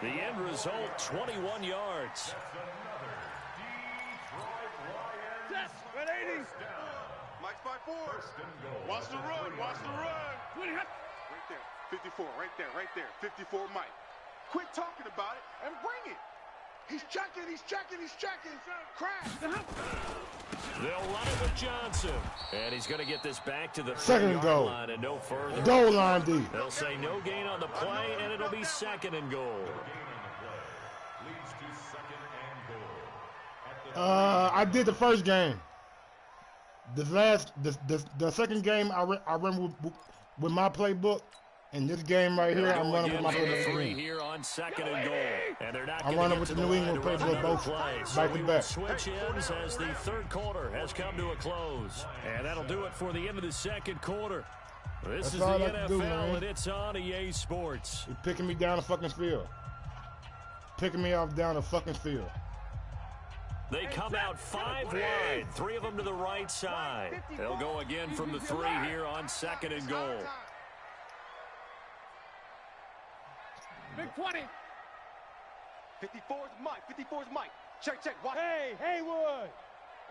Speaker 2: The end result, 21 yards.
Speaker 3: Mike's 5-4. Watch the run, watch the run. Right there, 54, right there, right there. 54 Mike. Quit talking about it and bring it. He's checking, he's checking, he's checking. Crash.
Speaker 2: They'll run it with Johnson. And he's going to get this back to the
Speaker 1: 2nd goal
Speaker 2: line and no further.
Speaker 1: Goal line D.
Speaker 2: They'll say no gain on the play, and it'll be 2nd and goal.
Speaker 1: I did the first game. The second game I ran with my playbook. In this game right here, I'm running with my playbook.
Speaker 2: 3 here on 2nd and goal. And they're not
Speaker 1: I'm running with the New England playbook both back to back.
Speaker 2: Switch ends as the 3rd quarter has come to a close. And that'll do it for the end of the 2nd quarter. This is the NFL, and it's on EA Sports.
Speaker 1: He's picking me down the fucking field. Picking me off down the fucking field.
Speaker 2: They come out 5 wide, 3 of them to the right side. They'll go again from the 3 here on 2nd and goal.
Speaker 7: Big 20.
Speaker 3: 54's Mike, 54's Mike. Check, check, watch.
Speaker 7: Hey, Haywood.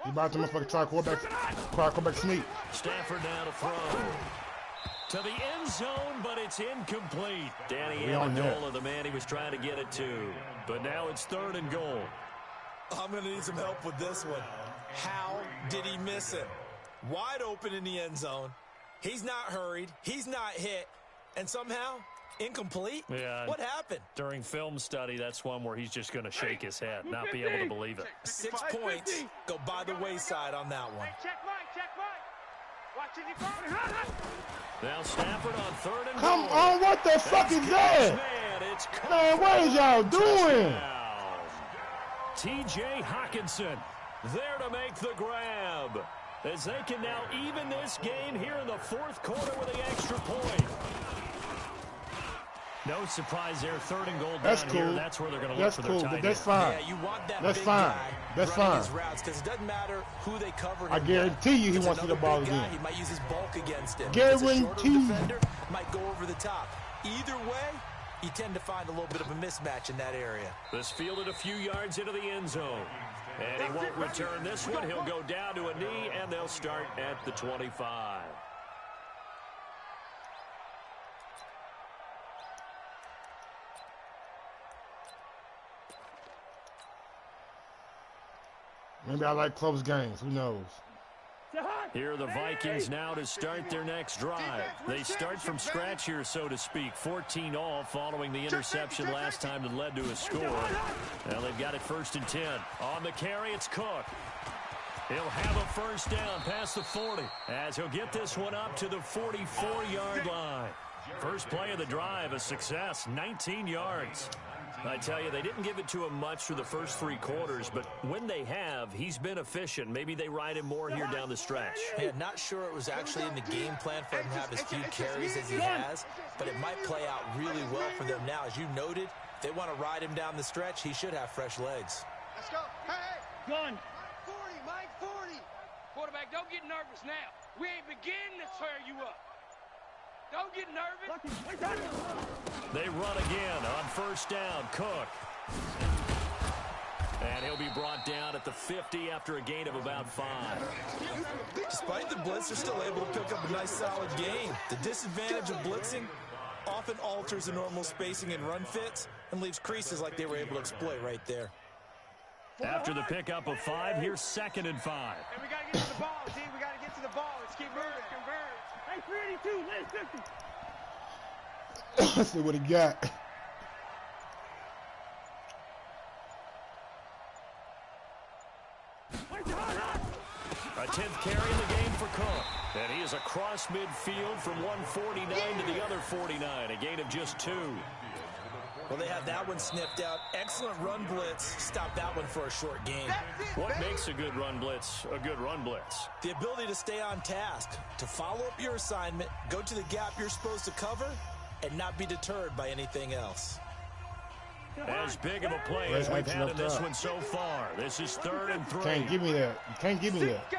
Speaker 1: You about to motherfucking try quarterback sneak.
Speaker 2: Stafford now to throw. To the end zone, but it's incomplete. Danny Amendola, the man he was trying to get it to. But now it's 3rd and goal.
Speaker 5: I'm going to need some help with this one. How did he miss it? Wide open in the end zone. He's not hurried. He's not hit. And somehow, incomplete?
Speaker 2: Yeah.
Speaker 5: What happened?
Speaker 2: During film study, that's one where he's just going to shake his head, not be able to believe it.
Speaker 5: 6 points go by the wayside on that one.
Speaker 7: Check Mike, check Mike. Watch it,
Speaker 2: Now Stafford on 3rd and
Speaker 1: Come
Speaker 2: goal.
Speaker 1: on, what the fuck is that? Man, what is y'all doing?
Speaker 2: T.J. Hawkinson there to make the grab. As they can now even this game here in the 4th quarter with the extra point. No surprise there, 3rd and goal down here. That's where they're going to look for their tight end.
Speaker 1: That's fine.
Speaker 5: Yeah, you want that
Speaker 1: That's
Speaker 5: big
Speaker 1: fine.
Speaker 5: guy
Speaker 1: That's
Speaker 5: running
Speaker 1: fine.
Speaker 5: his routes because it doesn't matter who they cover him.
Speaker 1: I guarantee you he
Speaker 5: It's
Speaker 1: wants to see the
Speaker 5: another
Speaker 1: ball
Speaker 5: big guy,
Speaker 1: again.
Speaker 5: He might use his bulk against him.
Speaker 1: Guarantee.
Speaker 5: A shorter defender might go over the top. Either way, you tend to find a little bit of a mismatch in that area.
Speaker 2: This fielded a few yards into the end zone. And he won't return this one. He'll go down to a knee, and they'll start at the 25.
Speaker 1: Maybe I like close games. Who knows?
Speaker 2: Here are the Vikings now to start their next drive. They start from scratch here, so to speak. 14 all following the interception last time that led to a score. Now they've got it 1st and 10. On the carry, it's Cook. He'll have a first down past the 40 as he'll get this one up to the 44-yard line. First play of the drive, a success, 19 yards. I tell you, they didn't give it to him much through the first 3 quarters, but when they have, he's been efficient. Maybe they ride him more here down the stretch.
Speaker 5: Yeah, not sure it was actually in the game plan for him to have as few carries as he has, but it might play out really well for them now. As you noted, if they want to ride him down the stretch, he should have fresh legs.
Speaker 3: Let's go. Hey!
Speaker 4: Gun.
Speaker 7: Mike 40, Mike 40. Quarterback, don't get nervous now. We ain't beginning to tear you up. Don't get nervous.
Speaker 2: They run again on first down. Cook. And he'll be brought down at the 50 after a gain of about 5.
Speaker 5: Despite the blitz, they're still able to pick up a nice solid gain. The disadvantage of blitzing often alters the normal spacing and run fits and leaves creases like they were able to exploit right there.
Speaker 2: After the pickup of 5, here's 2nd and 5.
Speaker 4: And we got to get to the ball, G. We got to get to the ball. Let's keep moving. Converge. Hey, 382, let's 50.
Speaker 1: Let's see what he got.
Speaker 2: A 10th carry in the game for Cook. And he is across midfield from 149 to the other 49. A gain of just 2.
Speaker 5: Well, they have that one sniffed out. Excellent run blitz. Stop that one for a short gain.
Speaker 2: What makes a good run blitz a good run blitz?
Speaker 5: The ability to stay on task, to follow up your assignment, go to the gap you're supposed to cover, and not be deterred by anything else.
Speaker 2: As big of a play as we've had in this one so far. This is 3rd and 3.
Speaker 1: Can't give me that. You can't give me that.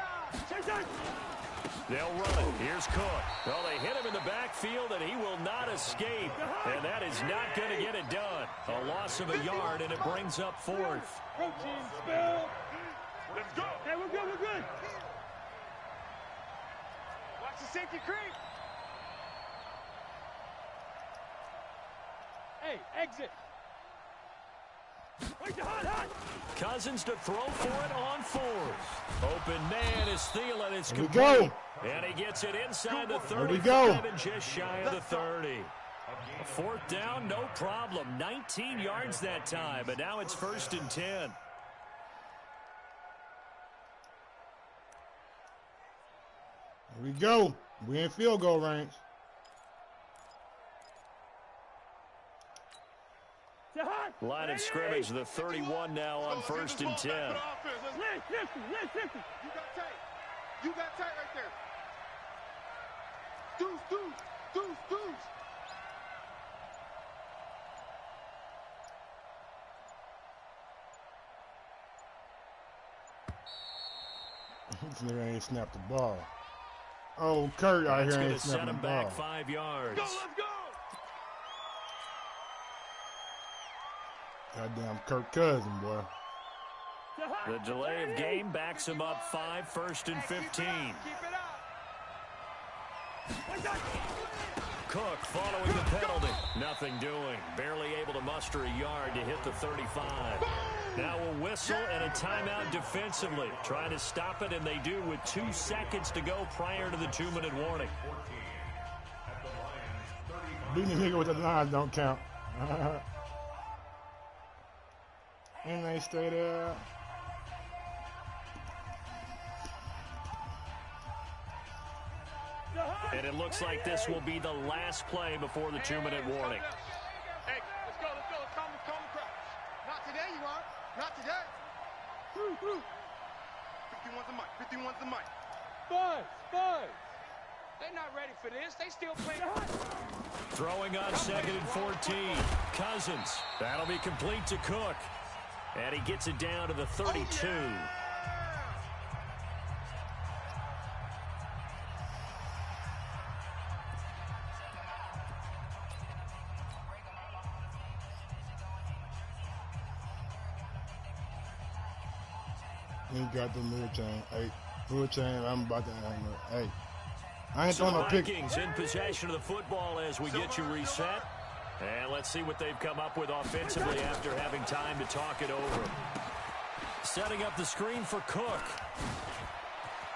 Speaker 2: They'll run it. Here's Cook. Well, they hit him in the backfield, and he will not escape. And that is not going to get it done. A loss of a yard, and it brings up 4th.
Speaker 4: Protein spill.
Speaker 3: Let's go.
Speaker 4: Hey, we're good, we're good. Watch the safety creep. Hey, exit.
Speaker 2: Cousins to throw for it on 4th. Open man is Thielen. It's
Speaker 1: Here we
Speaker 2: complete.
Speaker 1: go.
Speaker 2: And he gets it inside the
Speaker 1: Here we
Speaker 2: 35
Speaker 1: go.
Speaker 2: and just shy of the 30. A 4th down, no problem. 19 yards that time, but now it's 1st and 10.
Speaker 1: Here we go. We in field goal range.
Speaker 2: Line of scrimmage, the 31 now on 1st and 10.
Speaker 3: You got tight. You got tight right there. Deuce.
Speaker 1: This nigga ain't snapped the ball. Oh, Kurt out
Speaker 2: That's
Speaker 1: here
Speaker 2: going
Speaker 1: ain't
Speaker 2: to set
Speaker 1: snapping the
Speaker 2: him
Speaker 1: ball.
Speaker 2: back 5 yards.
Speaker 3: Let's go.
Speaker 1: Goddamn Kirk Cousins, boy.
Speaker 2: The delay of game backs him up 5, 1st and 15.
Speaker 4: Keep it up.
Speaker 2: Cook following the penalty. Nothing doing. Barely able to muster a yard to hit the 35. Now a whistle and a timeout defensively. Trying to stop it, and they do with 2 seconds to go prior to the 2-minute warning.
Speaker 1: Beating the nigga with the line don't count. And they stay there.
Speaker 2: And it looks like this will be the last play before the 2-minute warning.
Speaker 3: Hey, let's go. Let's calm the crowd. Not today, you are. Not today. 51's the mic. 51's the mic.
Speaker 4: Buzz.
Speaker 7: They're not ready for this. They still playing.
Speaker 2: Throwing on 2nd and 14. Cousins. That'll be complete to Cook. And he gets it down to the 32.
Speaker 1: He got the mirror chain. Hey, mirror chain, I'm about to hang up. Hey, I ain't
Speaker 2: So
Speaker 1: throwing no pick.
Speaker 2: Vikings in possession of the football as we get you reset. And let's see what they've come up with offensively after having time to talk it over. Setting up the screen for Cook.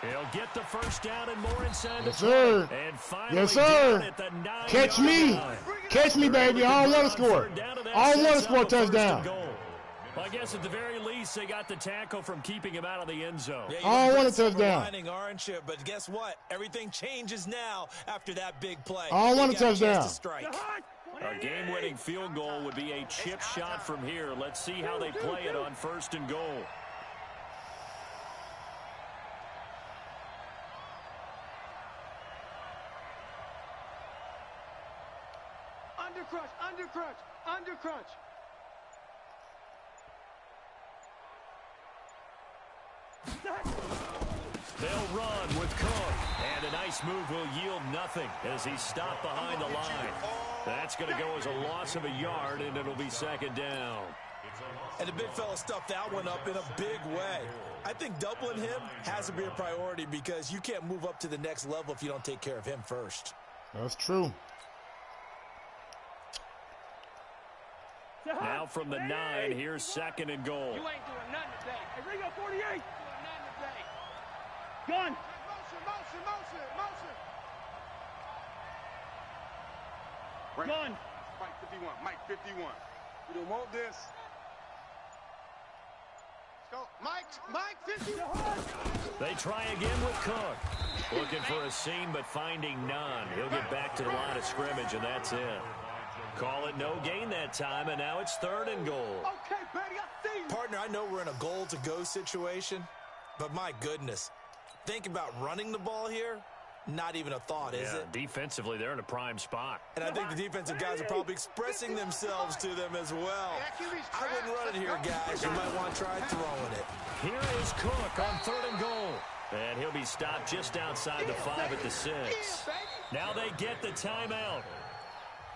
Speaker 2: He'll get the first down and more inside the 20. And finally
Speaker 1: yes, sir.
Speaker 2: At the 9-yard
Speaker 1: Catch me.
Speaker 2: line.
Speaker 1: Catch me, baby. I don't want to score. I don't want to score a touchdown.
Speaker 2: Well, I guess at the very least, they got the tackle from keeping him out of the end zone.
Speaker 5: Yeah,
Speaker 1: I don't want a touchdown.
Speaker 5: Aren't you? But guess what? Everything changes now after that big play.
Speaker 1: I don't want a touchdown.
Speaker 2: A game-winning field goal would be a chip shot from here. Let's see how they play it on 1st and goal.
Speaker 4: Undercrunch, undercrunch, undercrunch.
Speaker 2: They'll run with Cook. And a nice move will yield nothing as he's stopped behind the line. That's going to go as a loss of a yard, and it'll be 2nd down.
Speaker 5: And the big fella stuffed that one up in a big way. I think doubling him has to be a priority because you can't move up to the next level if you don't take care of him first.
Speaker 1: That's true.
Speaker 2: Now from the 9, here's 2nd and goal.
Speaker 7: You ain't doing nothing today.
Speaker 4: Hey, Ringo, 48.
Speaker 7: Doing nothing today.
Speaker 4: Gun.
Speaker 3: Right.
Speaker 4: Gun.
Speaker 3: Mike 51. Mike 51. We don't want this. Let's go. Mike 51.
Speaker 2: They try again with Cook. Looking for a seam, but finding none. He'll get back to the line of scrimmage, and that's it. Call it no gain that time, and now it's 3rd and goal.
Speaker 4: Okay, Betty, I see you.
Speaker 5: Partner, I know we're in a goal-to-go situation, but my goodness, think about running the ball here. Not even a thought, is it?
Speaker 2: Defensively, they're in a prime spot.
Speaker 5: And I think the defensive guys are probably expressing themselves to them as well. I wouldn't run it here, guys. You might want to try throwing it.
Speaker 2: Here is Cook on 3rd and goal. And he'll be stopped just outside the 5 at the 6. Now they get the timeout.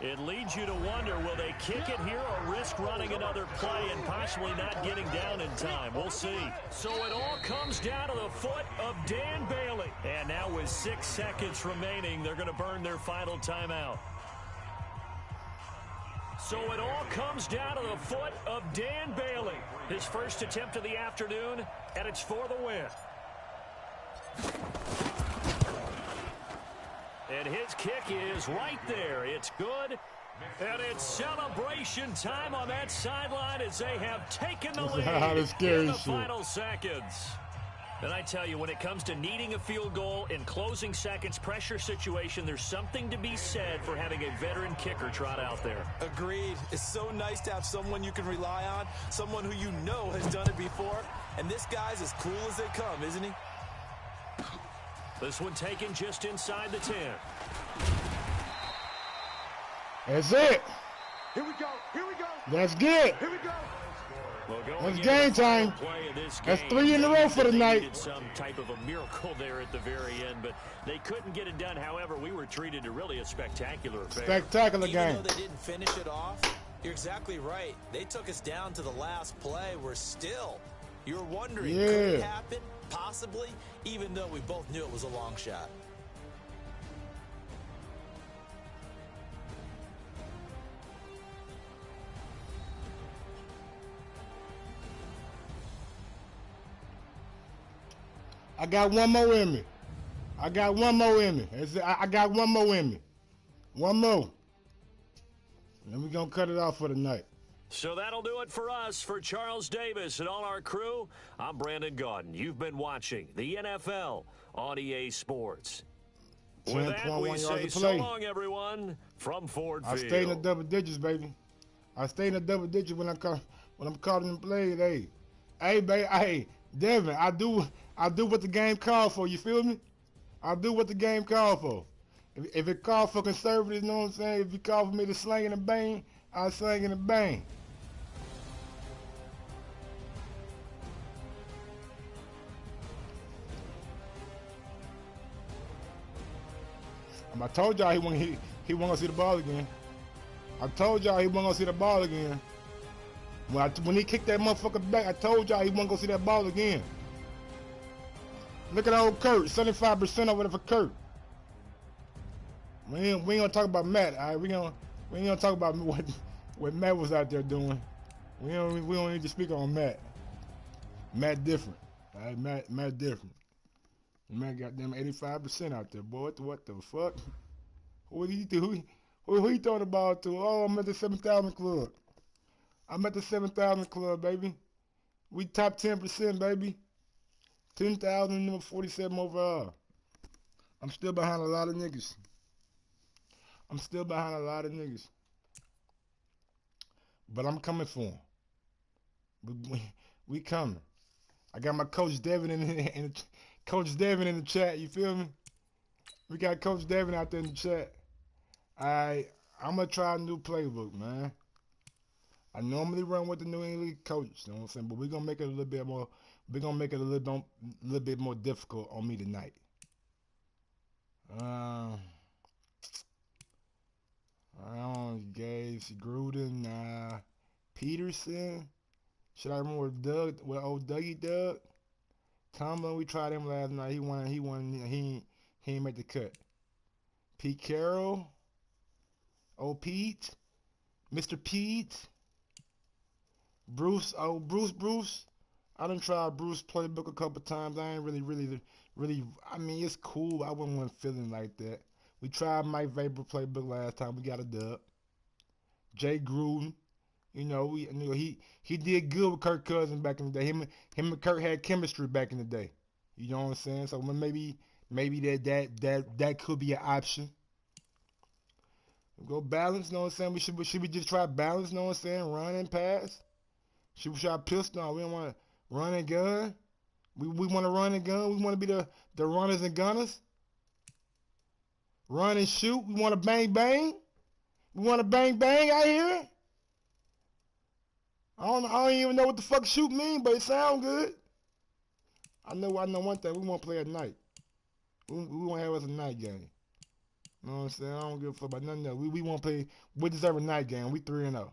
Speaker 2: It leads you to wonder, will they kick it here or risk running another play and possibly not getting down in time? We'll see. So it all comes down to the foot of Dan Bailey. And now with 6 seconds remaining, they're going to burn their final timeout. So it all comes down to the foot of Dan Bailey. His first attempt of the afternoon, and it's for the win. And his kick is right there. It's good. And it's celebration time on that sideline as they have taken the lead in the final seconds. And I tell you, when it comes to needing a field goal in closing seconds, pressure situation, there's something to be said for having a veteran kicker trot out there.
Speaker 5: Agreed. It's so nice to have someone you can rely on, someone who you know has done it before. And this guy's as cool as they come, isn't he?
Speaker 2: This one taken just inside the 10.
Speaker 1: That's it.
Speaker 3: Here we go. Here we go.
Speaker 1: That's good.
Speaker 3: Here we go.
Speaker 1: That's game time. That's 3 in a row for the night.
Speaker 2: Needed some type of a miracle there at the very end, but they couldn't get it done. However, we were treated to really a spectacular affair.
Speaker 1: Spectacular game.
Speaker 5: Even though they didn't finish it off, you're exactly right. They took us down to the last play. We're still. You're wondering, could it happen? Possibly, even though we both knew it was a long shot.
Speaker 1: I got one more in me. I got one more in me. I got one more in me. One more. And we're going to cut it off for the night.
Speaker 2: So that'll do it for us. For Charles Davis and all our crew, I'm Brandon Gaudin. You've been watching the NFL on EA Sports. With that, we say so long, everyone, from Ford Field.
Speaker 1: I stay in the double digits, baby. I stay in the double digits when I'm caught in the play. Hey, baby, hey, Devin, I do what the game called for. You feel me? I do what the game called for. If it called for conservatives, you know what I'm saying? If it called for me to slang and bang, I slang and bang. I told y'all he wasn't gonna see the ball again. I told y'all he wasn't gonna see the ball again. When he kicked that motherfucker back, I told y'all he wasn't gonna see that ball again. Look at old Kurt, 75% over there for Kurt. We ain't gonna talk about Matt, all right? We ain't gonna talk about what Matt was out there doing. We don't need to speak on Matt. Matt different, all right? Matt different. Matt got them 85% out there, boy. What the fuck? Who you throwing the ball to? Oh, I'm at the 7,000 club. I'm at the 7,000 club, baby. We top 10%, baby. 10,047 overall. I'm still behind a lot of niggas. But I'm coming for them. We coming. I got my coach Devin in Coach Devin in the chat. You feel me? We got Coach Devin out there in the chat. I'm gonna try a new playbook, man. I normally run with the New England coach, you know what I'm saying? But we're gonna make it a little bit more. We're gonna make it a little bit more difficult on me tonight. I don't Gage, Gruden, Peterson. Should I remember with old Dougie Doug? Tomlin, we tried him last night. He won. He ain't make the cut. Pete Carroll. Old Pete. Mr. Pete. Bruce. I done tried Bruce playbook a couple times. I ain't really. I mean, it's cool. I wasn't feeling like that. We tried Mike Vapor playbook last time. We got a dub. Jay Gruden. You know, he did good with Kirk Cousins back in the day. Him and Kirk had chemistry back in the day. You know what I'm saying? So maybe that could be an option. Go balance, you know what I'm saying? Should we just try balance, you know what I'm saying? Run and pass. Should we try pistol? No, we don't want to run and gun. We want to run and gun. We want to be the runners and gunners. Run and shoot. We want to bang bang. We want to bang bang out here. I don't even know what the fuck shoot mean, but it sound good. I know one thing. We want to play at night. We want to have us a night game. You know what I'm saying? I don't give a fuck about nothing else. We want to play. We deserve a night game. We 3-0.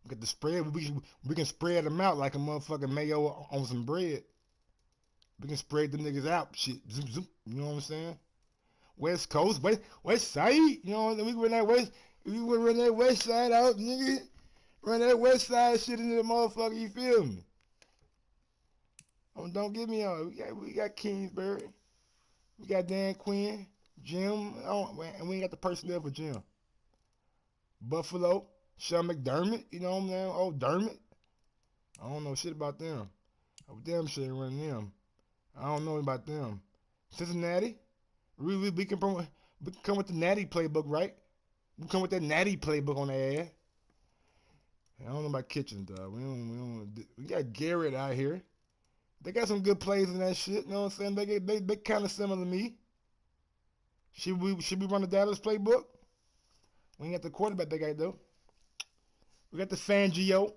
Speaker 1: We got the spread. We can spread them out like a motherfucking mayo on some bread. We can spread the niggas out. Shit. Zoom, zoom. You know what I'm saying? West Coast. West side. You know what I mean? We run that west side out, nigga. Run that west side shit into the motherfucker. You feel me? Oh, don't get me on. We got Kingsbury. We got Dan Quinn. Jim. And we ain't got the personnel for Jim. Buffalo. Sean McDermott. You know what I'm saying? Oh, Dermott. I don't know shit about them. Oh, damn shit ain't running them. I don't know about them. Cincinnati. We can come with the Natty playbook, right? We come with that Natty playbook on the air. I don't know about Kitchen, dog. We got Garrett out here. They got some good plays in that shit. You know what I'm saying? They kind of similar to me. Should we run the Dallas playbook? We ain't got the quarterback they got though. We got the Fangio,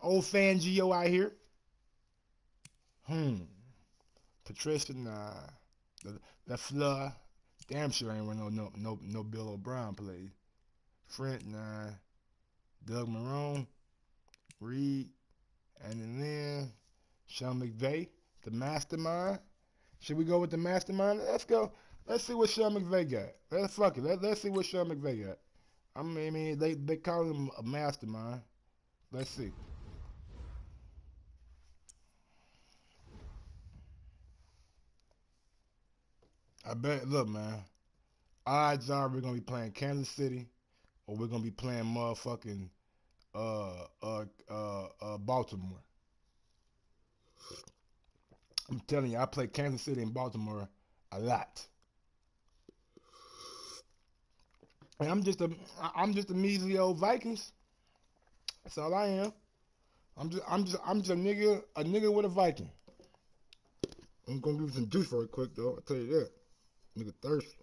Speaker 1: old Fangio out here. Patricia, nah. The Fleur, damn sure ain't run no Bill O'Brien play. Trent, nah. Doug Marrone, Reed, and then Sean McVay, the mastermind. Should we go with the mastermind? Let's go. Let's see what Sean McVay got. Let's see what Sean McVay got. I mean, they call him a mastermind. Let's see. I bet. Look, man. Odds are we're gonna be playing Kansas City, or we're gonna be playing motherfucking Baltimore. I'm telling you, I play Kansas City and Baltimore a lot. And I'm just a measly old Vikings. That's all I am. I'm just a nigga with a Viking. I'm gonna give you some juice real quick though. I'll tell you that. Nigga thirsty.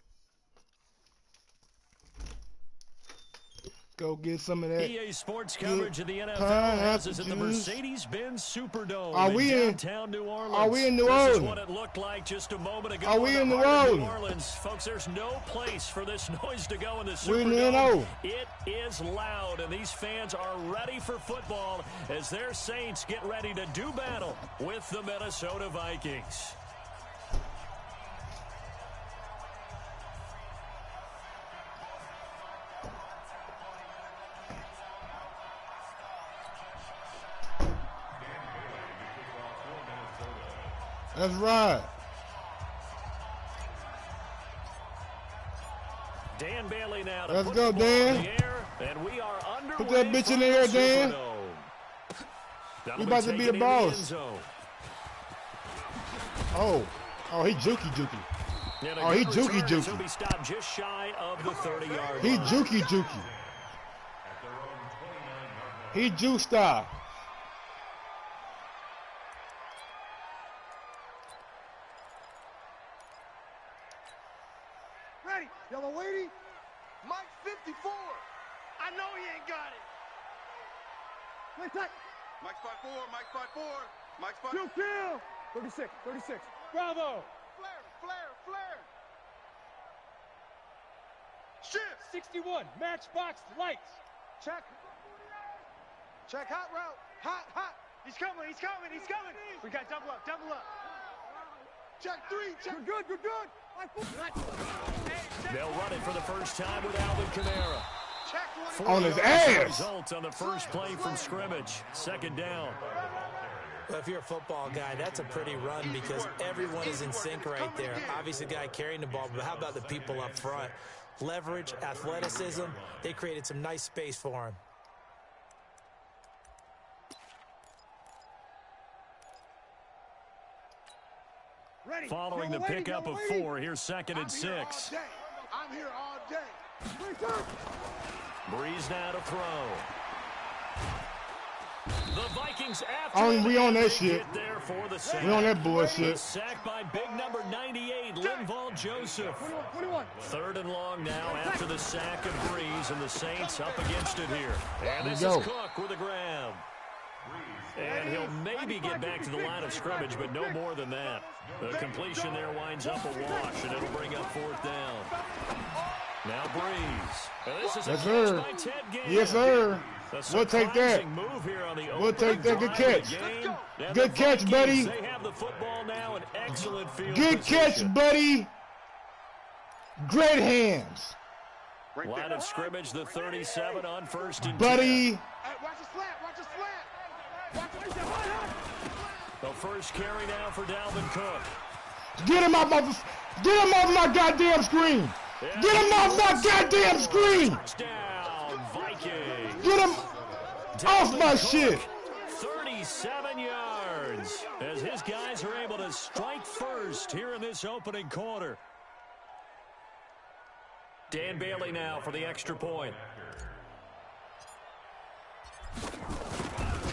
Speaker 1: Go get some of that.
Speaker 2: EA Sports coverage of the NFL has us at the Mercedes-Benz Superdome in downtown New Orleans.
Speaker 1: Are we in New Orleans?
Speaker 2: This is what it looked like just a moment ago.
Speaker 1: Are we in New
Speaker 2: Orleans? Folks, there's no place for this noise to go in the Superdome. It is loud, and these fans are ready for football as their Saints get ready to do battle with the Minnesota Vikings.
Speaker 1: That's right.
Speaker 2: Dan Bailey now.
Speaker 1: Let's go, Dan.
Speaker 2: And we are underway.
Speaker 1: Put that bitch in the air, Dan. We about to be the boss. Oh, he jukey. Oh, he jukey.
Speaker 2: He'll be stopped just shy of the 30-yard line.
Speaker 1: He jukey. He juke style.
Speaker 4: Ready, yellow lady.
Speaker 3: Mike 54.
Speaker 7: I know he ain't got it.
Speaker 4: Play tight.
Speaker 3: Mike's 5-4. Mike's 5-4. Mike's 5.
Speaker 4: Kill. 36. Bravo.
Speaker 3: Flare. Shift.
Speaker 4: 61. Matchbox lights. Check. Hot route. Hot. He's coming. We got double up.
Speaker 3: Check 3. Check.
Speaker 4: Good.
Speaker 2: They'll run it for the first time with Alvin Kamara.
Speaker 3: Check 1.
Speaker 1: On his ass.
Speaker 2: Results on the first play from scrimmage. Second down.
Speaker 5: Well, if you're a football guy, that's a pretty run because everyone is in sync right there. Obviously, the guy carrying the ball, but how about the people up front? Leverage, athleticism, they created some nice space for him.
Speaker 4: Ready.
Speaker 2: Following the pickup of 4, here's 2nd and 6.
Speaker 3: I'm here all day.
Speaker 2: Breeze now to throw. The Vikings after
Speaker 1: We on that shit.
Speaker 2: There for the sack.
Speaker 1: We on that bullshit.
Speaker 2: Sacked by big number 98, Linval Joseph.
Speaker 4: 21.
Speaker 2: 3rd and long now after the sack of Breeze, and the Saints up against it here. And this
Speaker 1: go.
Speaker 2: is Cook with a grab. And he'll maybe get back to the line of scrimmage, but no more than that. The completion there winds up a wash, and it'll bring up 4th down. Now Breeze. And this is
Speaker 1: Yes,
Speaker 2: a
Speaker 1: sir.
Speaker 2: catch by Ted Ginn.
Speaker 1: Yes, sir. We'll take that.
Speaker 2: Move here on the
Speaker 1: We'll take that. Good catch. Good catch, buddy.
Speaker 2: They have the football now, an excellent field
Speaker 1: Good
Speaker 2: position.
Speaker 1: catch, buddy. Great hands.
Speaker 2: Line of scrimmage, the 37 on 1st and 10.
Speaker 1: Buddy.
Speaker 3: Watch the slant.
Speaker 2: The first carry now for Dalvin Cook.
Speaker 1: Get him off my goddamn screen. Get him off my goddamn screen.
Speaker 2: Touchdown, Vikings.
Speaker 1: Get him off my shit.
Speaker 2: 37 yards as his guys are able to strike first here in this opening quarter. Dan Bailey now for the extra point.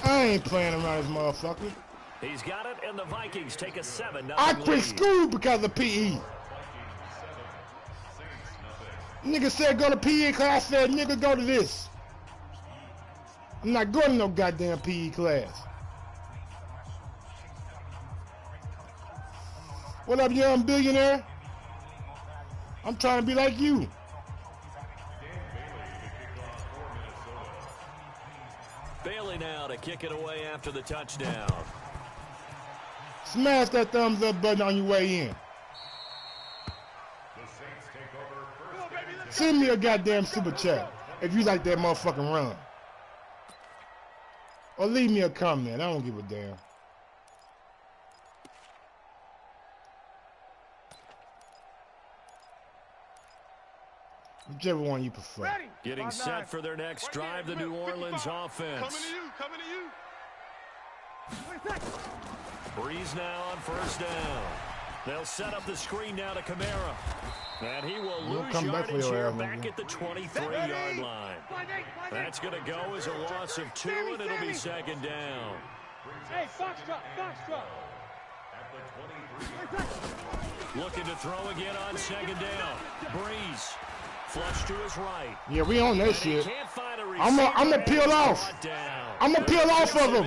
Speaker 1: I ain't playing around this motherfucker.
Speaker 2: He's got it, and the Vikings take a 7-0
Speaker 1: I
Speaker 2: lead.
Speaker 1: quit school because of PE. Nigga said go to PE class. I said, nigga, go to this. I'm not going to no goddamn PE class. What up, young billionaire? I'm trying to be like you.
Speaker 2: Bailey now to kick it away after the touchdown.
Speaker 1: Smash that thumbs up button on your way in. Send me a goddamn super chat if you like that motherfucking run. Or leave me a comment. I don't give a damn. Whichever one you prefer.
Speaker 4: Ready.
Speaker 2: Getting set for their next drive, the New Orleans offense.
Speaker 3: Coming to you.
Speaker 2: Breeze now on 1st down. They'll set up the screen now to Kamara. And he will lose yardage here back at the 23-yard line. That's going to go as a loss of 2, and it'll be 2nd down.
Speaker 4: Hey, box drop.
Speaker 2: Looking to throw again on 2nd down. Breeze. Flush to his right.
Speaker 1: Yeah, we on that
Speaker 2: And
Speaker 1: shit.
Speaker 2: he can't find
Speaker 1: I'm gonna peel off. I'm gonna peel off of him.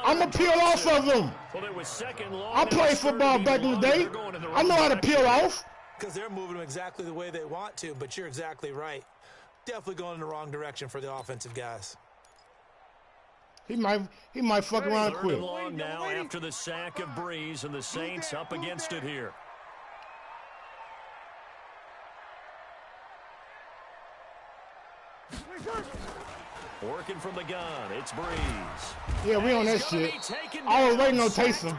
Speaker 1: I'm gonna peel off of him. I played football back in the day. I know how to peel off.
Speaker 5: Because they're moving them exactly the way they want to, but you're exactly right. Definitely going in the wrong direction for the offensive guys.
Speaker 1: He might fuck around and quit.
Speaker 2: Long now after the sack of Breeze, and the Saints up against it here. Working from the gun, it's Breeze.
Speaker 1: Yeah, we on that shit. I was waiting on Taysom.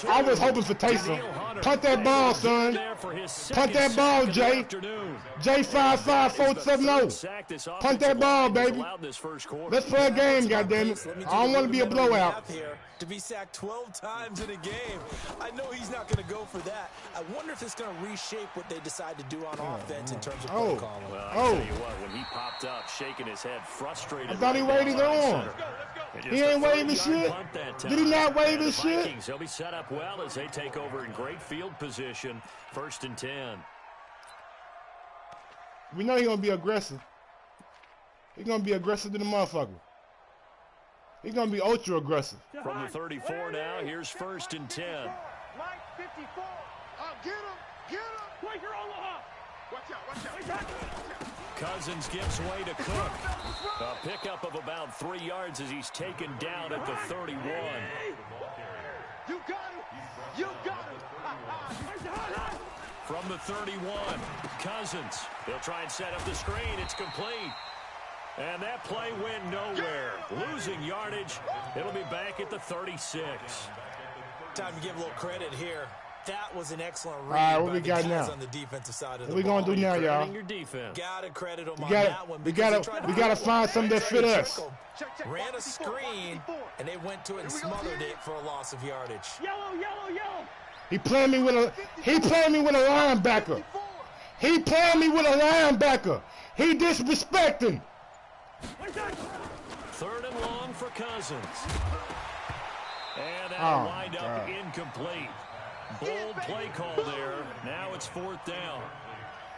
Speaker 1: I was hoping for Taysom. Punt that ball, son. Punt that ball, Jay. J55470. Punt that ball, baby. Let's play a game, goddammit. I don't want to be a blowout.
Speaker 5: To be sacked 12 times in a game. I know he's not going to go for that. I wonder if it's going to reshape what they decide to do on offense in terms of play calling.
Speaker 2: Well, I tell you what, when he popped up, shaking his head, frustrated.
Speaker 1: I thought he waited on. He ain't waving shit. Did he not wave his shit?
Speaker 2: He'll be set up well as they take over in great field position. 1st and 10.
Speaker 1: We know he's going to be aggressive. He's going to be aggressive to the motherfucker. He's going to be ultra aggressive.
Speaker 2: From the 34 now, here's 1st and 10.
Speaker 4: Mike 54.
Speaker 3: Get him. Get him.
Speaker 4: Quaker Omaha.
Speaker 3: Watch out.
Speaker 2: Cousins gives way to Cook. A pickup of about 3 yards as he's taken down at the 31.
Speaker 4: You got him.
Speaker 2: From the 31, Cousins. He'll try and set up the screen. It's complete. And that play went nowhere. Losing yardage. It'll be back at the 36.
Speaker 5: Time to give a little credit here. That was an excellent read.
Speaker 1: All right, what we got now?
Speaker 5: On the defensive side of the
Speaker 1: what we going to do now, y'all?
Speaker 5: Gotta credit them on that one.
Speaker 1: We gotta find something that fit us.
Speaker 5: Ran a screen, and they went to it and smothered it for a loss of yardage.
Speaker 4: Yellow.
Speaker 1: He playing me with a linebacker. He disrespecting.
Speaker 2: 3rd and long for Cousins. And that'll wind up incomplete. Bold play call there. Now it's 4th down.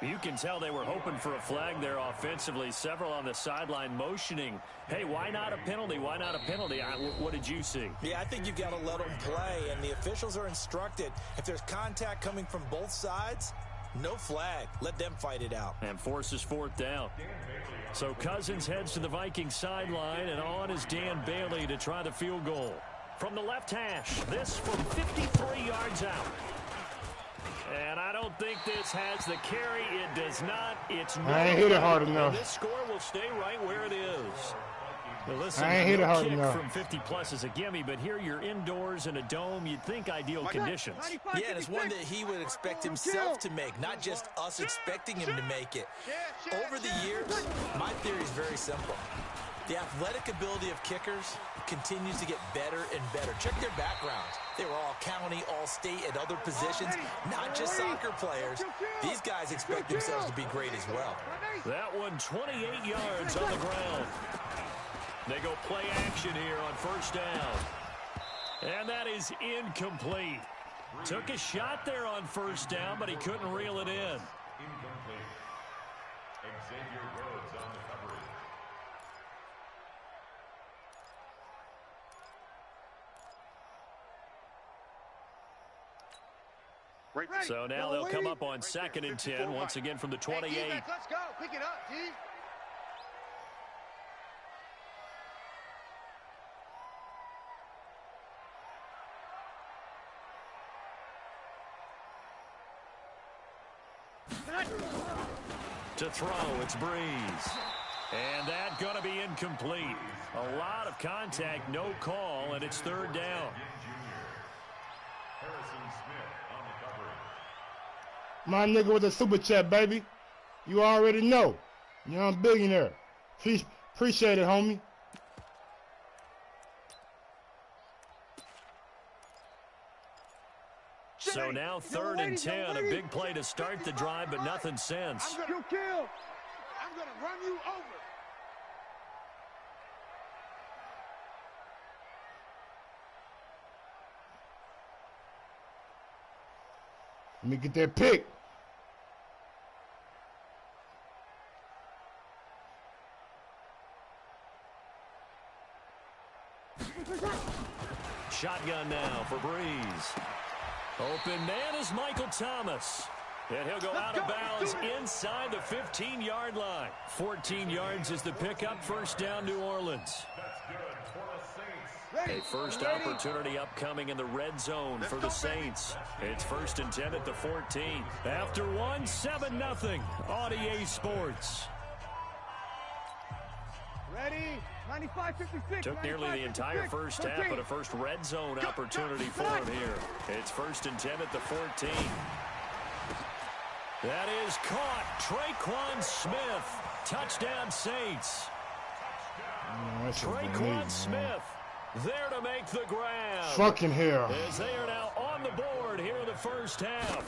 Speaker 2: You can tell they were hoping for a flag there offensively. Several on the sideline motioning. Hey, why not a penalty? Why not a penalty? What did you see?
Speaker 5: Yeah, I think you've got to let them play, and the officials are instructed. If there's contact coming from both sides, no flag. Let them fight it out.
Speaker 2: And forces 4th down. So Cousins heads to the Vikings sideline, and on is Dan Bailey to try the field goal. From the left hash, this from 53 yards out. And I don't think this has the carry. It does not. It's not.
Speaker 1: I ain't hit it hard enough.
Speaker 2: And this score will stay right where it is. Now listen,
Speaker 1: I ain't hit it hard enough.
Speaker 2: From 50-plus is a gimme, but here you're indoors in a dome. You'd think ideal conditions.
Speaker 5: Yeah, and it's one that he would expect himself to make, not just us expecting him to make it. Over the years, my theory is very simple. The athletic ability of kickers continues to get better and better. Check their backgrounds. They were all county, all state, at other positions, not just soccer players. These guys expect themselves to be great as well.
Speaker 2: That one 28 yards on the ground. They go play action here on 1st down. And that is incomplete. Took a shot there on 1st down, but he couldn't reel it in.
Speaker 6: Incomplete. Xavier Rhodes on the coverage.
Speaker 2: So now they'll come up on 2nd and 10, once again from the 28.
Speaker 4: Hey, let's go. Pick it up, G.
Speaker 2: To throw, it's Breeze. And that's going to be incomplete. A lot of contact, no call, and it's 3rd down.
Speaker 1: My nigga with a super chat, baby. You already know. Young billionaire. Appreciate it, homie.
Speaker 2: So now 3rd and 10, a big play to start the drive, but nothing since.
Speaker 4: I'm gonna
Speaker 3: run you over.
Speaker 1: Let me get that pick.
Speaker 2: Shotgun now for Breeze. Open man is Michael Thomas. And he'll go out of bounds inside the 15-yard line. 14 yards is the pickup. First down, New Orleans. A first opportunity upcoming in the red zone for the Saints. It's 1st and 10 at the 14. After one, 7-0. On EA Sports.
Speaker 4: Ready? 95-56.
Speaker 2: Took nearly the entire first half, but a first red zone opportunity for him here. It's 1st and 10 at the 14. That is caught. Traquan Smith. Touchdown, Saints. Traquan Smith there to make the grab.
Speaker 1: Fucking hell.
Speaker 2: As they are now on the board here in the first half.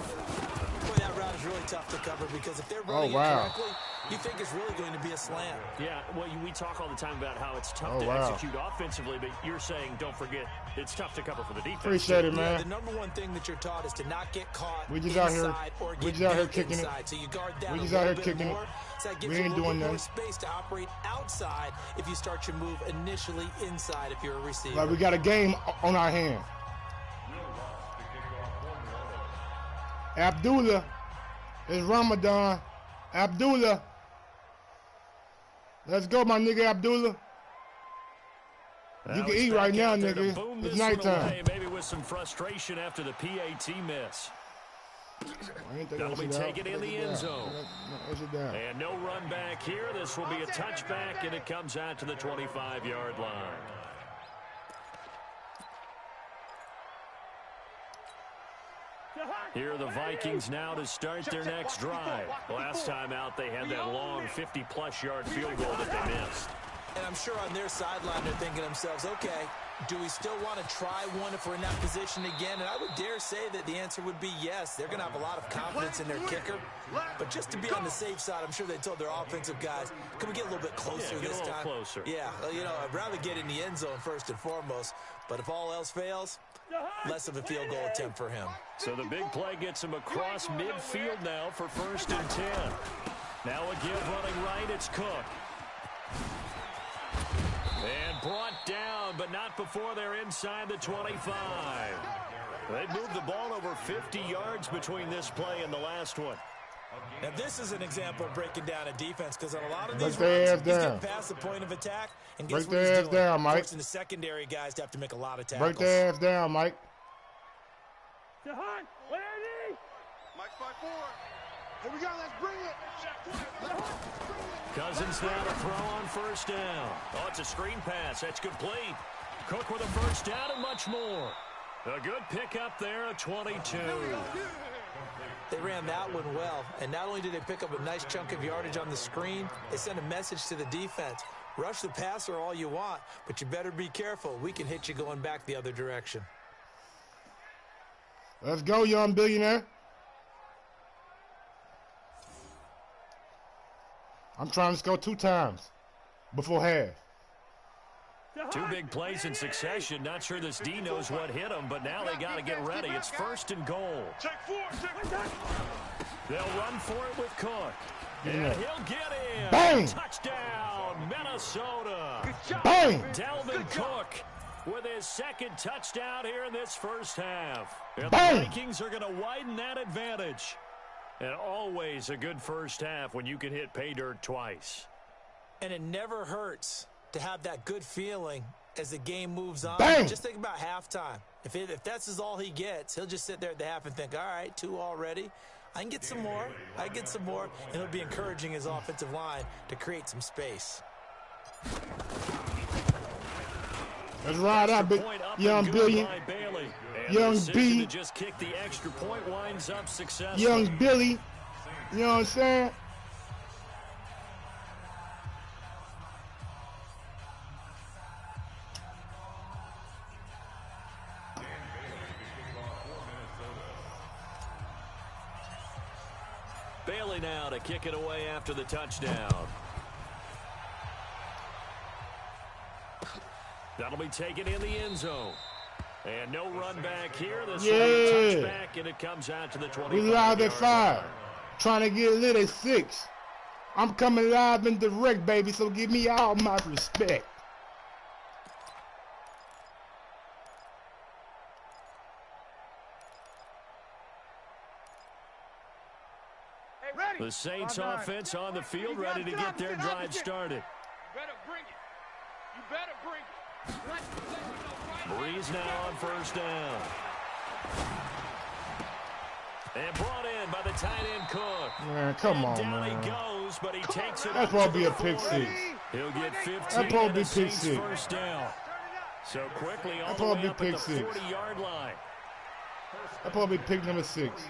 Speaker 5: Boy, that route is really tough to cover because if they're running it correctly, you think it's really going to be a slant.
Speaker 2: Yeah, well, we talk all the time about how it's tough to execute offensively, but you're saying, don't forget, it's tough to cover for the defense.
Speaker 1: Appreciate it, man.
Speaker 5: Yeah, the number one thing that you're taught is to not get caught
Speaker 1: we just
Speaker 5: inside
Speaker 1: out here,
Speaker 5: or
Speaker 1: we
Speaker 5: get
Speaker 1: just out here kicking
Speaker 5: inside.
Speaker 1: it.
Speaker 5: So you guard that
Speaker 1: we just
Speaker 5: a
Speaker 1: out here
Speaker 5: little
Speaker 1: kicking
Speaker 5: more.
Speaker 1: it.
Speaker 5: So that gives
Speaker 1: we
Speaker 5: you
Speaker 1: ain't
Speaker 5: a little
Speaker 1: doing
Speaker 5: bit more
Speaker 1: nothing.
Speaker 5: space to operate outside if you start your move initially inside if you're a receiver.
Speaker 1: Like we got a game on our hand. Abdullah. It's Ramadan. Abdullah. Let's go, my nigga Abdullah. You can eat right now, nigga. It's nighttime.
Speaker 2: Maybe with some frustration after the PAT miss. That'll be taken in the end zone. And no run back here. This will be a touchback, and it comes out to the 25-yard line. Here are the Vikings now to start their next drive. Last time out, they had that long 50-plus yard field goal that they missed.
Speaker 5: And I'm sure on their sideline they're thinking to themselves, okay, do we still want to try one if we're in that position again? And I would dare say that the answer would be yes. They're going to have a lot of confidence in their kicker. But just to be on the safe side, I'm sure they told their offensive guys, can we get a little bit closer this time?
Speaker 2: Closer.
Speaker 5: Yeah, you know, I'd rather get in the end zone first and foremost. But if all else fails, less of a field goal attempt for him.
Speaker 2: So the big play gets him across midfield now for 1st and 10. Now a give running right, it's Cook. And brought down, but not before they're inside the 25. They've moved the ball over 50 yards between this play and the last one.
Speaker 5: Now this is an example of breaking down a defense because on a lot of these runs, he's getting past the point of attack. And guess what he's doing?
Speaker 1: Down, Mike.
Speaker 5: Forcing the secondary guys to have to make a lot of tackles.
Speaker 1: Break their ass down, Mike.
Speaker 4: Jahan, where are they?
Speaker 3: Mike's by 4. Here we go, let's bring it.
Speaker 2: Cousins now to throw on 1st down. Oh, it's a screen pass. That's complete. Cook with a 1st down and much more. A good pickup there at 22.
Speaker 5: They ran that one well, and not only did they pick up a nice chunk of yardage on the screen, they sent a message to the defense. Rush the passer all you want, but you better be careful. We can hit you going back the other direction.
Speaker 1: Let's go, young billionaire. I'm trying to score 2 times before half.
Speaker 2: 2 big plays in succession. Not sure this D knows what hit him, but now they got to get ready. It's 1st and goal. They'll run for it with Cook. And he'll get in.
Speaker 1: Bang!
Speaker 2: Touchdown, Minnesota.
Speaker 1: Bang!
Speaker 2: Dalvin Cook with his 2nd touchdown here in this first half. And
Speaker 1: Bang!
Speaker 2: the Vikings are going to widen that advantage. And always a good first half when you can hit pay dirt twice.
Speaker 5: And it never hurts to have that good feeling as the game moves on.
Speaker 1: Bang!
Speaker 5: Just think about halftime. If that's all he gets, he'll just sit there at the half and think, all right, 2 already. I can get some more. I get some more. And he'll be encouraging his offensive line to create some space.
Speaker 1: Let's ride out, big young billion. Young B.
Speaker 2: Just kick the extra point, winds up successful.
Speaker 1: Young Billy. You know what I'm saying?
Speaker 2: Bailey now to kick it away after the touchdown. That'll be taken in the end zone. And no run back here. This will be a touchback, and it comes out to the 25.
Speaker 1: We live at 5. Trying to get lit at 6. I'm coming live and direct, baby, so give me all my respect.
Speaker 2: The Saints offense on the field, ready to get their drive started.
Speaker 7: You better bring it. You better bring it.
Speaker 2: Breeze now on first down. And brought in by the tight end Cook.
Speaker 1: Man, come on,
Speaker 2: down
Speaker 1: man.
Speaker 2: He goes, but he takes it.
Speaker 1: That's supposed to be a pick six.
Speaker 2: He'll get 15
Speaker 1: That's supposed to
Speaker 2: and
Speaker 1: be
Speaker 2: a
Speaker 1: pick
Speaker 2: Saints
Speaker 1: six.
Speaker 2: first down. So quickly all
Speaker 1: That's
Speaker 2: the way
Speaker 1: supposed
Speaker 2: up
Speaker 1: to be
Speaker 2: at the
Speaker 1: pick six.
Speaker 2: 40-yard line.
Speaker 1: That's supposed to be pick number 6.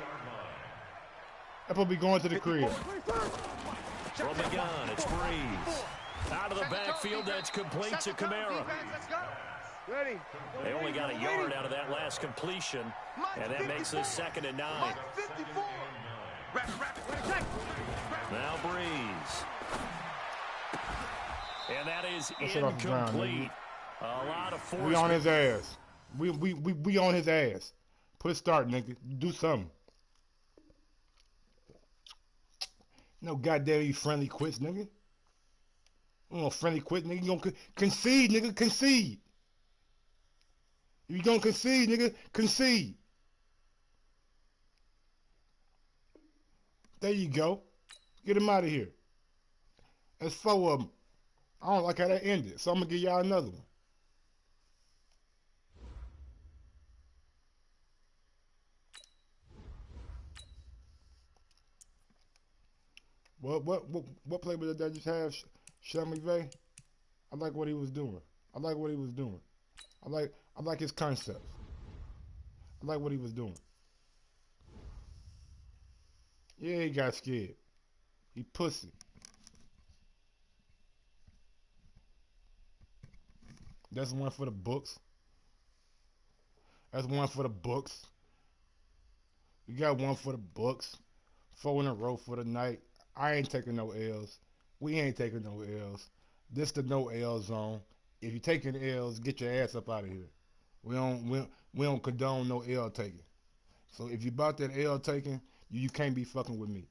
Speaker 1: That's supposed to be going to the crib.
Speaker 2: From the gun, it's Breeze. Out of the backfield, that's complete to Kamara.
Speaker 4: Ready.
Speaker 2: They only got a yard out of that last completion, and that makes this 2nd and 9. Now Breeze. And that is incomplete. A lot of force.
Speaker 1: We on his ass. We on his ass. Put a start, nigga. Do something. No goddamn you friendly quits, nigga. You no friendly quit, nigga. You gonna concede, nigga. Concede. If you gonna concede, nigga, concede. There you go. Get him out of here. That's 4 of them. I don't like how that ended, so I'm gonna give y'all another one. What play did that just have? Sean McVay? I like what he was doing. I like his concepts. I like what he was doing. Yeah, he got scared. He pussy. That's one for the books. That's one for the books. We got one for the books. 4 in a row for the night. I ain't taking no L's. We ain't taking no L's. This the no L zone. If you taking L's, get your ass up out of here. We don't condone no L taking. So if you about that L taking, you can't be fucking with me.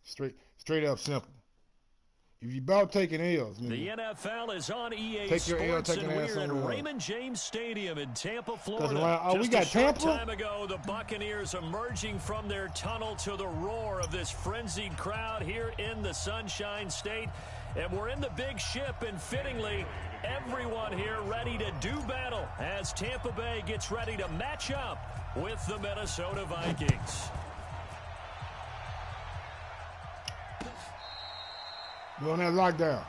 Speaker 1: Straight up simple. If you about taking L's, man.
Speaker 2: The NFL is on EA
Speaker 1: Take your L,
Speaker 2: Sports,
Speaker 1: take
Speaker 2: and
Speaker 1: an ass
Speaker 2: we're at
Speaker 1: somewhere
Speaker 2: Raymond James Stadium in Tampa, Florida.
Speaker 1: we
Speaker 2: Just
Speaker 1: got
Speaker 2: a short
Speaker 1: Tampa?
Speaker 2: time ago, the Buccaneers emerging from their tunnel to the roar of this frenzied crowd here in the Sunshine State. And we're in the big ship, and fittingly, everyone here ready to do battle as Tampa Bay gets ready to match up with the Minnesota Vikings.
Speaker 1: We're on that lockdown.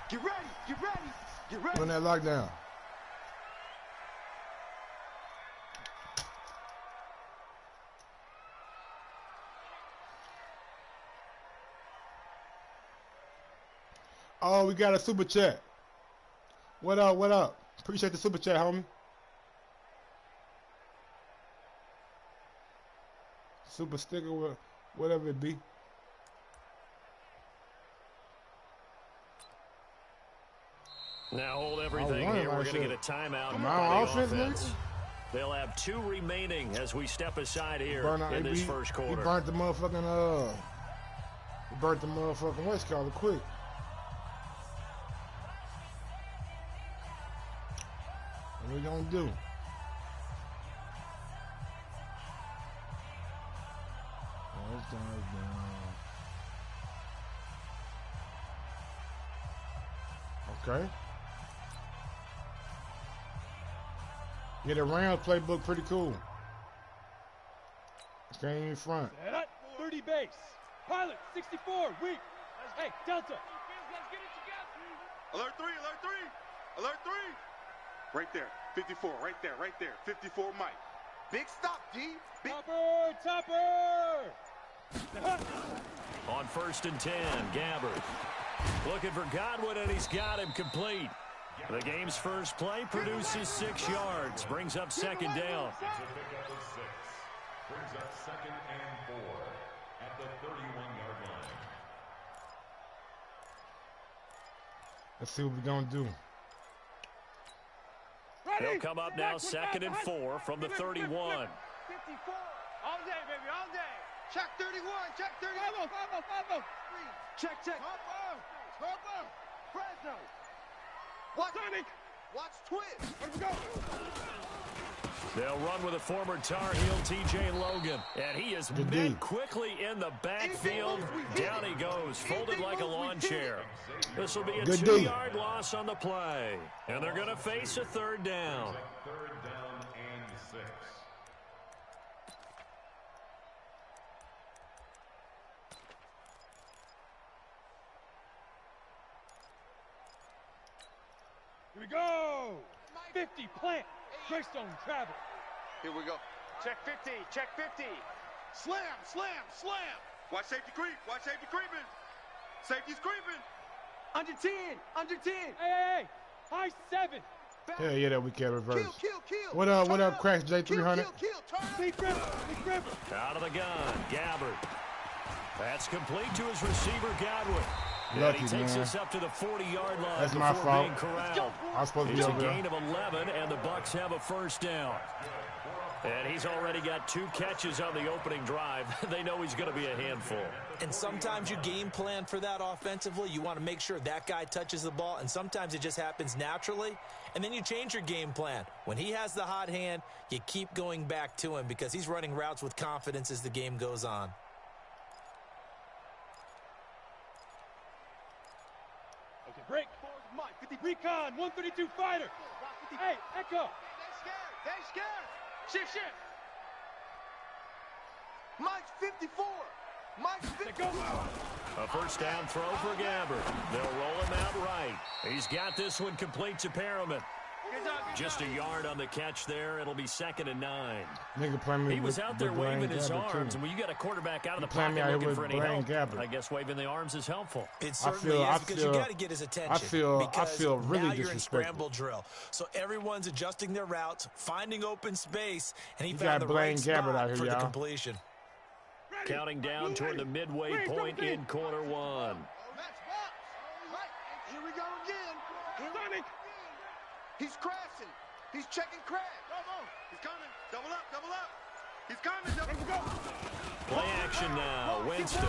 Speaker 3: Get ready, get ready, get ready.
Speaker 1: We're on that lockdown. Oh, we got a super chat. What up, what up? Appreciate the super chat, homie. Super sticker, whatever it be.
Speaker 2: Now hold everything here. We're going to get a timeout
Speaker 1: Am
Speaker 2: by
Speaker 1: I
Speaker 2: the
Speaker 1: on offense?
Speaker 2: They'll have 2 remaining as we step aside here in this first quarter.
Speaker 1: He burnt the motherfucking, what's it called, quick. What we gonna do? Okay. Yeah, the Rams playbook pretty cool. Staying in front.
Speaker 4: 30 base. Pilot, 64, weak. Hey, Delta.
Speaker 3: Alert 3, alert 3, alert 3. Right there, 54, right there, 54 Mike. Big stop, D. Big.
Speaker 4: Topper.
Speaker 2: On 1st and 10, Gabbert. Looking for Godwin, and he's got him complete. The game's first play produces 6 yards, brings up 2nd down.
Speaker 6: Brings up 2nd and 4 at the 31-yard line.
Speaker 1: Let's see what we're gonna do.
Speaker 2: They'll come up now 2nd and 4 from the 31.
Speaker 7: 54. All day, baby, all day. Check 31, check 31. Check. Hopper. Fresno. Watch Sonic. Watch Twist. Let's go.
Speaker 2: They'll run with a former Tar Heel, T.J. Logan. And he is met quickly in the backfield. Down he goes, folded like a lawn chair. This will be a 2-yard loss on the play. And they're going to face a third down.
Speaker 6: Third down and 6.
Speaker 4: Here we go. 50 plant. Greystone travel.
Speaker 3: Here we go.
Speaker 4: Check 50. Check 50.
Speaker 3: Slam, slam, slam. Watch safety creep. Watch safety creeping. Safety's creeping.
Speaker 4: Under 10. Under 10. Hey. High 7.
Speaker 1: Hell yeah, that we can't reverse.
Speaker 3: Kill.
Speaker 1: What up, Cracks J300?
Speaker 4: Big River.
Speaker 2: Out of the gun, Gabbard. That's complete to his receiver, Godwin.
Speaker 1: Lucky,
Speaker 2: he takes
Speaker 1: man.
Speaker 2: us up to the 40-yard line.
Speaker 1: That's my fault.
Speaker 2: Being corralled.
Speaker 1: I was supposed to be
Speaker 2: It's
Speaker 1: over
Speaker 2: a
Speaker 1: there.
Speaker 2: gain of 11, and the Bucs have a first down. And he's already got 2 catches on the opening drive. They know he's going to be a handful.
Speaker 5: And sometimes you game plan for that offensively. You want to make sure that guy touches the ball, and sometimes it just happens naturally. And then you change your game plan. When he has the hot hand, you keep going back to him because he's running routes with confidence as the game goes on.
Speaker 4: Okay, break. Mike, 50 recon, 132 fighter. Hey, Echo.
Speaker 3: They scared. Shift. Mike's 54. Mike's 54.
Speaker 2: A first down throw for Gabbard. They'll roll him out right. He's got this one complete to Perriman. Just a yard on the catch there. It'll be 2nd and 9.
Speaker 1: Nigga playing me
Speaker 2: He was
Speaker 1: with,
Speaker 2: out there
Speaker 1: with
Speaker 2: waving his
Speaker 1: Gabbard
Speaker 2: arms,
Speaker 1: too.
Speaker 2: and when you got a quarterback out of the
Speaker 1: playing me
Speaker 2: pocket
Speaker 1: out
Speaker 2: looking
Speaker 1: here
Speaker 2: for
Speaker 1: with
Speaker 2: any
Speaker 1: Blaine
Speaker 2: help,
Speaker 1: Gabbard.
Speaker 2: I guess waving the arms is helpful.
Speaker 5: It certainly is because you got to get his attention.
Speaker 1: I feel really
Speaker 5: now you're in
Speaker 1: disrespected.
Speaker 5: scramble drill. So everyone's adjusting their routes, finding open space, and he
Speaker 1: You
Speaker 5: found
Speaker 1: got
Speaker 5: the
Speaker 1: Blaine
Speaker 5: right
Speaker 1: Gabbard
Speaker 5: spot
Speaker 1: out here,
Speaker 5: for the
Speaker 1: y'all.
Speaker 5: completion.
Speaker 2: Counting down toward the midway point in quarter 1.
Speaker 3: Right. Here we go again. He's crashing. He's checking crash. He's coming. Double up. He's coming.
Speaker 2: Play action now. Winston.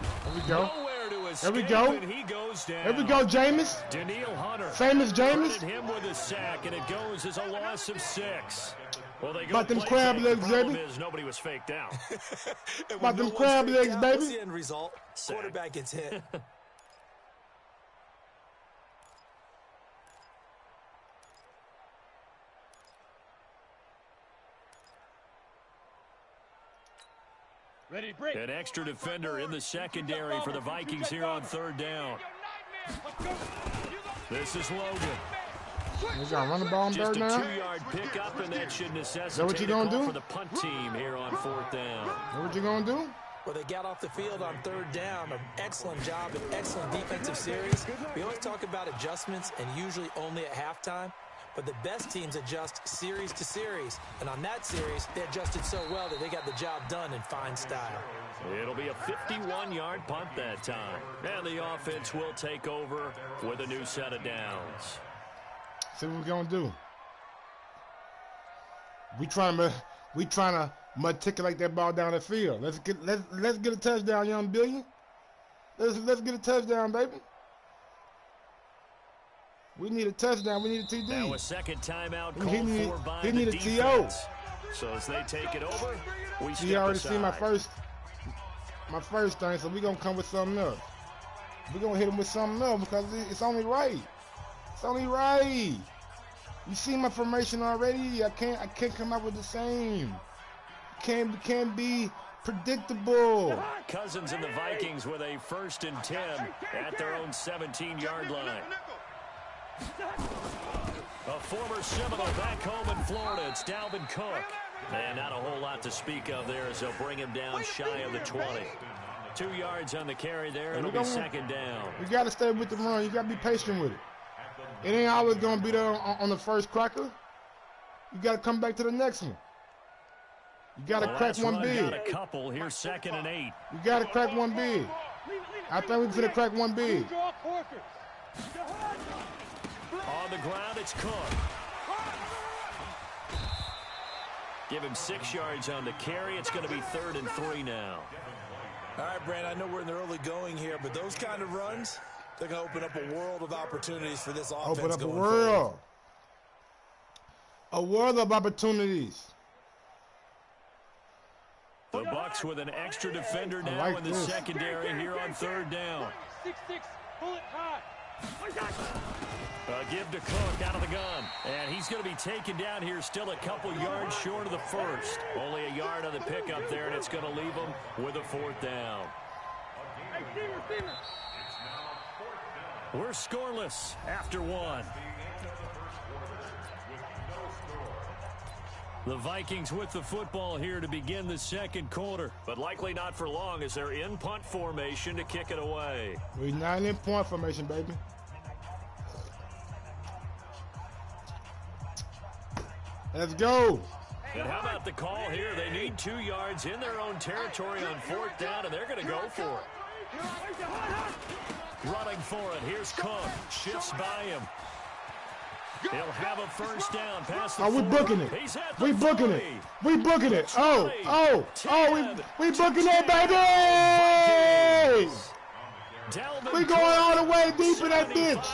Speaker 1: There we go.
Speaker 2: Nowhere to escape,
Speaker 1: There we go.
Speaker 2: and he goes down.
Speaker 1: There we go, Jameis.
Speaker 2: Daniil Hunter.
Speaker 1: Famous Jameis.
Speaker 2: Credited him with a sack, and it goes as a loss of 6. Well, they go
Speaker 1: About them
Speaker 2: play
Speaker 1: crab
Speaker 2: fake.
Speaker 1: legs,
Speaker 2: The problem
Speaker 1: baby.
Speaker 2: is nobody was faked out.
Speaker 1: About them crab legs,
Speaker 5: What's
Speaker 1: baby.
Speaker 5: the end result?
Speaker 2: Sack.
Speaker 5: Quarterback gets hit.
Speaker 4: Ready, break.
Speaker 2: An extra defender in the secondary for the Vikings here on 3rd down. This is Logan.
Speaker 1: You gonna run the ball in
Speaker 2: Just
Speaker 1: third
Speaker 2: a
Speaker 1: now?
Speaker 2: 2-yard pickup, and that should
Speaker 1: what
Speaker 2: necessitate
Speaker 1: you
Speaker 2: a
Speaker 1: gonna
Speaker 2: call
Speaker 1: do?
Speaker 2: for the punt team here on 4th down.
Speaker 1: What you gonna do?
Speaker 5: Well, they got off the field on 3rd down. An excellent job, an excellent defensive series. We always talk about adjustments, and usually only at halftime. But the best teams adjust series to series. And on that series, they adjusted so well that they got the job done in fine style.
Speaker 2: It'll be a 51-yard punt that time. And the offense will take over with a new set of downs.
Speaker 1: See what we're gonna do. We trying to matriculate that ball down the field. Let's get a touchdown, young Billion. Let's get a touchdown, baby. We need a touchdown. We need a TD.
Speaker 2: Now a second timeout
Speaker 1: He
Speaker 2: called
Speaker 1: need-
Speaker 2: for by
Speaker 1: he
Speaker 2: the
Speaker 1: need a
Speaker 2: defense. So as they take it over, we step
Speaker 1: You already
Speaker 2: aside.
Speaker 1: see my first thing, so we're going to come with something else. We're going to hit him with something else because it's only right. It's only right. You see my formation already. I can't come up with the same. Can't be predictable.
Speaker 2: Cousins and the Vikings with a 1st and 10 at their own 17-yard line. A former Seminole back home in Florida. It's Dalvin Cook. And not a whole lot to speak of there as they'll bring him down shy of the 20. 2 yards on the carry there. It'll be 2nd down.
Speaker 1: You got to stay with the run. You got to be patient with it. It ain't always going to be there on the first cracker. You got to come back to the next one. You got to crack one big.
Speaker 2: Got a couple here, 2nd and 8.
Speaker 1: You got to crack one big. I think we're going to crack one big.
Speaker 2: On the ground, it's Cook. Give him 6 yards on the carry. It's going to be 3rd and 3 now.
Speaker 5: All right, Brandon, I know we're in the early going here, but those kind of runs, they're going to open up a world of opportunities for this offense.
Speaker 1: Open up a
Speaker 5: going
Speaker 1: world.
Speaker 5: forward.
Speaker 1: A world of opportunities.
Speaker 2: The Bucs with an extra defender now in the secondary here on third down.
Speaker 4: 6-6, pull it high.
Speaker 2: Give to Cook out of the gun. And he's going to be taken down here still a couple yards short of the first. Only a yard on the pickup there, and it's going to leave him with a fourth down. We're scoreless after one. The Vikings with the football here to begin the second quarter, but likely not for long as they're in punt formation to kick it away.
Speaker 1: We're not in punt formation, baby. Let's go.
Speaker 2: And how about the call here? They need 2 yards in their own territory on fourth down, and they're going to go for it. Running for it. Here's Cook. Shifts by him. He'll have a first down past the 40.
Speaker 1: We booking it. We booking it. We booking it. We booking it, baby. We going all the way deep in that bitch.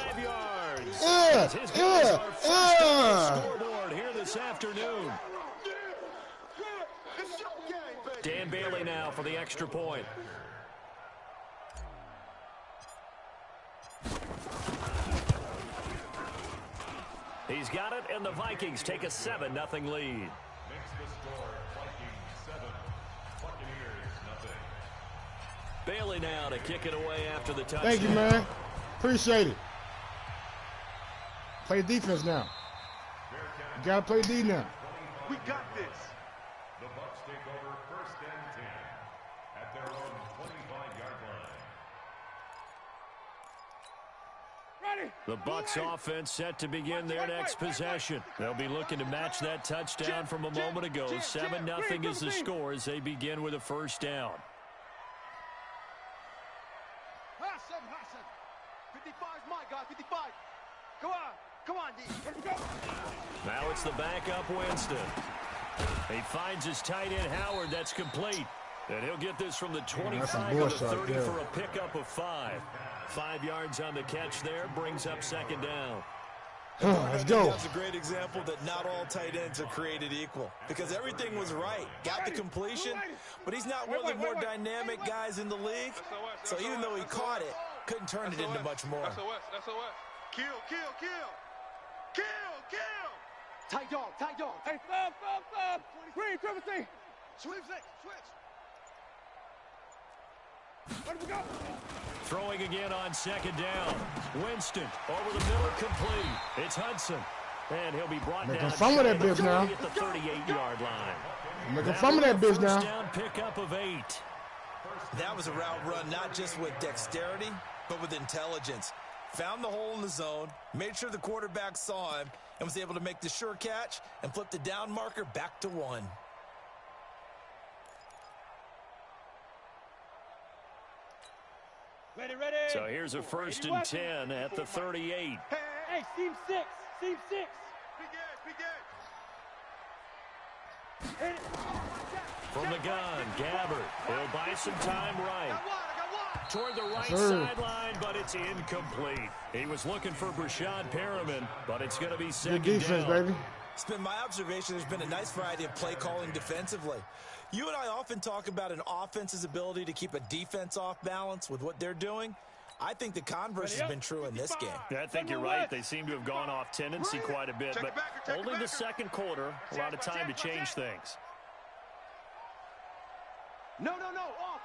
Speaker 2: Scoreboard here this afternoon. Dan Bailey now for the extra point. He's got it, and the Vikings take a 7-0 lead.
Speaker 6: Makes the score Vikings 7, Buccaneers 0.
Speaker 2: Bailey now to kick it away after the touchdown.
Speaker 1: Thank you, man. Appreciate it. Play defense now. You gotta play D now.
Speaker 3: We got this.
Speaker 6: The Bucs take over first and 10 at their own 25-yard line.
Speaker 2: The Bucs offense set to begin their next possession. They'll be looking to match that touchdown from a moment ago. 7-0 is the score as they begin with a first down.
Speaker 7: 55's my guy, 55. Come on, D.
Speaker 2: Now it's the backup Winston. He finds his tight end Howard. That's complete. And he'll get this from the 25 to the 30 for a pickup of 5. 5 yards on the catch there, brings up second down.
Speaker 1: Let's go.
Speaker 5: That's a great example that not all tight ends are created equal because everything was right. Got the completion, but he's not one of the more dynamic guys in the league. So even though he caught it, couldn't turn it into much more.
Speaker 3: Kill.
Speaker 7: Tight dog.
Speaker 4: Hey, stop. Green, triple C.
Speaker 7: Switch.
Speaker 4: Where do we go?
Speaker 2: Throwing again on second down. Winston over the middle, complete. It's Hudson. And he'll be brought down
Speaker 1: some of that bitch now.
Speaker 2: At the 38-yard line.
Speaker 1: Making some of that bitch now.
Speaker 2: Down pickup of 8.
Speaker 5: That was a route run not just with dexterity, but with intelligence. Found the hole in the zone, made sure the quarterback saw him, and was able to make the sure catch and flip the down marker back to 1.
Speaker 4: Ready.
Speaker 2: So here's a first and 10 at the 38.
Speaker 4: Hey, seam 6.
Speaker 3: Big
Speaker 4: Hit it.
Speaker 2: From the gun, Gabbert. He'll buy some time right.
Speaker 3: I got one.
Speaker 2: Toward the right sideline, but it's incomplete. He was looking for Brashad Perriman, but it's going to be second
Speaker 1: Good defense,
Speaker 2: down.
Speaker 1: baby.
Speaker 5: It's been my observation there's been a nice variety of play calling defensively. You and I often talk about an offense's ability to keep a defense off balance with what they're doing. I think the converse has been true in this game.
Speaker 2: Yeah, I think you're right. They seem to have gone off tendency quite a bit, but only the second quarter, a lot of time to change things.
Speaker 7: No. Off.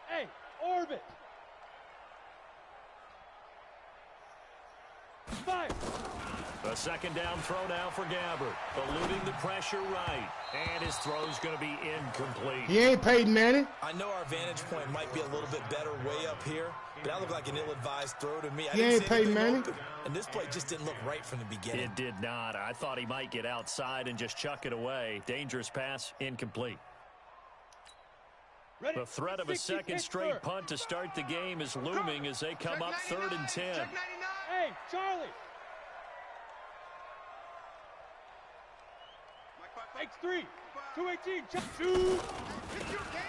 Speaker 4: Hey, orbit. 5.
Speaker 2: A second down throw now for Gabbert. Eluding the pressure right. And his throw's going to be incomplete.
Speaker 1: He ain't Peyton Manning.
Speaker 5: I know our vantage point might be a little bit better way up here, but that looked like an ill-advised throw to me.
Speaker 1: He ain't Peyton Manning.
Speaker 5: And this play just didn't look right from the beginning.
Speaker 2: It did not. I thought he might get outside and just chuck it away. Dangerous pass, incomplete. The threat of a second straight punt to start the game is looming as they come up 3rd and 10.
Speaker 4: Hey, Charlie. X3, 218, 2.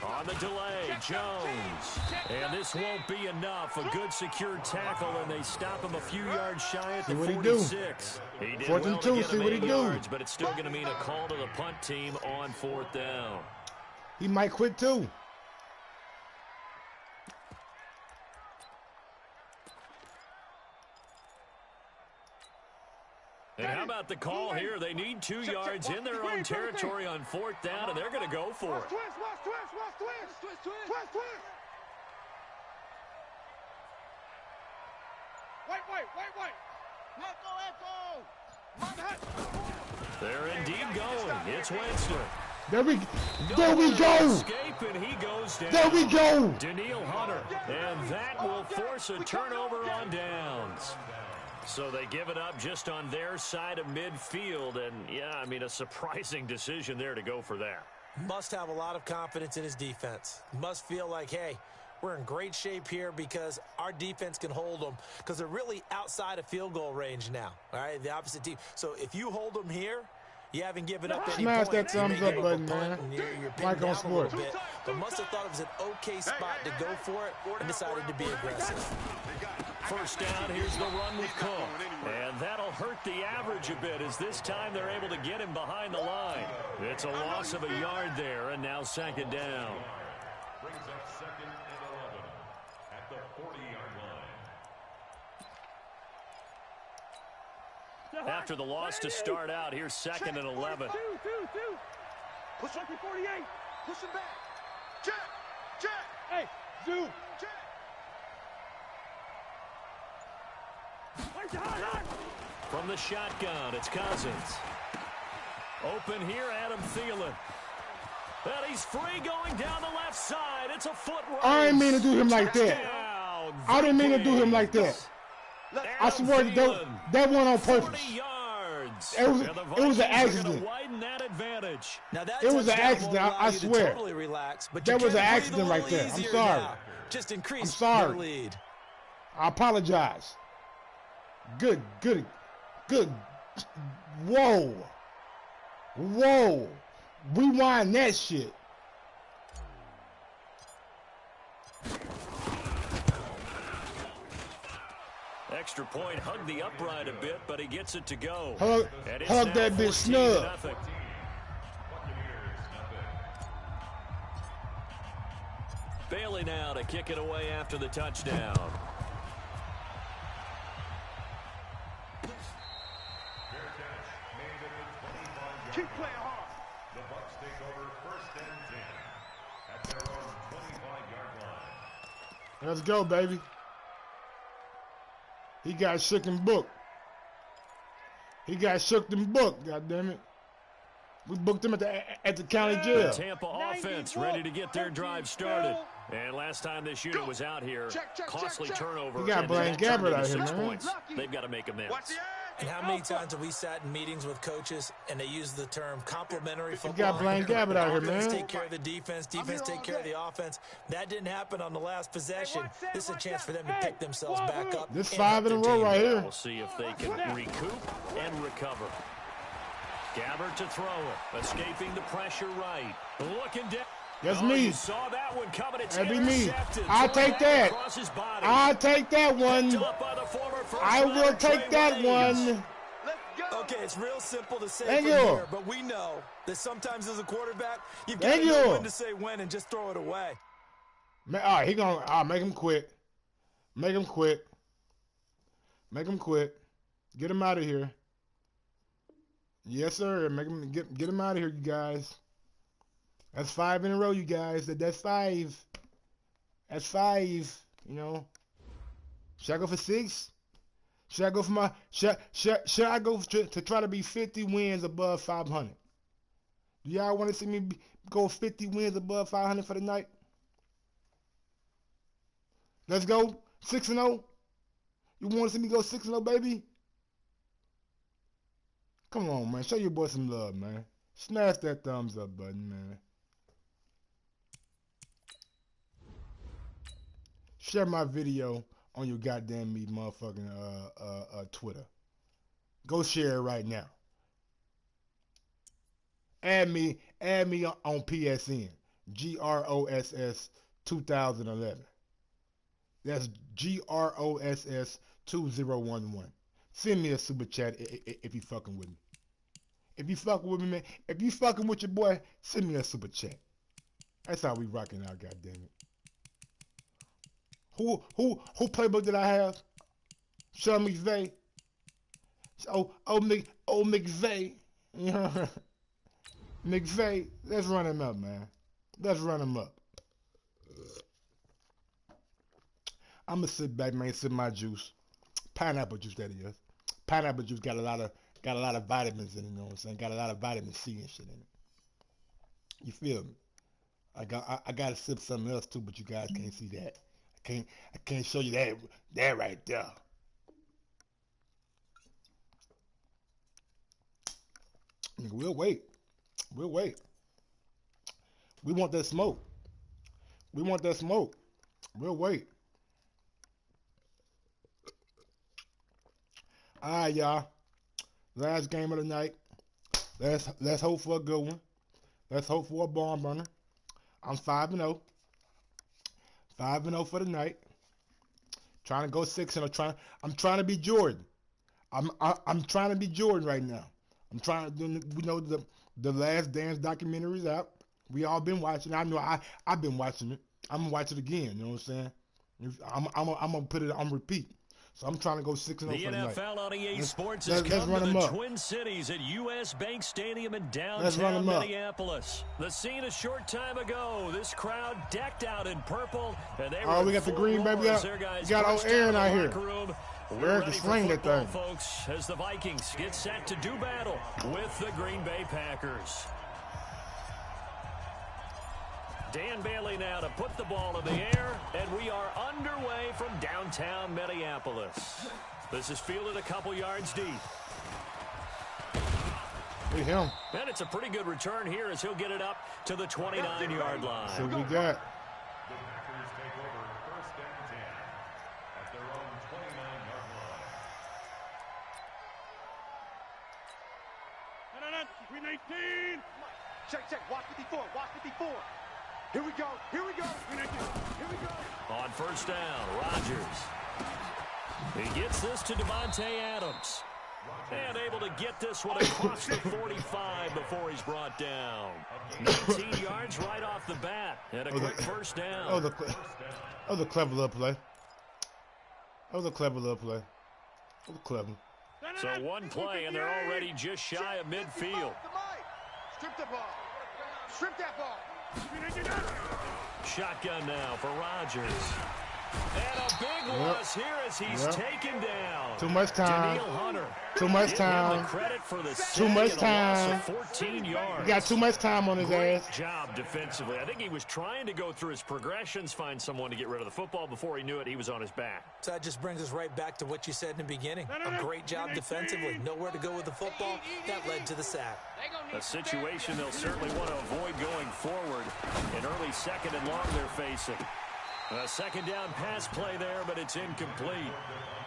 Speaker 2: On the delay, Jones. And this won't be enough. A good secure tackle, and they stop him a few yards shy at the 46. He did well to get him 8 yards, but it's still going to mean a call to the punt team on 4th down.
Speaker 1: He might quit too.
Speaker 2: And how about the call here? They need 2 yards in their own territory on 4th down, and they're going to go for it.
Speaker 3: Twist. Wait.
Speaker 2: They're indeed going. It's Winston.
Speaker 1: There we go.
Speaker 2: Escape, and he goes down.
Speaker 1: There we go.
Speaker 2: Daniil Hunter, and that will force a turnover on downs. So they give it up just on their side of midfield, and yeah, I mean, a surprising decision there to go for that.
Speaker 5: Must have a lot of confidence in his defense. Must feel like, hey, we're in great shape here because our defense can hold them because they're really outside of field goal range now, all right, the opposite team. So if you hold them here, you haven't given up any
Speaker 1: Smash
Speaker 5: points.
Speaker 1: that thumbs up button, man.
Speaker 5: You're
Speaker 1: Mike on Sports.
Speaker 5: But must have thought it was an okay spot to go for it and decided to be aggressive.
Speaker 2: First down, here's the run with Cook. And that'll hurt the average a bit as this time they're able to get him behind the line. It's a loss of a yard there, and now 2nd down.
Speaker 6: Brings up 2nd and 11 at the 40-yard line.
Speaker 2: After the loss to start out, here's 2nd and 11.
Speaker 4: Two. Push up to 48.
Speaker 3: Push him back. Check.
Speaker 4: Hey, Zoo.
Speaker 3: Check.
Speaker 2: From the shotgun, it's Cousins. Open here, Adam Thielen. And he's free going down the left side. It's a foot race.
Speaker 1: I didn't mean to do him like that. I didn't mean to do him like that. I swear that one on purpose.
Speaker 2: 40 yards.
Speaker 1: It was an accident.
Speaker 2: Widen that advantage.
Speaker 5: Now that
Speaker 1: It was an accident, I swear.
Speaker 5: Totally relax, but
Speaker 1: That was an accident right there. I'm sorry.
Speaker 5: Just increase
Speaker 1: your
Speaker 5: lead.
Speaker 1: I apologize. Good. Whoa. Rewind that shit.
Speaker 2: Extra point, hugged the upright a bit, but he gets it to go.
Speaker 1: Hug that bitch snug.
Speaker 2: Bailey now to kick it away after the touchdown.
Speaker 3: Keep playing hard.
Speaker 6: The Bucs take over 1st and 10 at their own 25-yard line.
Speaker 1: Let's go, baby. He got shook and booked. God damn it. We booked him at the county jail.
Speaker 2: The Tampa offense ready to get their drive started. And last time this unit was out here, costly turnover.
Speaker 1: You got Blaine Gabbert out here, man.
Speaker 2: They've got to make amends.
Speaker 5: And how many times have we sat in meetings with coaches and they use the term complementary football?
Speaker 1: You got Blaine Gabbert out here, man.
Speaker 5: Take care of the defense take care of the offense. That didn't happen on the last possession. This is a chance for them to pick themselves back up.
Speaker 1: This 5 in a row right here.
Speaker 2: We'll see if they can recoup and recover. Gabbert to throw it, escaping the pressure right. Looking down.
Speaker 1: That's me.
Speaker 2: You saw that one coming. It's
Speaker 1: That'd be me.
Speaker 2: I'll
Speaker 1: take that. I'll take that one. I will take that one.
Speaker 5: Okay, it's real simple to say
Speaker 1: Thank
Speaker 5: from
Speaker 1: you.
Speaker 5: here, but we know that sometimes as a quarterback, you've got to know when to say when and just throw it away.
Speaker 1: Man, all right, he gonna make him quit. Make him quit. Get him out of here. Yes, sir. Make him get him out of here, you guys. That's 5 in a row, you guys. That's 5. That's 5. You know. Should I go for 6? Should I go for my? Should I go to try to be 50 wins above 500? Do y'all want to see me go 50 wins above 500 for the night? Let's go 6-0. You want to see me go 6-0, baby? Come on, man. Show your boy some love, man. Smash that thumbs up button, man. Share my video on your goddamn me motherfucking Twitter. Go share it right now. Add me on PSN. GROSS 2011. That's GROSS 2011. Send me a super chat if you fucking with me. If you fucking with me, man. If you fucking with your boy, send me a super chat. That's how we rocking out, goddammit. Who playbook did I have? Sean McVay. McVay. You know, McVay. Let's run him up, man. Let's run him up. I'm gonna sit back, man, sip my juice. Pineapple juice, that is. Pineapple juice got a lot of vitamins in it, you know what I'm saying? Got a lot of vitamin C and shit in it. You feel me? I gotta sip something else too, but you guys can't see that. I can't show you that right there. We'll wait. We'll wait. We want that smoke. We want that smoke. We'll wait. All right, y'all. Last game of the night. Let's hope for a good one. Let's hope for a barn burner. I'm 5-0. 5-0 for the night. Trying to go 6-0. I'm trying to be Jordan. I'm trying to be Jordan right now. I'm trying to. We know the Last Dance documentary's out. We all been watching. I know I've been watching it. I'm gonna watch it again. You know what I'm saying? I'm gonna put it on repeat. So I'm trying to go 6-0 for the night.
Speaker 2: The NFL on EA Sports has come to the Twin Cities at U.S. Bank Stadium in downtown Minneapolis. The scene a short time ago. This crowd decked out in purple, and they were
Speaker 1: we got the green, baby. We got old Aaron out here. Aaron can sling that thing,
Speaker 2: folks, as the Vikings get set to do battle with the Green Bay Packers. Dan Bailey now to put the ball in the air, and we are underway from downtown Minneapolis. This is fielded a couple yards deep.
Speaker 1: Look at him.
Speaker 2: And it's a pretty good return here as he'll get it up to the 29-yard line.
Speaker 1: So we got.
Speaker 6: The Packers take over 1st and 10 at their own 29-yard line.
Speaker 4: 319.
Speaker 3: Check. Watch 54. Watch 54. Here we go. Here we go. Here we go.
Speaker 2: On 1st down, Rodgers. He gets this to Devontae Adams. And able to get this one across the 45 before he's brought down. 19 yards right off the bat. And a quick 1st down.
Speaker 1: Oh, the clever little play. The clever.
Speaker 2: So one play, and they're already just shy of midfield.
Speaker 3: Strip the ball. Strip that ball.
Speaker 2: Shotgun now for Rodgers. And a big loss here as he's taken down.
Speaker 1: Too much time.
Speaker 2: Daniil Hunter.
Speaker 1: Too much time. Too much time.
Speaker 2: 14 yards.
Speaker 1: He got too much time on his ass.
Speaker 2: Great job defensively. I think he was trying to go through his progressions, find someone to get rid of the football. Before he knew it, he was on his back.
Speaker 5: So that just brings us right back to what you said in the beginning. A great job defensively. Nowhere to go with the football. That led to the sack.
Speaker 2: A situation they'll certainly want to avoid going forward. An early 2nd and long they're facing. A 2nd down pass play there, but it's incomplete.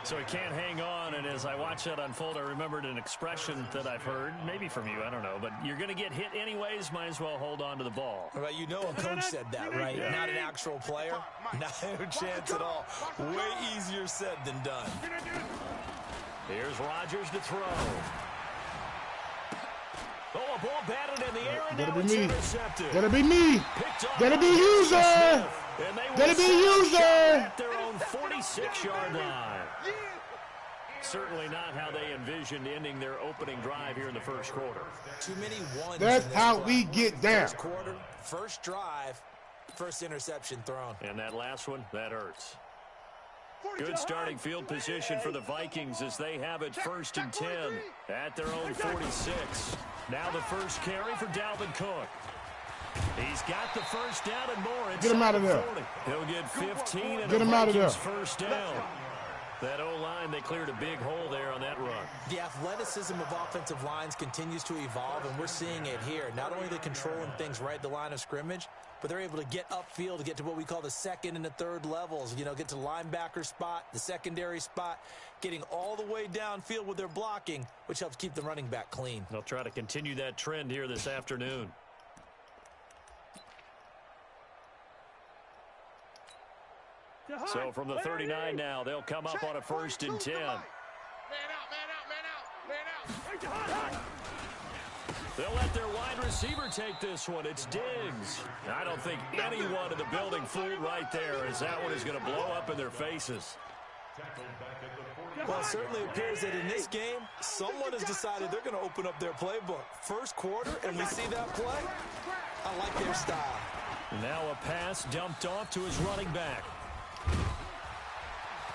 Speaker 2: So he can't hang on, and as I watch that unfold, I remembered an expression that I've heard, maybe from you, I don't know, but you're going to get hit anyways, might as well hold on to the ball.
Speaker 5: Well, you know a coach said that, right? Yeah. Not an actual player. Not a chance at all. Way easier said than done.
Speaker 2: Here's Rodgers to throw. Oh, a ball batted in the air, and now it's intercepted.
Speaker 1: That'll be me. That'll be you, sir. That'll be you, sir.
Speaker 2: At their own 46-yard line. Certainly not how they envisioned ending their opening drive here in the 1st quarter.
Speaker 5: Too many ones.
Speaker 1: That's how we get down.
Speaker 5: 1st quarter, 1st drive, 1st interception thrown.
Speaker 2: And that last one, that hurts. Good starting field position for the Vikings as they have it 1st and 10 at their own 46. Now the 1st carry for Dalvin Cook. He's got the 1st down and more.
Speaker 1: Get him out of there.
Speaker 2: He'll get 15 and
Speaker 1: get him out of there.
Speaker 2: 1st down. That O-line, they cleared a big hole there on that run.
Speaker 5: The athleticism of offensive lines continues to evolve, and we're seeing it here. Not only are they controlling things right at the line of scrimmage, but they're able to get upfield to get to what we call the 2nd and the 3rd levels. You know, get to the linebacker spot, the secondary spot, getting all the way downfield with their blocking, which helps keep the running back clean.
Speaker 2: They'll try to continue that trend here this afternoon. So from the 39 now, they'll come up on a 1st and 10.
Speaker 3: Man out, man out, man out, man out.
Speaker 2: They'll let their wide receiver take this one. It's Diggs. I don't think anyone in the building fooled right there, as that one is going to blow up in their faces.
Speaker 5: Well, it certainly appears that in this game, someone has decided they're going to open up their playbook. First quarter, and we see that play. I like their style.
Speaker 2: Now a pass dumped off to his running back.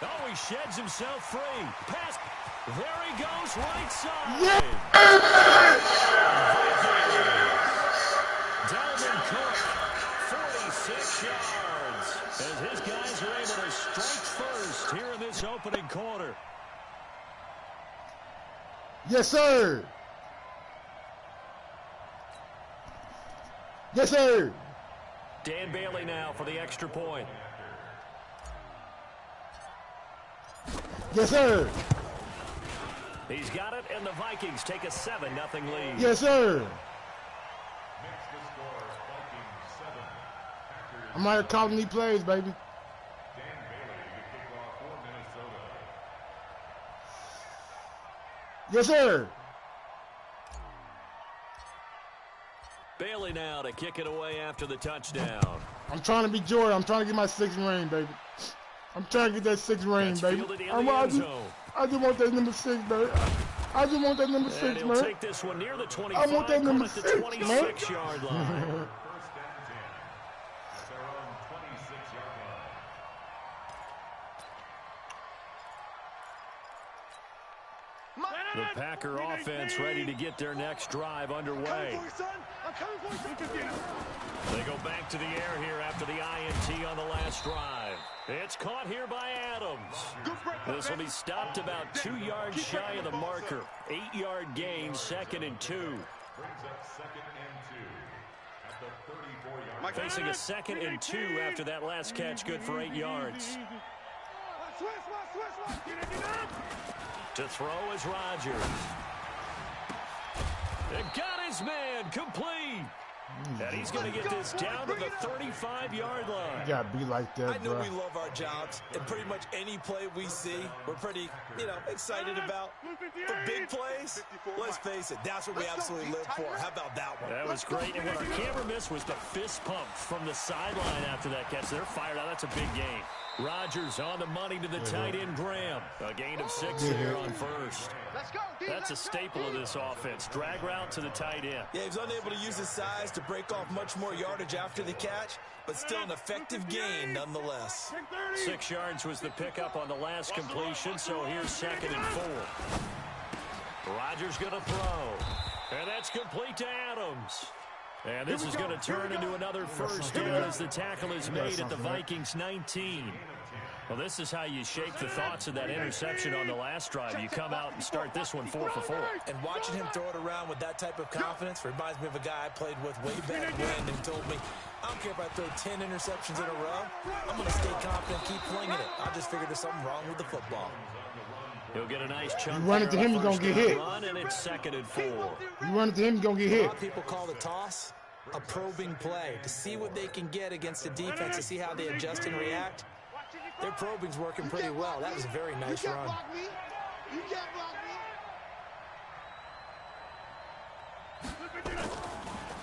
Speaker 2: Oh, he sheds himself free. Pass. There he goes, right side. Dalvin Cook, 46 yards. As his guys are able to strike first here in this opening quarter.
Speaker 1: Yes, sir. Yes, sir.
Speaker 2: Dan Bailey now for the extra point.
Speaker 1: Yes, sir.
Speaker 2: He's got it, and the Vikings take a 7-0 lead.
Speaker 1: Yes, sir. I'm out here calling these plays, baby. Yes, sir.
Speaker 2: Bailey now to kick it away after the touchdown.
Speaker 1: I'm trying to be Jordan. I'm trying to get my 6th ring, baby. I'm trying to get that 6th ring, baby. I just want that number 6, baby. I just want that number 6, man.
Speaker 2: Take this one near the 25,
Speaker 1: I want that number 6, man.
Speaker 2: 26-yard line. The Packer offense ready to get their next drive underway. They go back to the air here after the INT on the last drive. It's caught here by Adams. This will be stopped about 2 yards shy of the marker. 8-yard gain, 2nd and 2. Facing a 2nd and 2 after that last catch, good for 8 yards. To throw is Rodgers. And got his man complete. And he's going to get this down to the 35-yard line.
Speaker 1: You got to be like that, bro.
Speaker 5: I know we love our jobs, and pretty much any play we see, we're pretty, excited about. For big plays, let's face it, that's what we absolutely live for. How about that one?
Speaker 2: That was great. And what our camera missed was the fist pump from the sideline after that catch. They're fired out. That's a big gain. Rodgers on the money to the tight end, Graham. A gain of 6 here on 1st. That's a staple of this offense. Drag route to the tight end.
Speaker 5: Yeah, he was unable to use his size to break off much more yardage after the catch, but still an effective gain nonetheless.
Speaker 2: 6 yards was the pickup on the last completion, so here's 2nd and 4. Rodgers going to throw, and that's complete to Adams. And this is going to turn into another 1st down as the tackle is made at the Vikings 19. Well, this is how you shape the thoughts of that interception on the last drive. You come out and start this one 4 for 4.
Speaker 5: And watching him throw it around with that type of confidence reminds me of a guy I played with way back when and told me, I don't care if I throw 10 interceptions in a row. I'm going to stay confident, keep flinging it. I just figured there's something wrong with the football.
Speaker 2: He'll get a nice chunk.
Speaker 1: You run it to him, he's going to get hit.
Speaker 2: Run, and it's 2nd and 4.
Speaker 1: You run it to him, he's going to get hit.
Speaker 5: A lot of people call the toss a probing play to see what they can get against the defense, to see how they adjust and react. Their probing's working pretty well. That was a very nice run.
Speaker 3: You can't block me.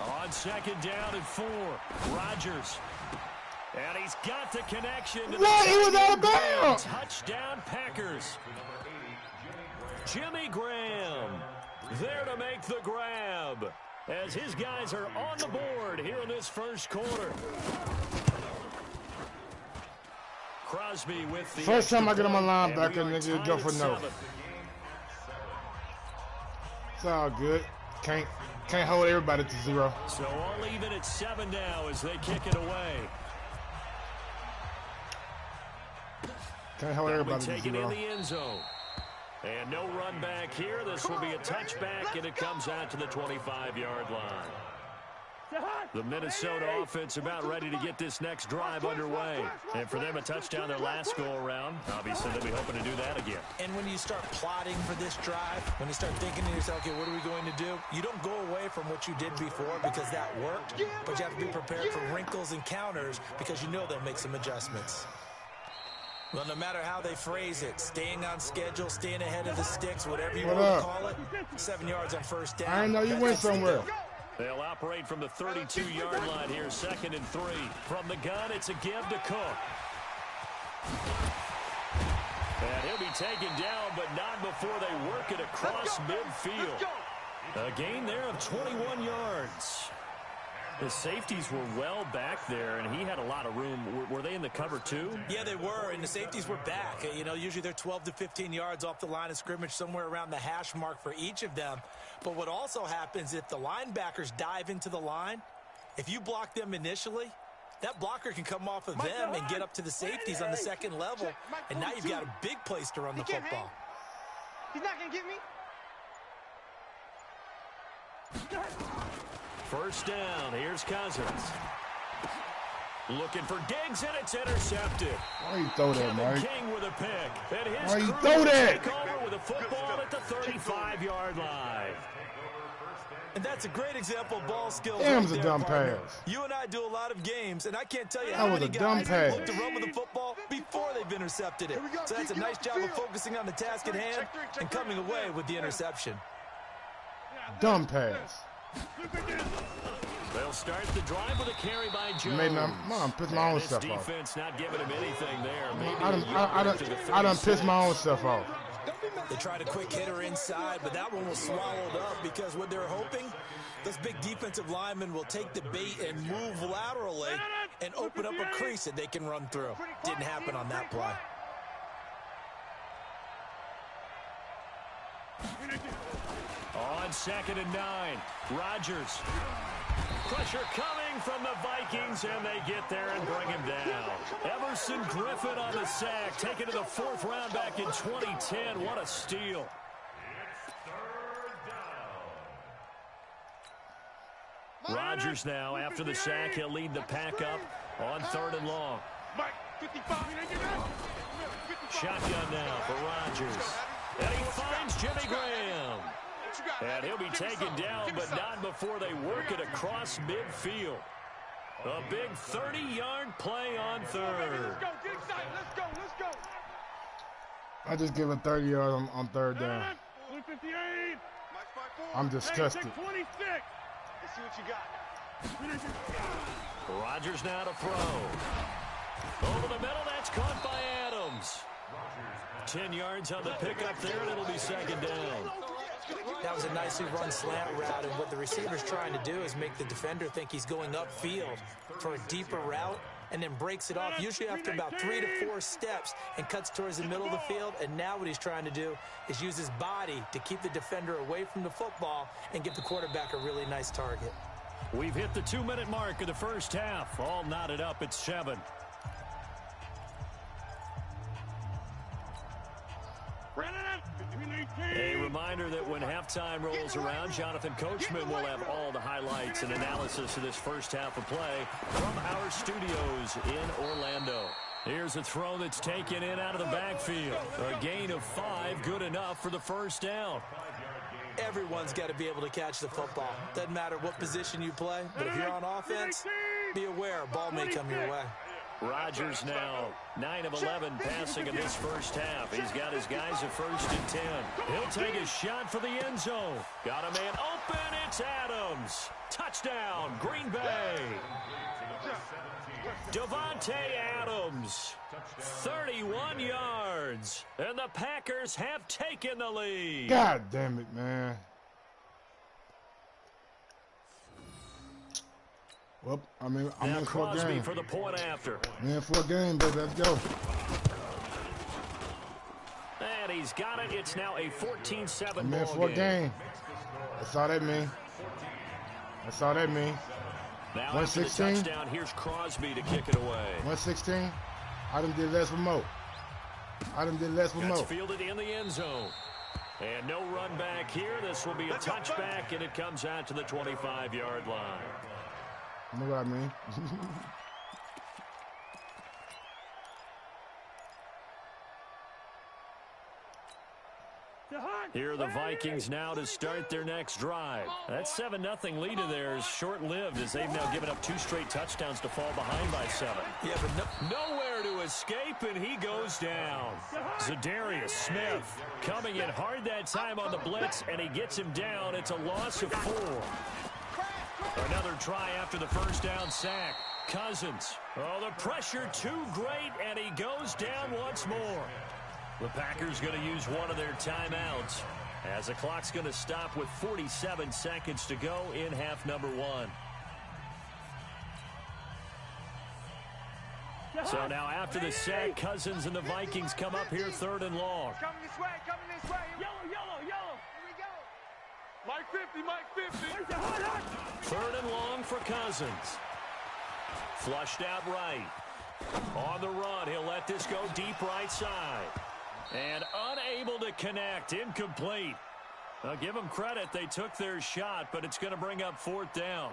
Speaker 2: On 2nd down and 4, Rodgers. And he's got the connection. To
Speaker 1: what? He was out of bounds.
Speaker 2: Touchdown, Packers. Jimmy Graham there to make the grab as his guys are on the board here in this 1st quarter. Crosby with the
Speaker 1: first time I get on my linebacker, nigga, go for no. It's all good. Can't hold everybody to 0.
Speaker 2: So all even at 7 now as they kick it away.
Speaker 1: Can't hold everybody to 0.
Speaker 2: Take it in the end zone. And no run back here. This will be a touchback, and it comes out to the 25-yard line. The Minnesota offense about ready to get this next drive underway. And for them, a touchdown their last go-around. Obviously, they'll be hoping to do that again.
Speaker 5: And when you start plotting for this drive, when you start thinking to yourself, okay, what are we going to do? You don't go away from what you did before because that worked, but you have to be prepared for wrinkles and counters because you know they'll make some adjustments. Well, no matter how they phrase it, staying on schedule, staying ahead of the sticks, whatever you want to call it, 7 yards on first down.
Speaker 1: I didn't know you went somewhere.
Speaker 2: They'll operate from the 32-yard line here, 2nd and 3. From the gun, it's a give to Cook. And he'll be taken down, but not before they work it across midfield. A gain there of 21 yards. The safeties were well back there, and he had a lot of room. Were they in the cover too?
Speaker 5: Yeah, they were, and the safeties were back. You know, usually they're 12 to 15 yards off the line of scrimmage, somewhere around the hash mark for each of them. But what also happens if the linebackers dive into the line, if you block them initially, that blocker can come off of them and get up to the safeties on the second level, and now you've got a big place to run the football.
Speaker 4: He's not going to get me.
Speaker 2: First down, here's Cousins. Looking for Diggs, and it's intercepted.
Speaker 1: Why you throw that, Mike?
Speaker 2: King with a pick. And his
Speaker 1: Why you throw that?
Speaker 2: Take over with a football at the 35-yard line.
Speaker 5: And that's a great example of ball skills.
Speaker 1: Damn,
Speaker 5: right
Speaker 1: was a
Speaker 5: there,
Speaker 1: dumb
Speaker 5: partner.
Speaker 1: pass.
Speaker 5: You and I do a lot of games, and I can't tell you
Speaker 1: That
Speaker 5: how
Speaker 1: was
Speaker 5: many
Speaker 1: a dumb
Speaker 5: guys
Speaker 1: pass.
Speaker 5: look to run with the football before they've intercepted it. So that's a nice job of focusing on the task at hand and coming away with the interception.
Speaker 1: Dumb pass.
Speaker 2: They'll start the drive with a carry by Jones.
Speaker 1: Made my piss my own stuff off.
Speaker 2: Defense not giving him anything there. Maybe
Speaker 1: I done pissed my own stuff off.
Speaker 5: They tried a quick hitter inside, but that one was swallowed up because what they're hoping, those big defensive linemen will take the bait and move laterally and open up a crease that they can run through. Didn't happen on that play.
Speaker 2: On 2nd and 9, Rodgers. Pressure coming from the Vikings, and they get there and bring him down. Everson Griffin on the sack, taken to the 4th round back in 2010. What a steal. Rodgers now, after the sack, he'll lead the pack up on 3rd and long. Shotgun now for Rodgers. And he finds Jimmy Graham. And he'll be taken down, but not before they work it across midfield. A big 30-yard play on 3rd.
Speaker 4: Let's go, get excited. Let's go.
Speaker 1: I just give a 30 yards on 3rd down.
Speaker 4: 158.
Speaker 1: I'm disgusted.
Speaker 4: 26. Let's see what you got.
Speaker 2: Rodgers now to throw. Over the middle, that's caught by Adams. 10 yards on the pickup there, and it'll be 2nd down.
Speaker 5: That was a nicely run slant route, and what the receiver's trying to do is make the defender think he's going upfield for a deeper route and then breaks it off, usually after about 3 to 4 steps, and cuts towards the middle of the field. And now what he's trying to do is use his body to keep the defender away from the football and give the quarterback a really nice target.
Speaker 2: We've hit the 2-minute mark of the first half. All knotted up at 7. A reminder that when halftime rolls around, Jonathan Coachman will have all the highlights and analysis of this first half of play from our studios in Orlando. Here's a throw that's taken in out of the backfield. A gain of 5, good enough for the first down.
Speaker 5: Everyone's got to be able to catch the football. Doesn't matter what position you play, but if you're on offense, be aware a ball may come your way.
Speaker 2: Rodgers now 9 of 11 passing in this first half. He's got his guys at 1st and 10. He'll take a shot for the end zone. Got a man open. It's Adams. Touchdown, Green Bay. Devontae Adams, 31 yards. And the Packers have taken the lead.
Speaker 1: God damn it, man. Well, I'm in for a
Speaker 2: Crosby
Speaker 1: game.
Speaker 2: for the point after.
Speaker 1: I'm in for a game, baby. Let's go.
Speaker 2: And he's got it. It's now a 14-7
Speaker 1: I'm in for a game. That's all that mean. That's all that mean.
Speaker 2: Now
Speaker 1: 116.
Speaker 2: Touchdown. Here's Crosby to kick it away.
Speaker 1: 116. I done did less with Mo.
Speaker 2: That's fielded in the end zone. And no run back here. This will be a touchback, and it comes out to the 25-yard line.
Speaker 1: You know what I mean?
Speaker 2: Here are the Vikings now to start their next drive. That 7-0 lead of theirs short-lived as they've now given up 2 straight touchdowns to fall behind by 7.
Speaker 5: Yeah, but
Speaker 2: nowhere to escape, and he goes down. Zadarius Smith coming in hard that time on the blitz, and he gets him down. It's a loss of 4. Another try after the first down sack. Cousins. Oh, the pressure too great, and he goes down once more. The Packers going to use one of their timeouts as the clock's going to stop with 47 seconds to go in half number 1. So now after the sack, Cousins and the Vikings come up here 3rd and long.
Speaker 4: Coming this way, coming this way. Yellow. Here we go.
Speaker 3: Mike 50.
Speaker 2: 3rd and long for Cousins. Flushed out right. On the run, he'll let this go deep right side. And unable to connect, incomplete. I'll give them credit, they took their shot, but it's going to bring up 4th down.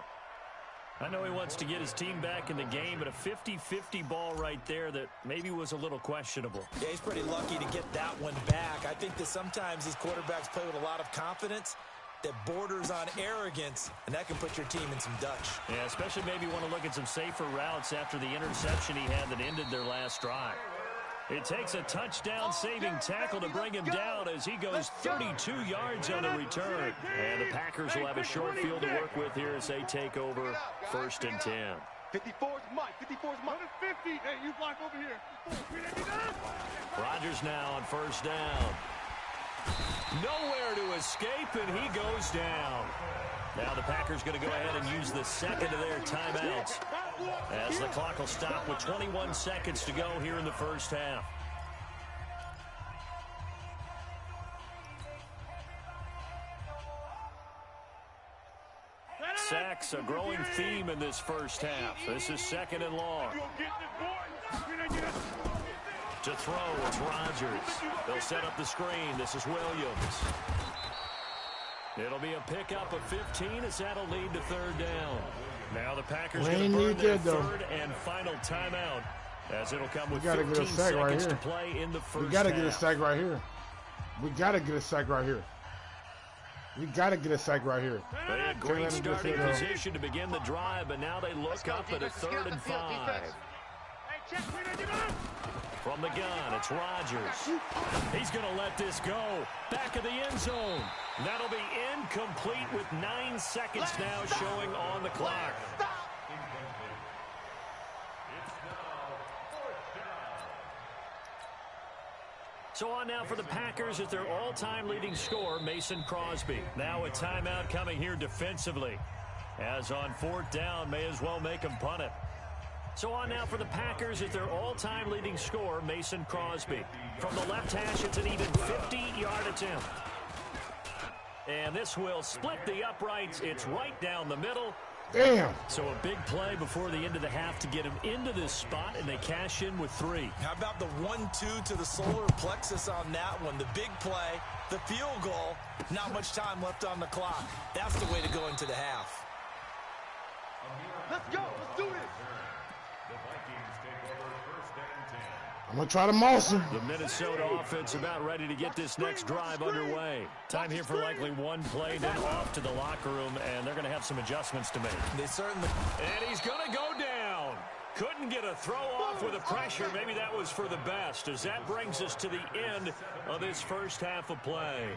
Speaker 2: I know he wants to get his team back in the game, but a 50-50 ball right there that maybe was a little questionable.
Speaker 5: Yeah, he's pretty lucky to get that one back. I think that sometimes these quarterbacks play with a lot of confidence that borders on arrogance, and that can put your team in some Dutch.
Speaker 2: Yeah, especially maybe want to look at some safer routes after the interception he had that ended their last drive. It takes a touchdown-saving tackle to bring him down as he goes 32 yards on the return. And the Packers will have a short field to work with here as they take over 1st and 10.
Speaker 3: 54's Mike. 54's Mike. 50. Hey, you block over here.
Speaker 2: Rodgers now on 1st down. Nowhere to escape, and he goes down. Now the Packers going to go ahead and use the second of their timeouts as the clock will stop with 21 seconds to go here in the first half. Sacks, a growing theme in this first half. This is 2nd and long. To throw, it's Rodgers. They'll set up the screen. This is Williams. It'll be a pickup of 15 as that'll lead to 3rd down. Now the Packers going to burn their 3rd and final timeout as it'll come with 15 seconds to play in the first half.
Speaker 1: We got to get a sack right here. We got to get a sack right here. We got to get a sack right here.
Speaker 2: They had great starting position to begin the drive, but now they look up at a 3rd and 5. From the gun, it's Rodgers. He's going to let this go. Back of the end zone. That'll be incomplete with 9 seconds now showing on the clock. So on now for the Packers at their all-time leading scorer, Mason Crosby. Now a timeout coming here defensively. As on 4th down, may as well make him punt it. So on now for the Packers at their all-time leading scorer, Mason Crosby. From the left hash, it's an even 50-yard attempt. And this will split the uprights. It's right down the middle.
Speaker 1: Damn.
Speaker 2: So a big play before the end of the half to get him into this spot, and they cash in with 3.
Speaker 5: How about the 1-2 to the solar plexus on that one? The big play, the field goal, not much time left on the clock. That's the way to go into the half.
Speaker 3: Let's go. Let's do this.
Speaker 1: I'm going to try to moss him.
Speaker 2: The Minnesota offense about ready to get this next drive underway. Time here for likely one play, then off to the locker room, and they're going to have some adjustments to make.
Speaker 5: They certainly...
Speaker 2: And he's going to go down. Couldn't get a throw off with the pressure. Maybe that was for the best, as that brings us to the end of this first half of play.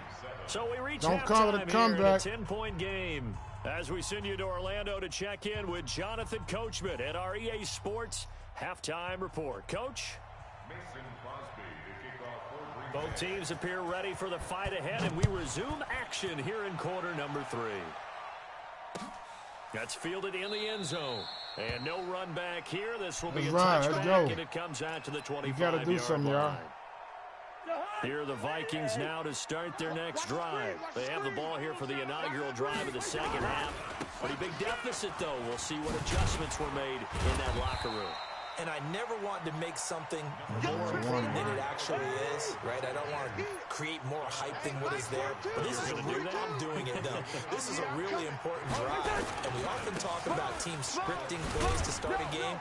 Speaker 2: So we reach halftime here in a 10-point game as we send you to Orlando to check in with Jonathan Coachman at our EA Sports Halftime Report. Coach? Both teams appear ready for the fight ahead, and we resume action here in quarter number 3. That's fielded in the end zone. And no run back here. This will be a touchback, and it comes out to the 25-yard line. Here are the Vikings now to start their next drive. They have the ball here for the inaugural drive of the second half. Pretty big deficit, though. We'll see what adjustments were made in that locker room.
Speaker 5: And I never want to make something more important than it actually is, right? I don't want to create more hype than what is there. But this is a real, I'm doing it, though. This is a really important drive. And we often talk about teams scripting plays to start a game.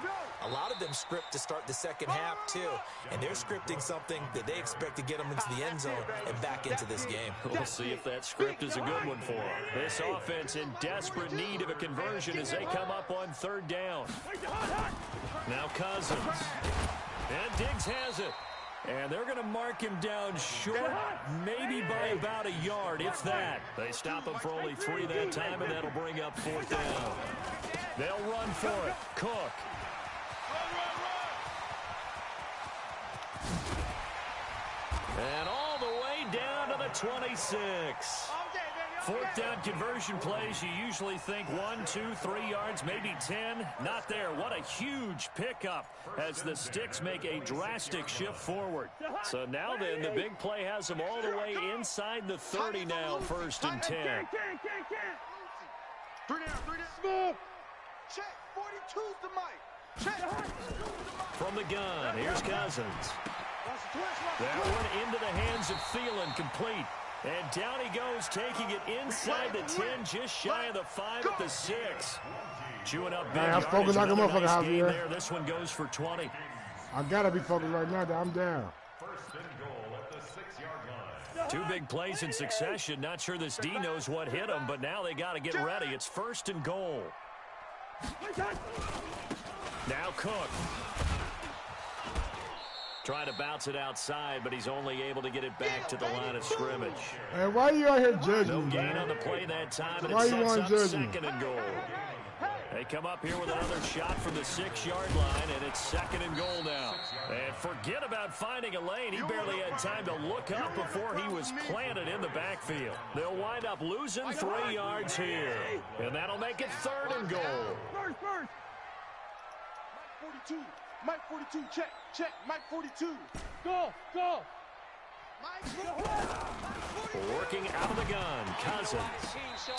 Speaker 5: A lot of them script to start the second half, too. And they're scripting something that they expect to get them into the end zone and back into this game.
Speaker 2: We'll see if that script is a good one for them. This offense in desperate need of a conversion as they come up on third down. Now Cousins. And Diggs has it. And they're going to mark him down short, maybe by about a yard, if that. They stop him for only 3 that time, and that'll bring up fourth down. They'll run for it. Cook. And all the way down to the 26. Fourth down conversion plays, you usually think 1, 2, 3 yards, maybe 10. Not there. What a huge pickup as the Sticks make a drastic shift forward. So now then, the big play has them all the way inside the 30 now, 1st and 10.
Speaker 3: 3 down. Check. 42's the mic. Check.
Speaker 2: From the gun, here's Cousins. That one into the hands of Thielen, complete. And down he goes, taking it inside the 10, just shy of the 5 at the 6. Chewing up big yardage.
Speaker 1: Focus like a motherfucker,
Speaker 2: nice game
Speaker 1: Javier.
Speaker 2: there. This one goes for 20.
Speaker 1: I gotta be focused right now that I'm down.
Speaker 6: 1st and goal at the 6-yard line.
Speaker 2: 2 big plays in succession. Not sure this D knows what hit him, but now they got to get ready. It's 1st and goal. Now Cook. Trying to bounce it outside, but he's only able to get it back to the line of scrimmage.
Speaker 1: Hey, why are you out here judging
Speaker 2: No
Speaker 1: me,
Speaker 2: gain
Speaker 1: man?
Speaker 2: on the play that time, and
Speaker 1: Why
Speaker 2: it
Speaker 1: you
Speaker 2: sets
Speaker 1: wanna
Speaker 2: up
Speaker 1: judge me?
Speaker 2: 2nd and goal. They come up here with another shot from the 6-yard line, and it's 2nd and goal now. And forget about finding a lane. He barely had time to look up before he was planted in the backfield. They'll wind up losing 3 yards here, and that'll make it 3rd and goal.
Speaker 3: Mike 42. Mike 42, check. Mike 42. Go.
Speaker 2: Working out of the gun, Cousins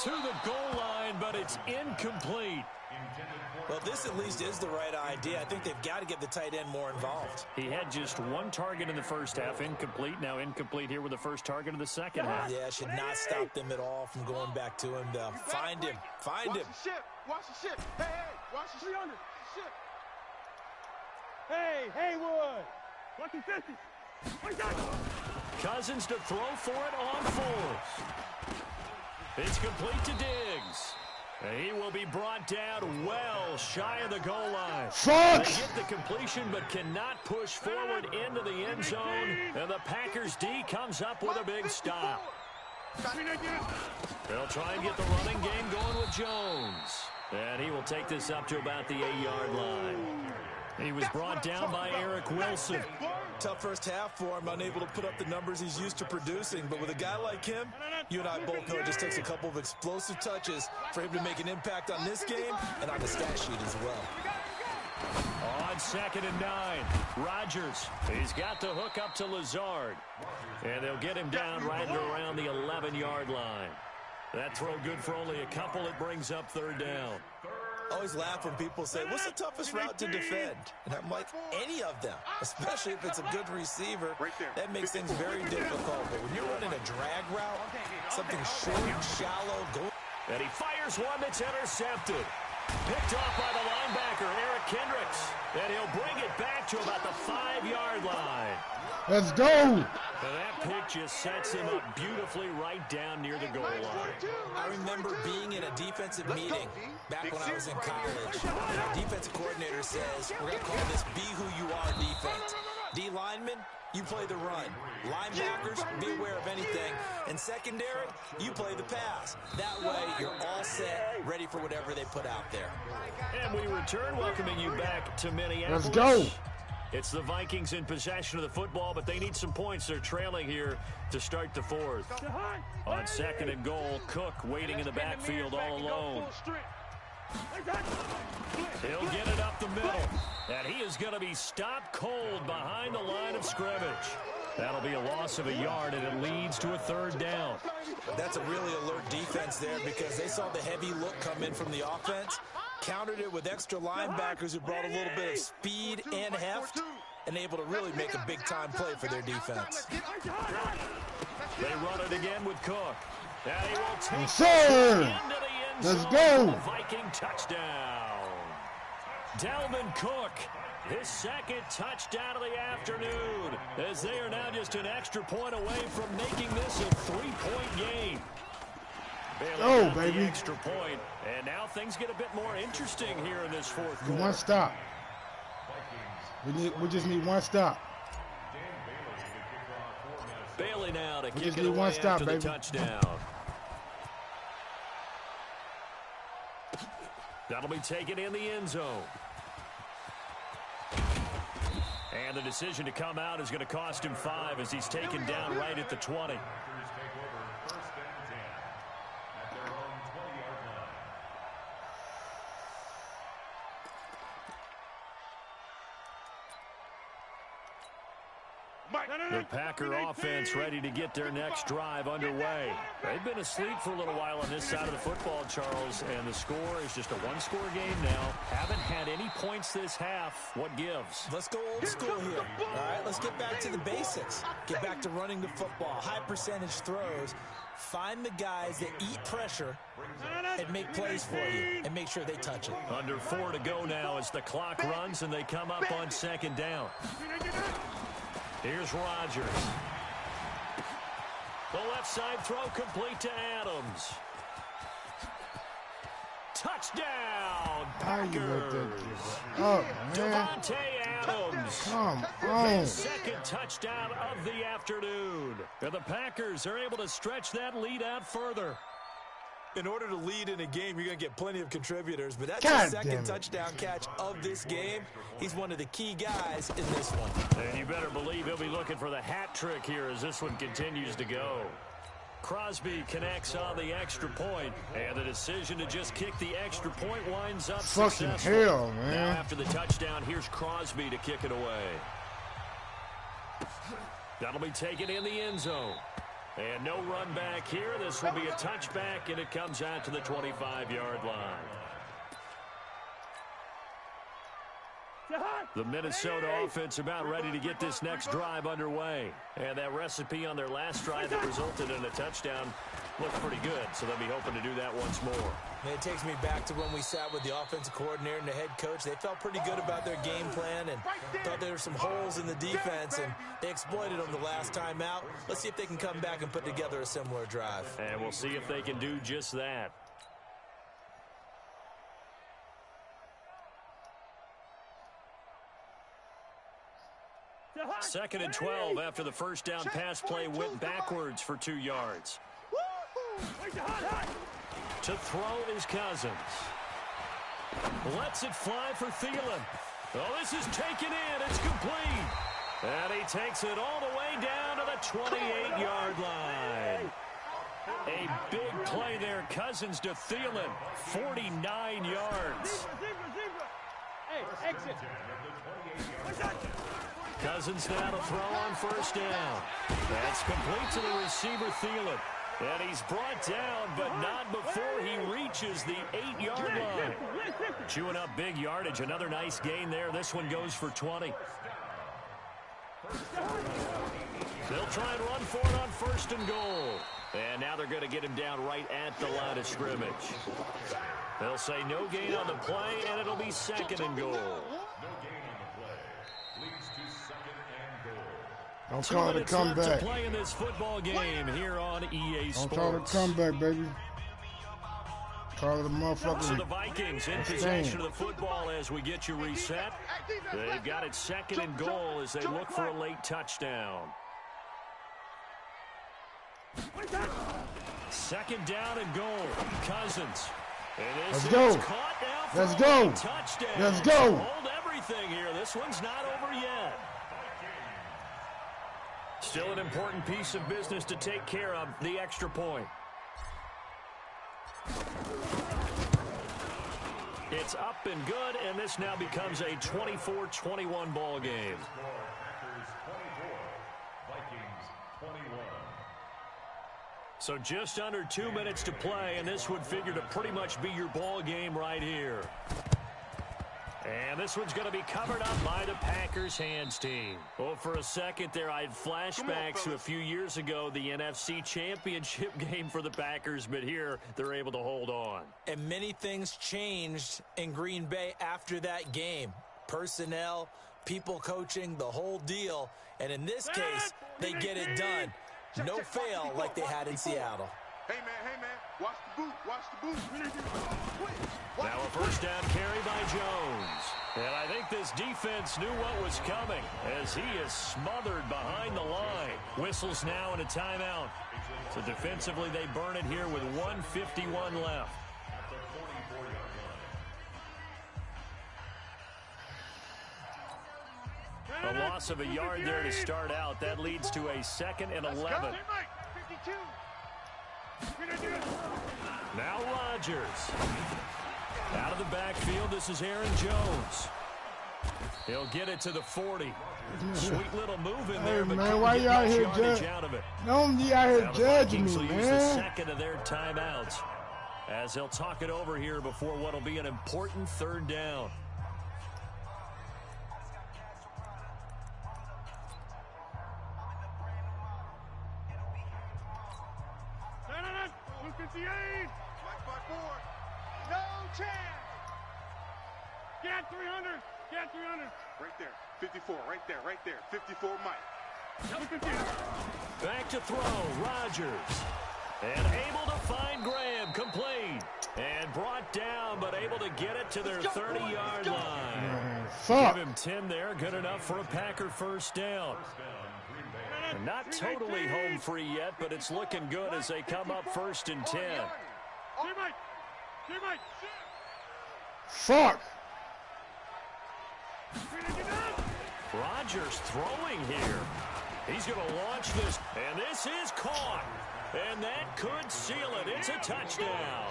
Speaker 2: to the goal line, but it's incomplete.
Speaker 5: Well, this at least is the right idea. I think they've got to get the tight end more involved.
Speaker 2: He had just 1 target in the first half, incomplete. Now incomplete here with the first target of the second half.
Speaker 5: Yeah, should not stop them at all from going back to him, though. Find him.
Speaker 3: Watch the ship. Hey, watch the 300. Ship.
Speaker 4: Hey, Haywood. Lucky 50.
Speaker 2: Cousins to throw for it on 4th. It's complete to Diggs. He will be brought down well shy of the goal line.
Speaker 1: Fuck!
Speaker 2: They get the completion but cannot push forward into the end zone. And the Packers D comes up with a big stop. They'll try and get the running game going with Jones. And he will take this up to about the 8-yard line. He was brought down by Eric Wilson.
Speaker 5: Tough first half for him, unable to put up the numbers he's used to producing. But with a guy like him, you and I both know it just takes a couple of explosive touches for him to make an impact on this game and on the stat sheet as well.
Speaker 2: On 2nd and 9, Rodgers. He's got the hook up to Lazard. And they'll get him down right around the 11-yard line. That throw good for only a couple. It brings up 3rd down.
Speaker 5: Always laugh when people say, what's the toughest route to defend? And I'm like, any of them, especially if it's a good receiver. That makes things very difficult. But when you're running a drag route, something short, shallow, go.
Speaker 2: And he fires one that's intercepted. Picked off by the linebacker, Eric Kendricks. And he'll bring it back to about the 5-yard line.
Speaker 1: Let's go!
Speaker 2: And that pick just sets him up beautifully right down near the goal line.
Speaker 5: I remember being in a defensive meeting back when I was in college. And our defensive coordinator says, we're going to call this Be Who You Are defense. D linemen, you play the run. Linebackers, be aware of anything. And secondary, you play the pass. That way, you're all set, ready for whatever they put out there.
Speaker 2: And we return, welcoming you back to Minneapolis.
Speaker 1: Let's go.
Speaker 2: It's the Vikings in possession of the football, but they need some points. They're trailing here to start the 4th. On 2nd and goal, Cook waiting in the backfield all alone. He'll get it up the middle, and he is going to be stopped cold behind the line of scrimmage. That'll be a loss of a yard, and it leads to a 3rd down.
Speaker 5: That's a really alert defense there because they saw the heavy look come in from the offense, countered it with extra linebackers who brought a little bit of speed and heft, and able to really make a big-time play for their defense.
Speaker 2: They run it again with Cook. And he will take
Speaker 1: Sir!
Speaker 2: into the end
Speaker 1: Let's
Speaker 2: zone
Speaker 1: go!
Speaker 2: for the Viking touchdown. Dalvin Cook, his second touchdown of the afternoon, as they are now just an extra point away from making this a 3-point game.
Speaker 1: Oh, baby.
Speaker 2: The extra point, and now things get a bit more interesting here in this fourth quarter.
Speaker 1: One stop. We just need one stop.
Speaker 2: Bailey now to kick
Speaker 1: just
Speaker 2: it
Speaker 1: need
Speaker 2: away
Speaker 1: one stop,
Speaker 2: after
Speaker 1: baby.
Speaker 2: the touchdown. That'll be taken in the end zone. And the decision to come out is going to cost him 5 as he's taken down right at the 20. The Packer offense ready to get their next drive underway. They've been asleep for a little while on this side of the football, Charles, and the score is just a one-score game now. Haven't had any points this half. What gives?
Speaker 5: Let's go old school here. All right, let's get back to the basics. Get back to running the football, high percentage throws. Find the guys that eat pressure and make plays for you and make sure they touch it.
Speaker 2: Under 4 to go now as the clock runs and they come up on second down. Here's Rodgers. The left side throw complete to Adams. Touchdown, Packers. Devontae Adams.
Speaker 1: Come on.
Speaker 2: His second touchdown of the afternoon. And the Packers are able to stretch that lead out further.
Speaker 5: In order to lead in a game, you're going to get plenty of contributors, but that's the second touchdown catch of this game. He's one of the key guys in this one.
Speaker 2: And you better believe he'll be looking for the hat trick here as this one continues to go. Crosby connects on the extra point, and the decision to just kick the extra point winds up
Speaker 1: fucking
Speaker 2: successful.
Speaker 1: hell, man.
Speaker 2: Now after the touchdown, here's Crosby to kick it away. That'll be taken in the end zone. And no run back here. This will be a touchback, and it comes out to the 25-yard line. The Minnesota offense about ready to get this next drive underway. And that recipe on their last drive that resulted in a touchdown looked pretty good, so they'll be hoping to do that once more.
Speaker 5: And it takes me back to when we sat with the offensive coordinator and the head coach. They felt pretty good about their game plan and thought there were some holes in the defense, and they exploited them the last time out. Let's see if they can come back and put together a similar drive.
Speaker 2: And we'll see if they can do just that. Second and 12 after the first down pass play went backwards for 2 yards. To throw is Cousins. Lets it fly for Thielen. Oh, this is taken in. It's complete. And he takes it all the way down to the 28-yard line. A big play there. Cousins to Thielen. 49 yards.
Speaker 4: Hey, exit.
Speaker 2: Cousins now to throw on first down. That's complete to the receiver, Thielen. And he's brought down, but not before he reaches the 8-yard line. Chewing up big yardage. Another nice gain there. This one goes for 20. They'll try and run for it on first and goal. And now they're going to get him down right at the line of scrimmage. They'll say no gain on the play, and it'll be second and goal.
Speaker 1: Don't call it a comeback.
Speaker 2: To play in this football game here on EA Sports.
Speaker 1: Don't call it a comeback, baby. Call it a motherfucker.
Speaker 2: So the Vikings in possession of the football as we get you reset. They've got it second and goal as they look for a late touchdown. Second down and goal. Cousins. And this
Speaker 1: Let's go.
Speaker 2: Caught now for
Speaker 1: Let's go.
Speaker 2: Touchdown.
Speaker 1: Let's go.
Speaker 2: Hold everything here. This one's not over yet. Still an important piece of business to take care of, the extra point. It's up and good, and this now becomes a 24-21 ball game. So just under 2 minutes to play, and this would figure to pretty much be your ball game right here. And this one's going to be covered up by the Packers hands team. Well, for a second there, I had flashbacks to a few years ago, the NFC Championship game for the Packers, but here they're able to hold on.
Speaker 5: And many things changed in Green Bay after that game. Personnel, people coaching, the whole deal. And in this case, they get it done. No fail like they had in Seattle.
Speaker 3: Hey, man, watch the boot, watch the boot.
Speaker 2: Now a first down carry by Jones. And I think this defense knew what was coming as he is smothered behind the line. Whistles now and a timeout. So defensively they burn it here with 1:51 left. A loss of a yard there to start out. That leads to a 2nd and 11. Now Rodgers. Out of the backfield, this is Aaron Jones. He'll get it to the 40. Sweet little move in there, but
Speaker 1: man, why you out here judging? Don't you out here judging me, man?
Speaker 2: Use the second of their timeouts as he'll talk it over here before what will be an important 3rd down.
Speaker 4: No chance. Get 300. Get 300.
Speaker 3: Right there. 54. Right there. 54 Mike.
Speaker 2: Back to throw. Rodgers. And able to find Graham. Complete. And brought down, but able to get it to their 30-yard line. Give him 10 there. Good enough for a Packer first down. Not totally home free yet, but it's looking good as they come up 1st and 10.
Speaker 1: Fuck.
Speaker 2: Rodgers throwing here. He's going to launch this, and this is caught. And that could seal it. It's a touchdown.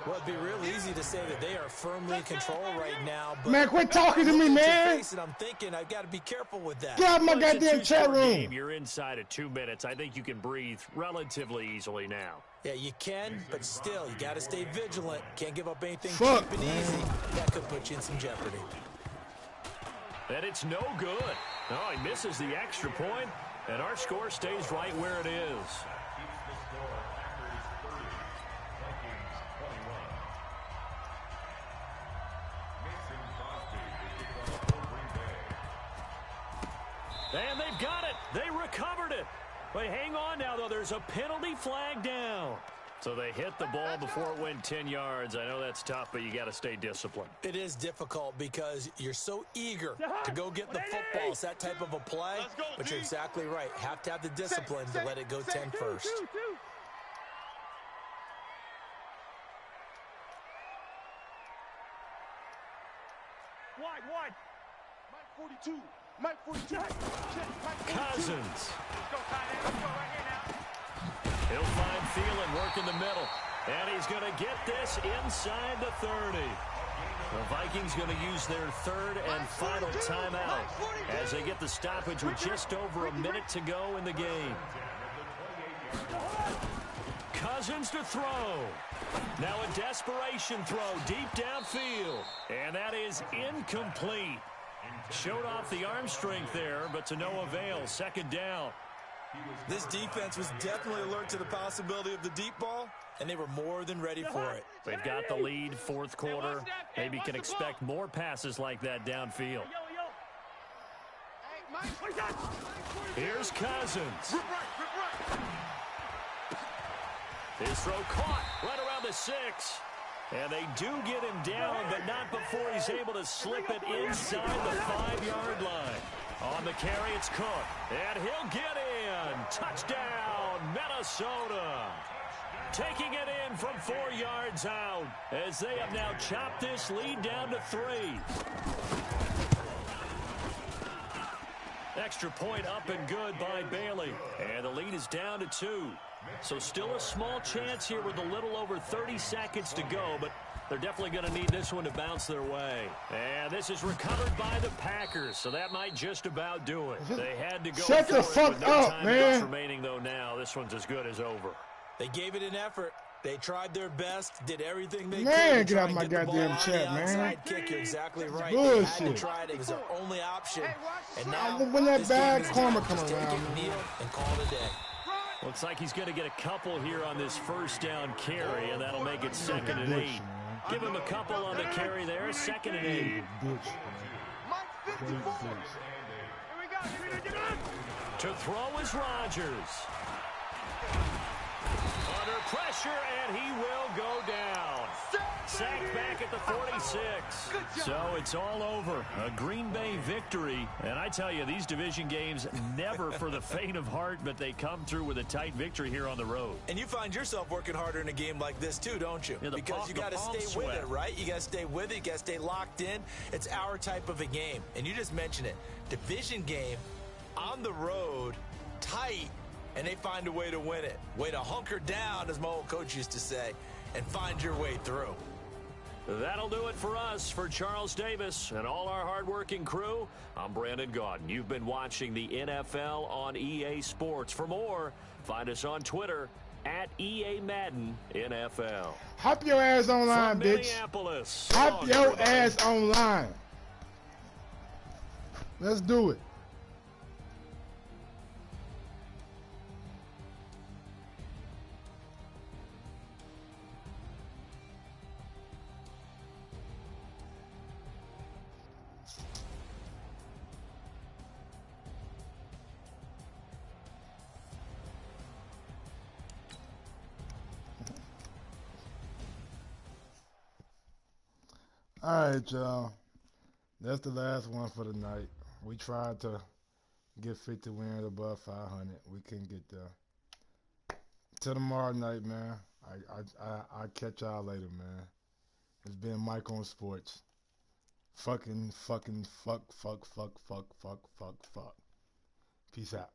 Speaker 5: Well, it'd be real easy to say that they are firmly in control right now. But
Speaker 1: man, quit talking to me, man.
Speaker 5: I'm thinking I've got to be careful with that.
Speaker 1: Get out my goddamn chat room.
Speaker 2: You're inside of 2 minutes. I think you can breathe relatively easily now.
Speaker 5: Yeah, you can, but still, you got to stay vigilant. Can't give up anything
Speaker 1: Fuck,
Speaker 5: cheap and easy. That could put you in some jeopardy.
Speaker 2: And it's no good. Oh, he misses the extra point, and our score stays right where it is. And they've got it. They recovered it. But hang on now, though. There's a penalty flag down. So they hit the ball before it went 10 yards. I know that's tough, but you got to stay disciplined.
Speaker 5: It is difficult because you're so eager to go get the football. It's that type of a play, but you're exactly right. Have to have the discipline to let it go 10 first.
Speaker 4: Wide.
Speaker 3: Mike 42. Mike 42.
Speaker 2: Cousins.
Speaker 4: Let's go, tight end. Let's go right here now.
Speaker 2: He'll find Thielen, work in the middle. And he's going to get this inside the 30. The Vikings going to use their 3rd and final timeout as they get the stoppage with just over a minute to go in the game. Cousins to throw. Now a desperation throw deep downfield. And that is incomplete. Showed off the arm strength there, but to no avail. 2nd down.
Speaker 5: This defense was definitely alert to the possibility of the deep ball, and they were more than ready for it.
Speaker 2: They've got the lead, 4th quarter. Maybe can expect more passes like that downfield. Here's Cousins. His throw caught right around the 6. And they do get him down, but not before he's able to slip it inside the 5-yard line. On the carry, it's Cook. And he'll get in. Touchdown, Minnesota. Taking it in from 4 yards out as they have now chopped this lead down to 3. Extra point up and good by Bailey. And the lead is down to 2. So still a small chance here with a little over 30 seconds to go, but they're definitely going to need this one to bounce their way. And this is recovered by the Packers, so that might just about do it. They had to go
Speaker 1: Shut the fuck up, man.
Speaker 2: remaining, though, now. This one's as good as over.
Speaker 5: They gave it an effort, They tried their best, did everything they could.
Speaker 1: Man,
Speaker 5: to
Speaker 1: get
Speaker 5: try
Speaker 1: out
Speaker 5: and
Speaker 1: my
Speaker 5: get the ball
Speaker 1: goddamn
Speaker 5: on
Speaker 1: chat,
Speaker 5: the
Speaker 1: man.
Speaker 5: outside kick. You're exactly right.
Speaker 1: Bullshit.
Speaker 5: They had to try it. It was their only option. And now
Speaker 1: when that
Speaker 5: this
Speaker 1: bad
Speaker 5: game is
Speaker 1: karma
Speaker 5: done.
Speaker 1: come
Speaker 5: Just take
Speaker 1: around,
Speaker 5: it,
Speaker 1: man.
Speaker 5: kneel, and call it a day.
Speaker 2: Looks like he's going to get a couple here on this first down carry, and that'll make it 2nd and 8. Give him a couple on the carry there, 2nd and 8. To throw is Rodgers. Under pressure, and he will go down. Sacked back at the 46. So it's all over. A Green Bay victory. And I tell you, these division games never for the faint of heart, but they come through with a tight victory here on the road.
Speaker 5: And you find yourself working harder in a game like this too, don't you?
Speaker 2: Yeah,
Speaker 5: because you got to stay with it, right? You got to stay with it. You got to stay locked in. It's our type of a game. And you just mentioned it. Division game on the road, tight, and they find a way to win it. Way to hunker down, as my old coach used to say, and find your way through.
Speaker 2: That'll do it for us. For Charles Davis and all our hardworking crew, I'm Brandon Gaudin. You've been watching the NFL on EA Sports. For more, find us on Twitter at EA Madden NFL.
Speaker 1: Hop your ass online,
Speaker 2: From
Speaker 1: bitch.
Speaker 2: Minneapolis.
Speaker 1: Hop your ass online. Let's do it. All right, y'all. That's the last one for the night. We tried to get 50 wins above 500. We couldn't get there. Till tomorrow night, man. I'll catch y'all later, man. It's been Mike on Sports. Fuck. Peace out.